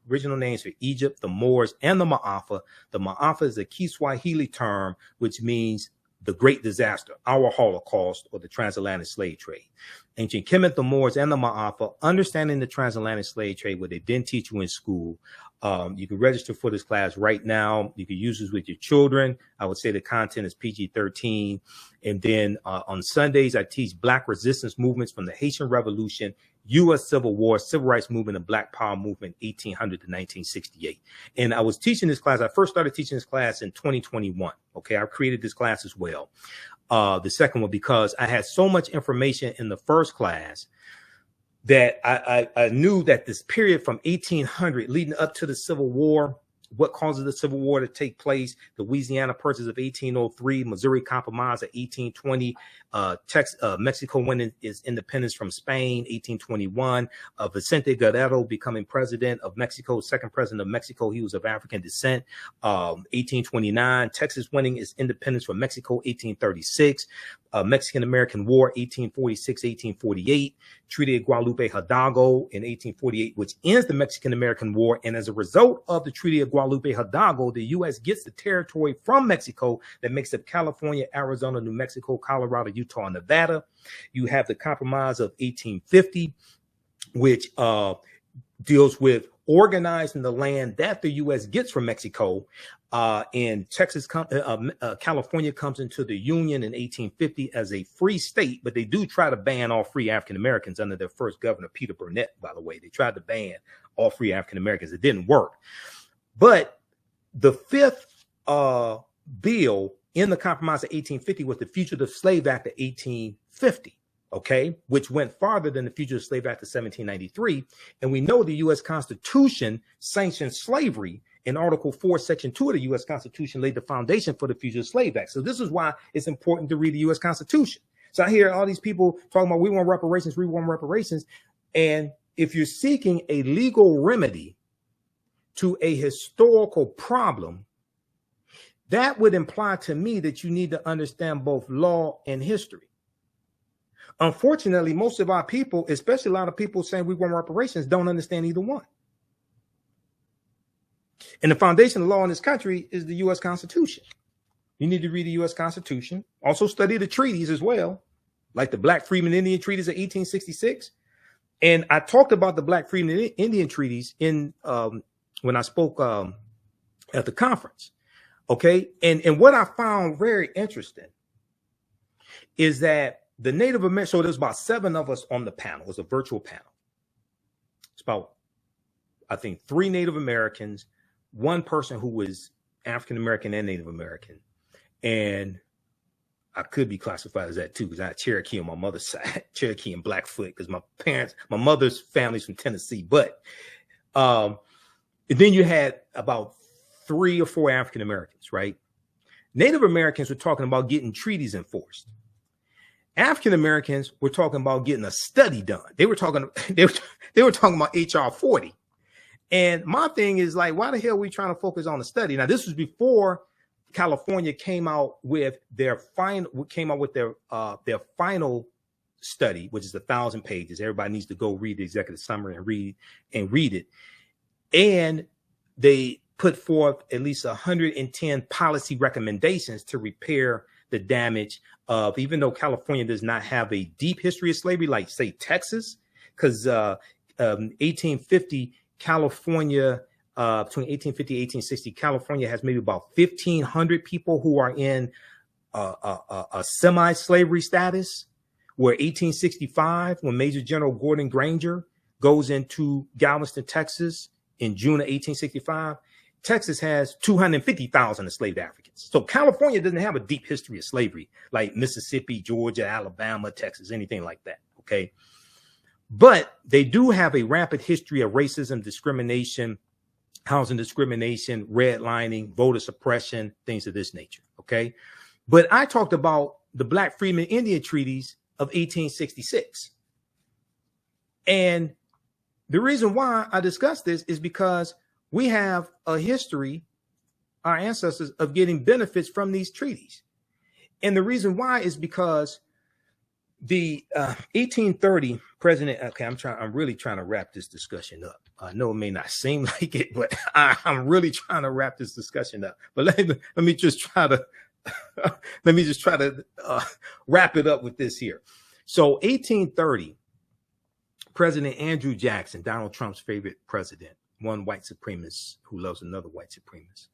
original names for Egypt, the Moors, and the Ma'afa. The Ma'afa is a Kiswahili term, which means the Great Disaster, our Holocaust, or the transatlantic slave trade. Ancient Kemet, the Moors, and the Ma'afa, understanding the transatlantic slave trade, what they didn't teach you in school. You can register for this class right now. You can use this with your children. I would say the content is PG-13. And then on Sundays, I teach Black resistance movements from the Haitian Revolution, U.S. Civil War, Civil Rights Movement, and Black Power Movement, 1800 to 1968. And I was teaching this class. I first started teaching this class in 2021. Okay, I created this class as well. The second one, because I had so much information in the first class that I knew that this period from 1800 leading up to the Civil War, what causes the Civil War to take place, the Louisiana Purchase of 1803, Missouri Compromise of 1820, Mexico winning its independence from Spain, 1821, Vicente Guerrero becoming president of Mexico, second president of Mexico. He was of African descent, 1829, Texas winning its independence from Mexico, 1836, Mexican-American War, 1846, 1848, Treaty of Guadalupe Hidalgo in 1848, which ends the Mexican-American War. And as a result of the Treaty of Guadalupe Hidalgo, the U.S. gets the territory from Mexico that makes up California, Arizona, New Mexico, Colorado, Utah, and Nevada. You have the Compromise of 1850, which deals with organizing the land that the U.S. gets from Mexico. And California comes into the Union in 1850 as a free state, but they do try to ban all free African Americans under their first governor, Peter Burnett, by the way. They tried to ban all free African Americans. It didn't work. But the fifth bill in the Compromise of 1850 was the Fugitive Slave Act of 1850. Okay, which went farther than the Fugitive Slave Act of 1793. And we know the U.S. Constitution sanctioned slavery. In Article 4, Section 2 of the U.S. Constitution laid the foundation for the Fugitive Slave Act. So this is why it's important to read the U.S. Constitution. So I hear all these people talking about we want reparations, we want reparations. And if you're seeking a legal remedy to a historical problem, that would imply to me that you need to understand both law and history. Unfortunately, most of our people, especially a lot of people saying we want reparations, don't understand either one. And the foundation of law in this country is the U.S. Constitution. You need to read the U.S. Constitution. Also study the treaties as well, like the Black Freedmen Indian Treaties of 1866. And I talked about the Black Freedmen Indian Treaties in when I spoke at the conference. Okay, and what I found very interesting is that the Native American, so there's about 7 of us on the panel. It was a virtual panel. It's about, I think, 3 Native Americans, 1 person who was African American and Native American. And I could be classified as that too, because I had Cherokee on my mother's side, Cherokee and Blackfoot, because my mother's family's from Tennessee. But and then you had about 3 or 4 African Americans, right? Native Americans were talking about getting treaties enforced. African Americans were talking about getting a study done. They were talking about HR 40. And my thing is like, why the hell are we trying to focus on the study? Now, this was before California came out with their final study, which is 1,000 pages. Everybody needs to go read the executive summary and read it. And they put forth at least 110 policy recommendations to repair the damage of, even though California does not have a deep history of slavery, like say Texas, because 1850 California, between 1850 and 1860, California has maybe about 1,500 people who are in a semi-slavery status, where 1865, when Major General Gordon Granger goes into Galveston, Texas in June of 1865, Texas has 250,000 enslaved Africans. So California doesn't have a deep history of slavery like Mississippi, Georgia, Alabama, Texas, anything like that. Okay. But they do have a rampant history of racism, discrimination, housing discrimination, redlining, voter suppression, things of this nature. Okay. But I talked about the Black Freedmen Indian Treaties of 1866. And the reason why I discussed this is because we have a history, our ancestors, of getting benefits from these treaties. And the reason why is because The 1830 president. Okay, I'm really trying to wrap this discussion up. I know it may not seem like it, but I'm really trying to wrap this discussion up. But let me just try to wrap it up with this here. So 1830, President Andrew Jackson, Donald Trump's favorite president, one white supremacist who loves another white supremacist.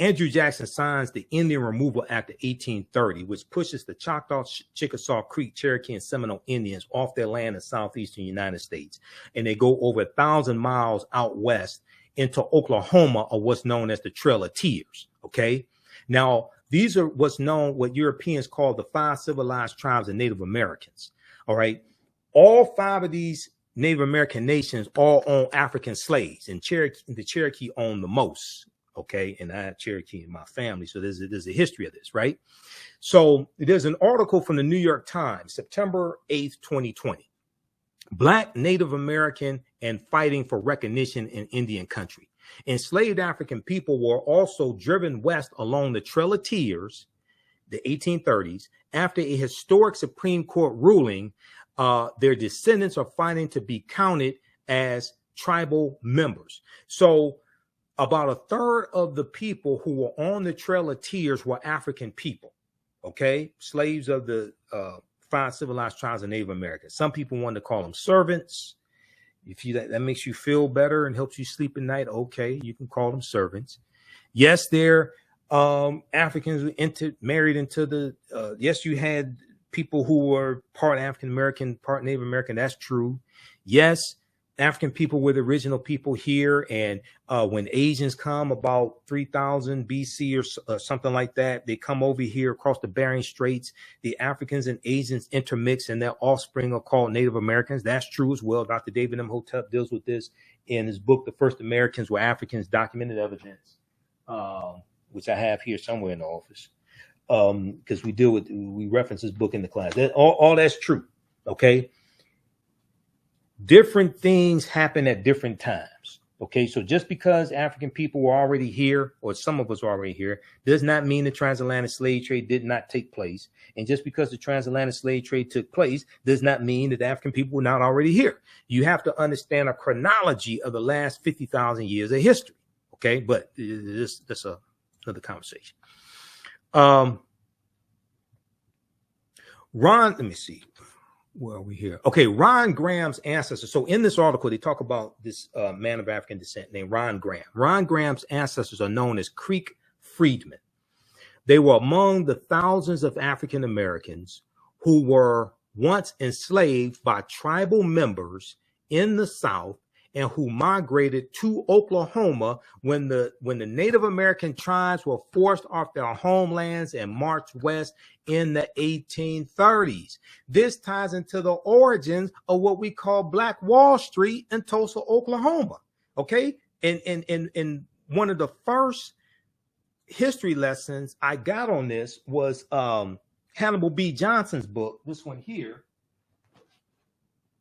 Andrew Jackson signs the Indian Removal Act of 1830, which pushes the Choctaw, Chickasaw, Creek, Cherokee, and Seminole Indians off their land in southeastern United States. And they go over 1,000 miles out west into Oklahoma, or what's known as the Trail of Tears. Okay. Now, these are what Europeans call the 5 civilized tribes of Native Americans. All right. All 5 of these Native American nations all own African slaves, and the Cherokee own the most. Okay, and I have Cherokee in my family, so there's a history of this, right? So there's an article from the New York Times, September 8th, 2020. Black Native American and fighting for recognition in Indian country. Enslaved African people were also driven west along the Trail of Tears, the 1830s, after a historic Supreme Court ruling. Their descendants are fighting to be counted as tribal members. So about a third of the people who were on the Trail of Tears were African people, okay? Slaves of the 5 civilized tribes of Native America. Some people wanted to call them servants. If that makes you feel better and helps you sleep at night, okay, you can call them servants. Yes, they're Africans married into the, yes, you had people who were part African-American, part Native American. That's true. Yes, African people were the original people here. And when Asians come about 3000 BC or something like that, they come over here across the Bering Straits. The Africans and Asians intermix, and their offspring are called Native Americans. That's true as well. Dr. David Imhotep deals with this in his book, The First Americans Were Africans, Documented Evidence, which I have here somewhere in the office. Because we reference this book in the class. All that's true. Okay. Different things happen at different times. Okay. So just because African people were already here, or some of us were already here, does not mean the transatlantic slave trade did not take place. And just because the transatlantic slave trade took place does not mean that the African people were not already here. You have to understand a chronology of the last 50,000 years of history. Okay. But that's another conversation. Let me see. Where are we here? Okay, Ron Graham's ancestors. So in this article, they talk about this man of African descent named Ron Graham. Ron Graham's ancestors are known as Creek freedmen. They were among the thousands of African Americans who were once enslaved by tribal members in the South and who migrated to Oklahoma when the Native American tribes were forced off their homelands and marched west in the 1830s. This ties into the origins of what we call Black Wall Street in Tulsa, Oklahoma. Okay, and one of the first history lessons I got on this was Hannibal B. Johnson's book. This one here,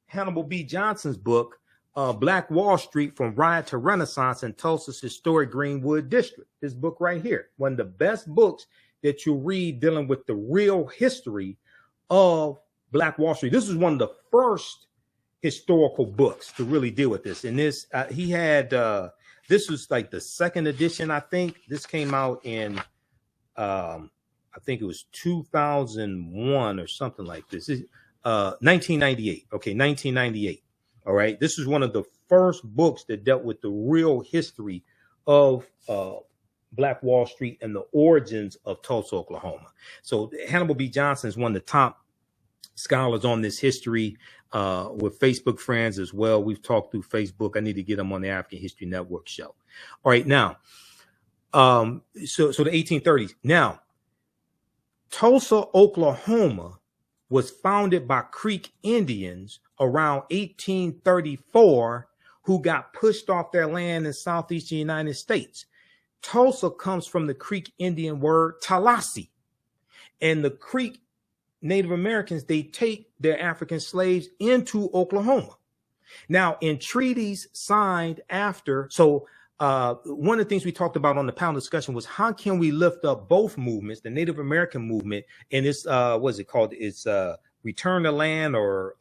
Hannibal B. Johnson's book. Black Wall Street from Riot to Renaissance in Tulsa's historic Greenwood District. This book right here, one of the best books that you read dealing with the real history of Black Wall Street. This is one of the first historical books to really deal with this. And this, he had, this was like the second edition, I think. This came out in, I think it was 2001 or something like this. 1998. Okay, 1998. All right. This is one of the first books that dealt with the real history of Black Wall Street and the origins of Tulsa, Oklahoma. So Hannibal B. Johnson is one of the top scholars on this history with Facebook friends as well. We've talked through Facebook. I need to get him on the African History Network show. All right. Now, so the 1830s. Now, Tulsa, Oklahoma was founded by Creek Indians around 1834 who got pushed off their land in southeastern United States. Tulsa comes from the Creek Indian word Tallahassee. And the Creek Native Americans, they take their African slaves into Oklahoma. Now, in treaties signed after, so one of the things we talked about on the panel discussion was how can we lift up both movements, the Native American movement and this, what's it called? It's return the land, or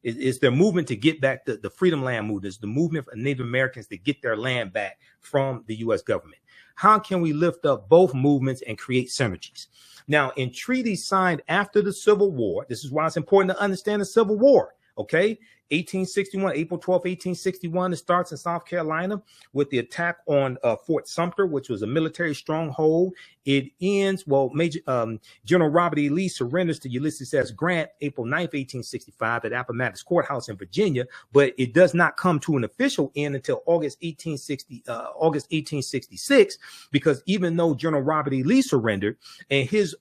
is their movement to get back the Freedom Land movement, is the movement of Native Americans to get their land back from the U.S. government. How can we lift up both movements and create synergies? Now, in treaties signed after the Civil War, this is why it's important to understand the Civil War, okay? 1861, April 12, 1861, it starts in South Carolina with the attack on Fort Sumter, which was a military stronghold. It ends, well, General Robert E. Lee surrenders to Ulysses S. Grant April 9th, 1865 at Appomattox Courthouse in Virginia, but it does not come to an official end until August 1866, because even though General Robert E. Lee surrendered and his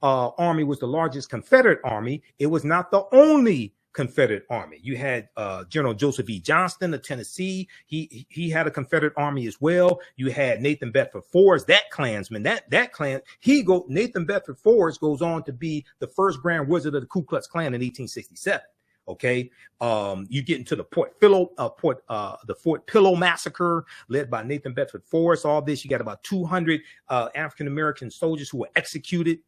army was the largest Confederate army, it was not the only Confederate army. You had General Joseph E. Johnston of Tennessee. He had a Confederate army as well. You had Nathan Bedford Forrest, that Klansman, that clan. Nathan Bedford Forrest goes on to be the first Grand Wizard of the Ku Klux Klan in 1867. Okay, you get into the Fort Pillow massacre led by Nathan Bedford Forrest. All this, you got about 200 African American soldiers who were executed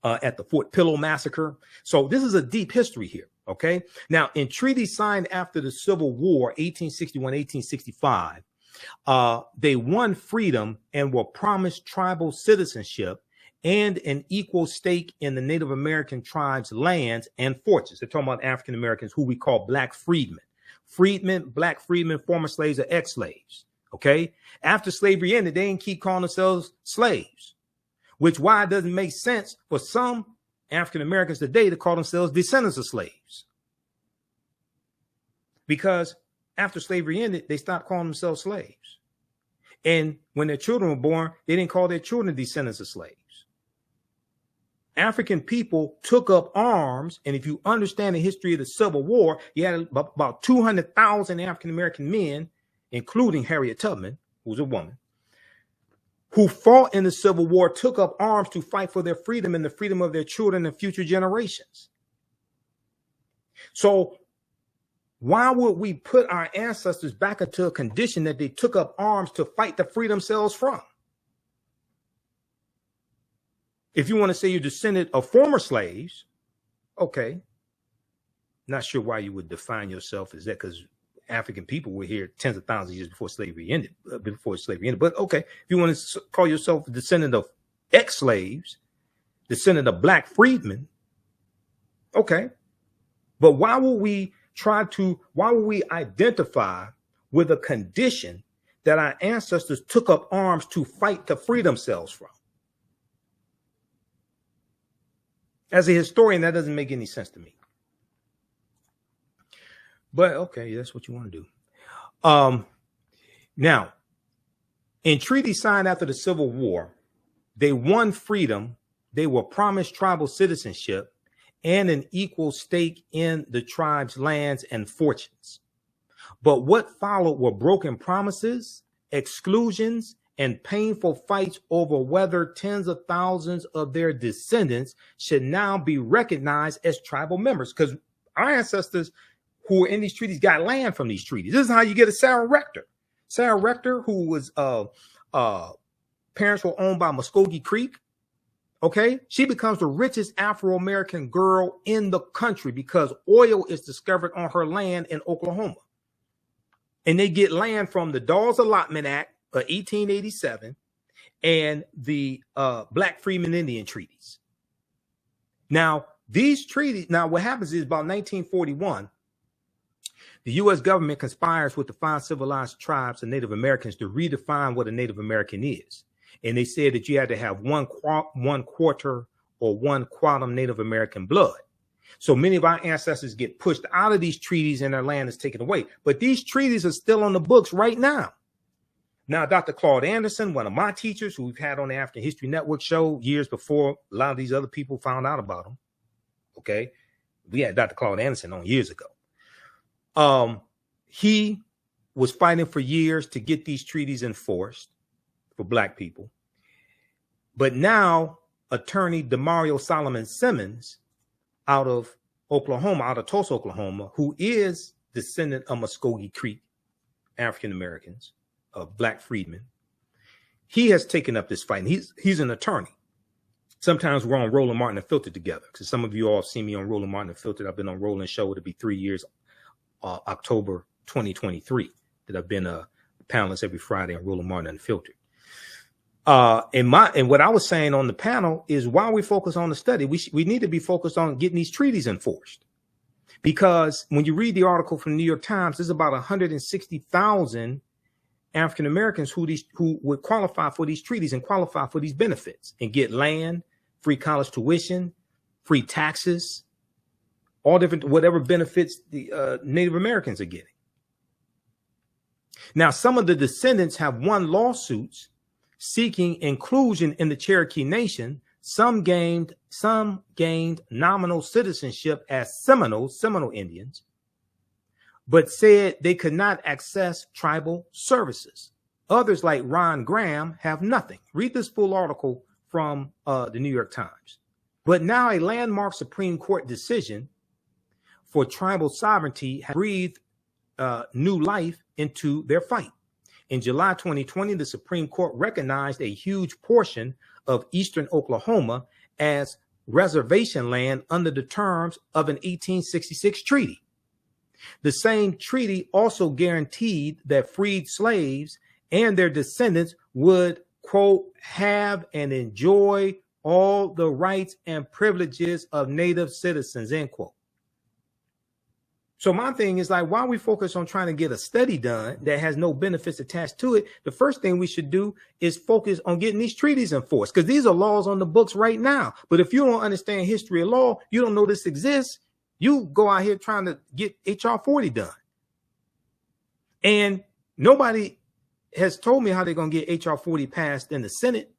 at the Fort Pillow massacre. So this is a deep history here. Okay. Now, in treaties signed after the Civil War, 1861, 1865, they won freedom and were promised tribal citizenship and an equal stake in the Native American tribes' lands and fortunes. They're talking about African Americans who we call black freedmen. Black freedmen, former slaves, or ex-slaves. Okay. After slavery ended, they didn't keep calling themselves slaves, which why it doesn't make sense for some African Americans today to call themselves descendants of slaves. Because after slavery ended, they stopped calling themselves slaves. And when their children were born, they didn't call their children descendants of slaves. African people took up arms, and if you understand the history of the Civil War, you had about 200,000 African American men, including Harriet Tubman, who was a woman, who fought in the Civil War, took up arms to fight for their freedom and the freedom of their children and future generations. So why would we put our ancestors back into a condition that they took up arms to fight to free themselves from? If you want to say you're descendant of former slaves, okay. Not sure why you would define yourself as that, because African people were here tens of thousands of years before slavery ended. But okay, if you want to call yourself a descendant of ex-slaves, descendant of black freedmen, okay. But why would we identify with a condition that our ancestors took up arms to fight to free themselves from? As a historian, that doesn't make any sense to me. But okay, that's what you want to do. Now, in treaties signed after the Civil War, they won freedom. They were promised tribal citizenship and an equal stake in the tribe's lands and fortunes. But what followed were broken promises, exclusions, and painful fights over whether tens of thousands of their descendants should now be recognized as tribal members, because our ancestors who were in these treaties got land from these treaties. This is how you get a Sarah Rector. Sarah Rector, who was parents were owned by Muskogee Creek. Okay, she becomes the richest Afro-American girl in the country because oil is discovered on her land in Oklahoma. And they get land from the Dawes Allotment Act of 1887 and the Black Freedmen Indian treaties. Now, these treaties, what happens is about 1941, the U.S. government conspires with the 5 civilized tribes of Native Americans to redefine what a Native American is. And they said that you had to have one quarter or one quantum Native American blood. So many of our ancestors get pushed out of these treaties and their land is taken away. But these treaties are still on the books right now. Now, Dr. Claude Anderson, one of my teachers who we've had on the African History Network show years before a lot of these other people found out about him. Okay. We had Dr. Claude Anderson on years ago. He was fighting for years to get these treaties enforced for Black people. But now attorney Demario Solomon Simmons out of Oklahoma, out of Tulsa, Oklahoma, who is descendant of Muskogee Creek African Americans, Black freedmen, he has taken up this fight. And he's an attorney. Sometimes we're on Roland Martin Unfiltered together, because some of you all see me on Roland Martin Unfiltered. I've been on Roland Show. It'll be 3 years, October 2023, that I've been a panelist every Friday on Roland Martin Unfiltered. And what I was saying on the panel is, while we focus on the study, we need to be focused on getting these treaties enforced. Because when you read the article from the New York Times, there's about 160,000 African Americans who would qualify for these treaties and qualify for these benefits and get land, free college tuition, free taxes, all different, whatever benefits the Native Americans are getting. Now, some of the descendants have won lawsuits seeking inclusion in the Cherokee Nation. Some gained nominal citizenship as Seminole Indians, but said they could not access tribal services. Others, like Ron Graham, have nothing. Read this full article from the New York Times. But now a landmark Supreme Court decision for tribal sovereignty has breathed new life into their fight. In July 2020, the Supreme Court recognized a huge portion of eastern Oklahoma as reservation land under the terms of an 1866 treaty. The same treaty also guaranteed that freed slaves and their descendants would, quote, have and enjoy all the rights and privileges of Native citizens, end quote. So my thing is, like, while we focus on trying to get a study done that has no benefits attached to it, the first thing we should do is focus on getting these treaties enforced, because these are laws on the books right now. But if you don't understand history of law, you don't know this exists, you go out here trying to get HR 40 done. And nobody has told me how they're going to get HR 40 passed in the Senate,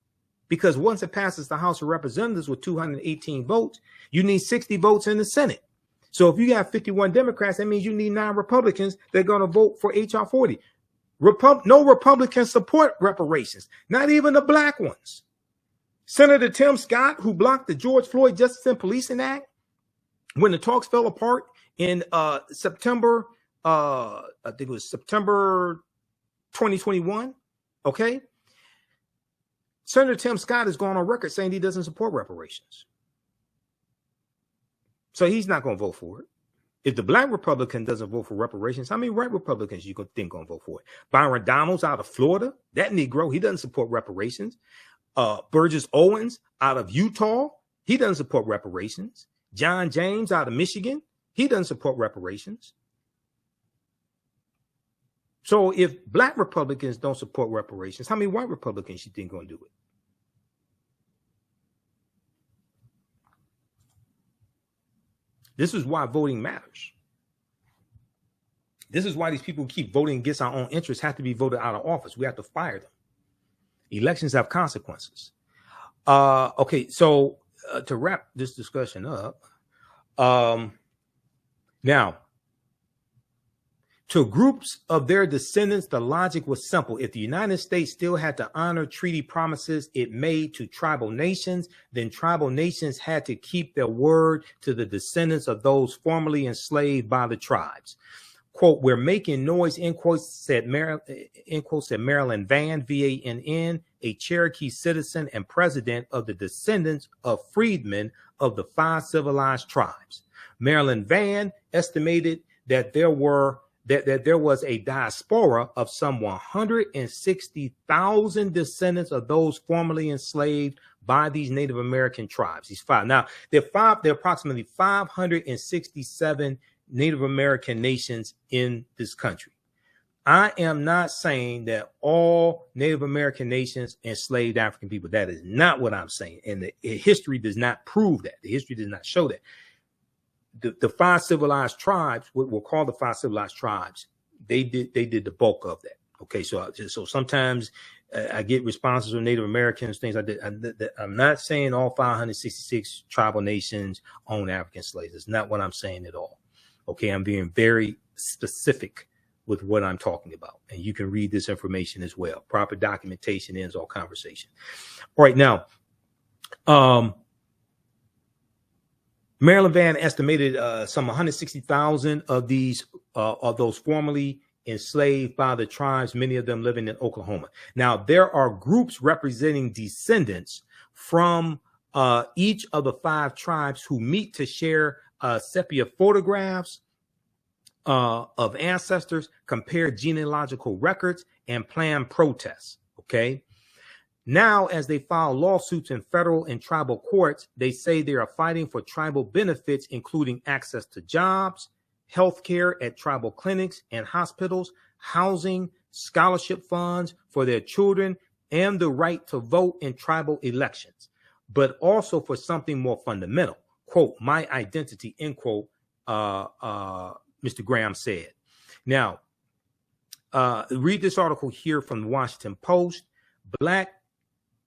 because once it passes the House of Representatives with 218 votes, you need 60 votes in the Senate. So if you got 51 Democrats, that means you need 9 Republicans that are going to vote for HR 40. No Republicans support reparations, not even the black ones. Senator Tim Scott, who blocked the George Floyd Justice and Policing Act when the talks fell apart in September, I think it was September 2021. Okay. Senator Tim Scott has gone on record saying he doesn't support reparations. So he's not going to vote for it. If the black Republican doesn't vote for reparations, how many white Republicans you think going to vote for it? Byron Donalds out of Florida, that Negro, he doesn't support reparations. Burgess Owens out of Utah, he doesn't support reparations. John James out of Michigan, he doesn't support reparations. So if black Republicans don't support reparations, how many white Republicans you think going to do it? This is why voting matters. This is why these people who keep voting against our own interests have to be voted out of office. We have to fire them. Elections have consequences. Okay, so to wrap this discussion up, now, to groups of their descendants, the logic was simple. If the United States still had to honor treaty promises it made to tribal nations, then tribal nations had to keep their word to the descendants of those formerly enslaved by the tribes. Quote, we're making noise, end quote, said Marilyn Vann, V-A-N-N, a Cherokee citizen and president of the descendants of freedmen of the 5 civilized tribes. Marilyn Vann estimated that there was a diaspora of some 160,000 descendants of those formerly enslaved by these Native American tribes. These 5. Now, there are approximately 567 Native American nations in this country. I am not saying that all Native American nations enslaved African people. That is not what I'm saying. And the history does not prove that. The history does not show that. The 5 civilized tribes, what we'll call the 5 civilized tribes, they did the bulk of that. Okay, so sometimes I get responses from Native Americans, things like that. I'm not saying all 566 tribal nations own African slaves. It's not what I'm saying at all. Okay, I'm being very specific with what I'm talking about, and you can read this information as well. Proper documentation ends all conversation. All right, now, Marilyn Vann estimated some 160,000 of these of those formerly enslaved by the tribes, many of them living in Oklahoma. Now, there are groups representing descendants from each of the 5 tribes who meet to share sepia photographs of ancestors, compare genealogical records, and plan protests. Okay. Now, as they file lawsuits in federal and tribal courts, they say they are fighting for tribal benefits, including access to jobs, health care at tribal clinics and hospitals, housing, scholarship funds for their children, and the right to vote in tribal elections, but also for something more fundamental. Quote, my identity, end quote, Mr. Graham said. Now, read this article here from the Washington Post. Black,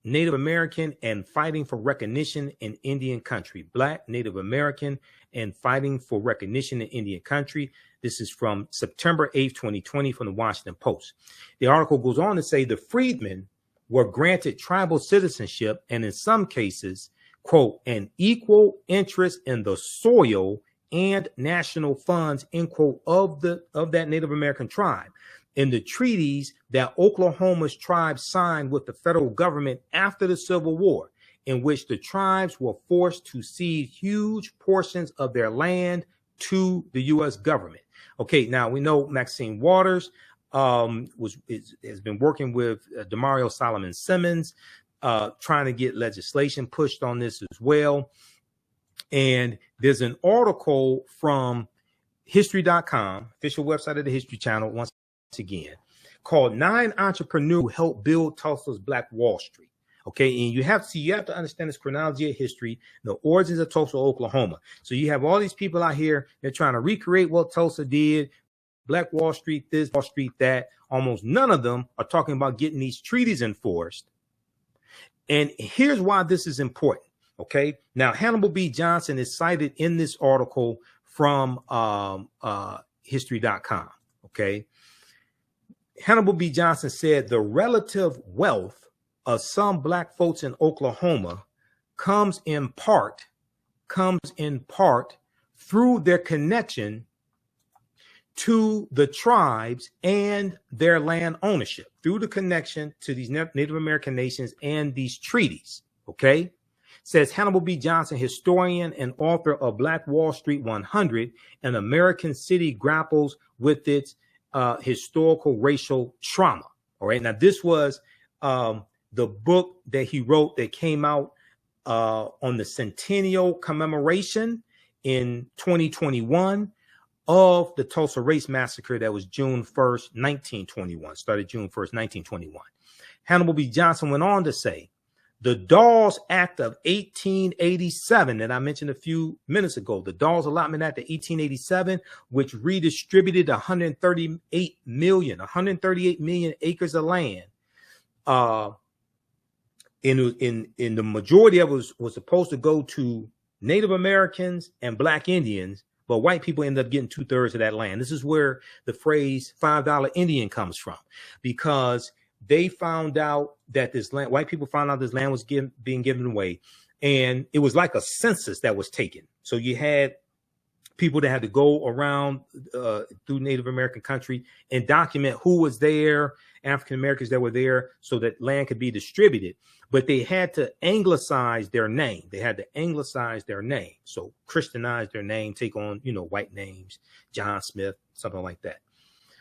Native American, and fighting for recognition in Indian country. Black, Native American, and fighting for recognition in Indian country. This is from September 8th, 2020 from the Washington Post. The article goes on to say the freedmen were granted tribal citizenship and in some cases, quote, an equal interest in the soil and national funds, end quote, of that Native American tribe. In the treaties that Oklahoma's tribes signed with the federal government after the Civil War, in which the tribes were forced to cede huge portions of their land to the U.S. government. Okay, now we know Maxine Waters has been working with Demario Solomon Simmons, trying to get legislation pushed on this as well. And there's an article from history.com, official website of the History Channel, once again, called 9 Entrepreneurs Who Helped Build Tulsa's Black Wall Street. Okay, and you have to understand this chronology of history, the origins of Tulsa, Oklahoma. So you have all these people out here, they're trying to recreate what Tulsa did, Black Wall Street, this, Wall Street, that. Almost none of them are talking about getting these treaties enforced. And here's why this is important. Okay, now Hannibal B. Johnson is cited in this article from history.com. Okay, Hannibal B. Johnson said the relative wealth of some Black folks in Oklahoma comes in part through their connection to the tribes and their land ownership, through the connection to these Native American nations and these treaties. Okay, says Hannibal B. Johnson, historian and author of Black Wall Street 100, an American city grapples with its historical racial trauma. All right, now this was the book that he wrote that came out on the centennial commemoration in 2021 of the Tulsa Race Massacre that was June 1st, 1921, started June 1st, 1921. Hannibal B. Johnson went on to say, the Dawes Act of 1887 that I mentioned a few minutes ago, the Dawes Allotment Act of 1887, which redistributed 138 million acres of land. In the majority of it was supposed to go to Native Americans and Black Indians, but white people ended up getting 2/3 of that land. This is where the phrase $5 Indian comes from, because they found out that this land, white people found out this land was being given away, and it was like a census that was taken. So you had people that had to go around through Native American country and document who was there, African Americans that were there, so that land could be distributed. But they had to anglicize their name. They had to anglicize their name. So Christianize their name, take on, white names, John Smith, something like that.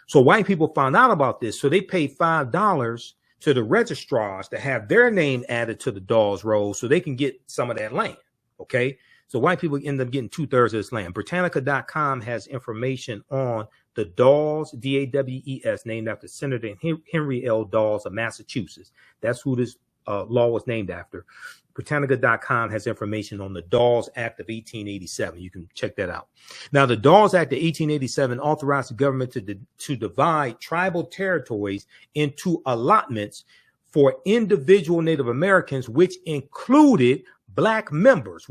So white people found out about this. So they paid $5 to the registrars to have their name added to the Dawes Roll so they can get some of that land. Okay. So white people end up getting 2/3 of this land. Britannica.com has information on the Dawes, D-A-W-E-S, named after Senator Henry L. Dawes of Massachusetts. That's who this law was named after. Britannica.com has information on the Dawes Act of 1887. You can check that out. Now, the Dawes Act of 1887 authorized the government to divide tribal territories into allotments for individual Native Americans, which included Black members.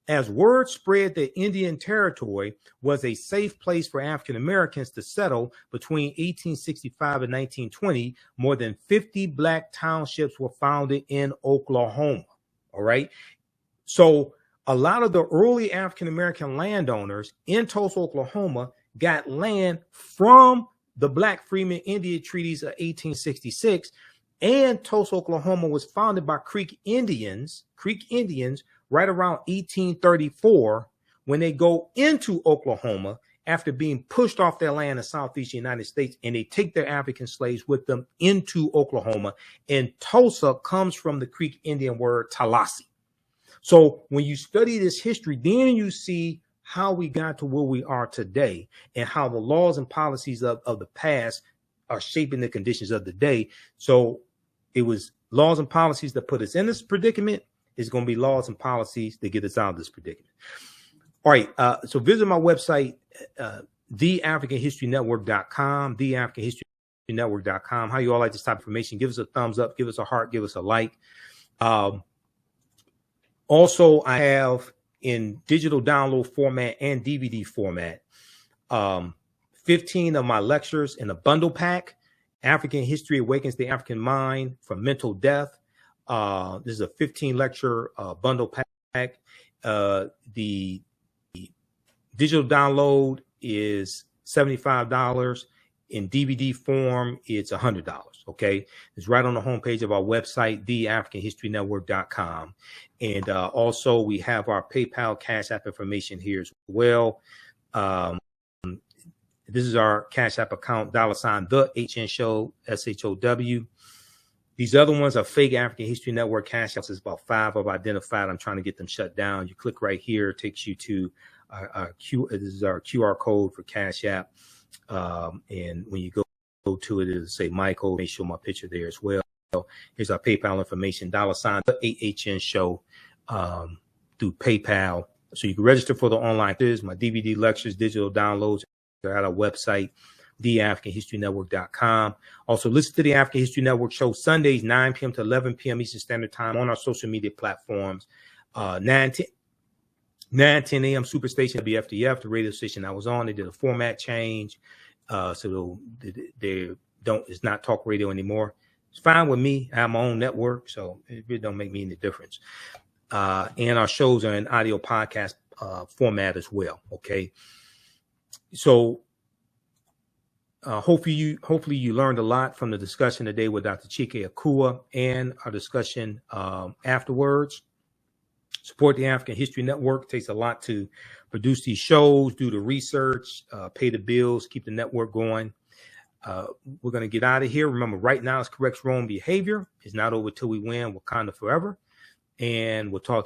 As word spread that Indian Territory was a safe place for African Americans to settle between 1865 and 1920, more than 50 Black townships were founded in Oklahoma. All right. So a lot of the early African American landowners in Tulsa, Oklahoma, got land from the Black Freeman Indian treaties of 1866. And Tulsa, Oklahoma was founded by Creek Indians right around 1834 when they go into Oklahoma after being pushed off their land in Southeast United States, and they take their African slaves with them into Oklahoma. And Tulsa comes from the Creek Indian word Tallahassee. So when you study this history, then you see how we got to where we are today and how the laws and policies of the past are shaping the conditions of the day. So it was laws and policies that put us in this predicament. It's going to be laws and policies that get us out of this predicament. All right. So visit my website, TheAfricanHistoryNetwork.com, TheAfricanHistoryNetwork.com. How you all like this type of information? Give us a thumbs up, give us a heart, give us a like. Also, I have in digital download format and DVD format, 15 of my lectures in a bundle pack. African History Awakens the African Mind from Mental Death. This is a 15 lecture bundle pack. The digital download is $75. In DVD form, it's $100. Okay, it's right on the homepage of our website, TheAfricanHistoryNetwork.com. And also, we have our PayPal Cash App information here as well. This is our Cash App account, $TheAHNShow, SHOW. These other ones are fake African History Network Cash Apps. There's about 5 I've identified. I'm trying to get them shut down. You click right here, it takes you to this is our QR code for Cash App. And when you go to it, it'll say Michael. Make sure my picture there as well. Here's our PayPal information, $TheAHNShow through PayPal. So you can register for the online quiz, my DVD lectures, digital downloads. They're at our website, TheAfricanHistoryNetwork.com. Also, listen to the African History Network show Sundays, 9 p.m. to 11 p.m. Eastern Standard Time on our social media platforms. 9, 10 a.m. Superstation WFDF, the radio station I was on. They did a format change. So it's not talk radio anymore. It's fine with me. I have my own network, so it really don't make me any difference. And our shows are in audio podcast format as well. Okay. So hopefully you learned a lot from the discussion today with Dr. Chike Akua and our discussion afterwards. Support the African History Network. It takes a lot to produce these shows, do the research, pay the bills, keep the network going. We're going to get out of here. Remember, right now it's corrects wrong behavior. It's not over till we win. Wakanda forever. And we'll talk to you.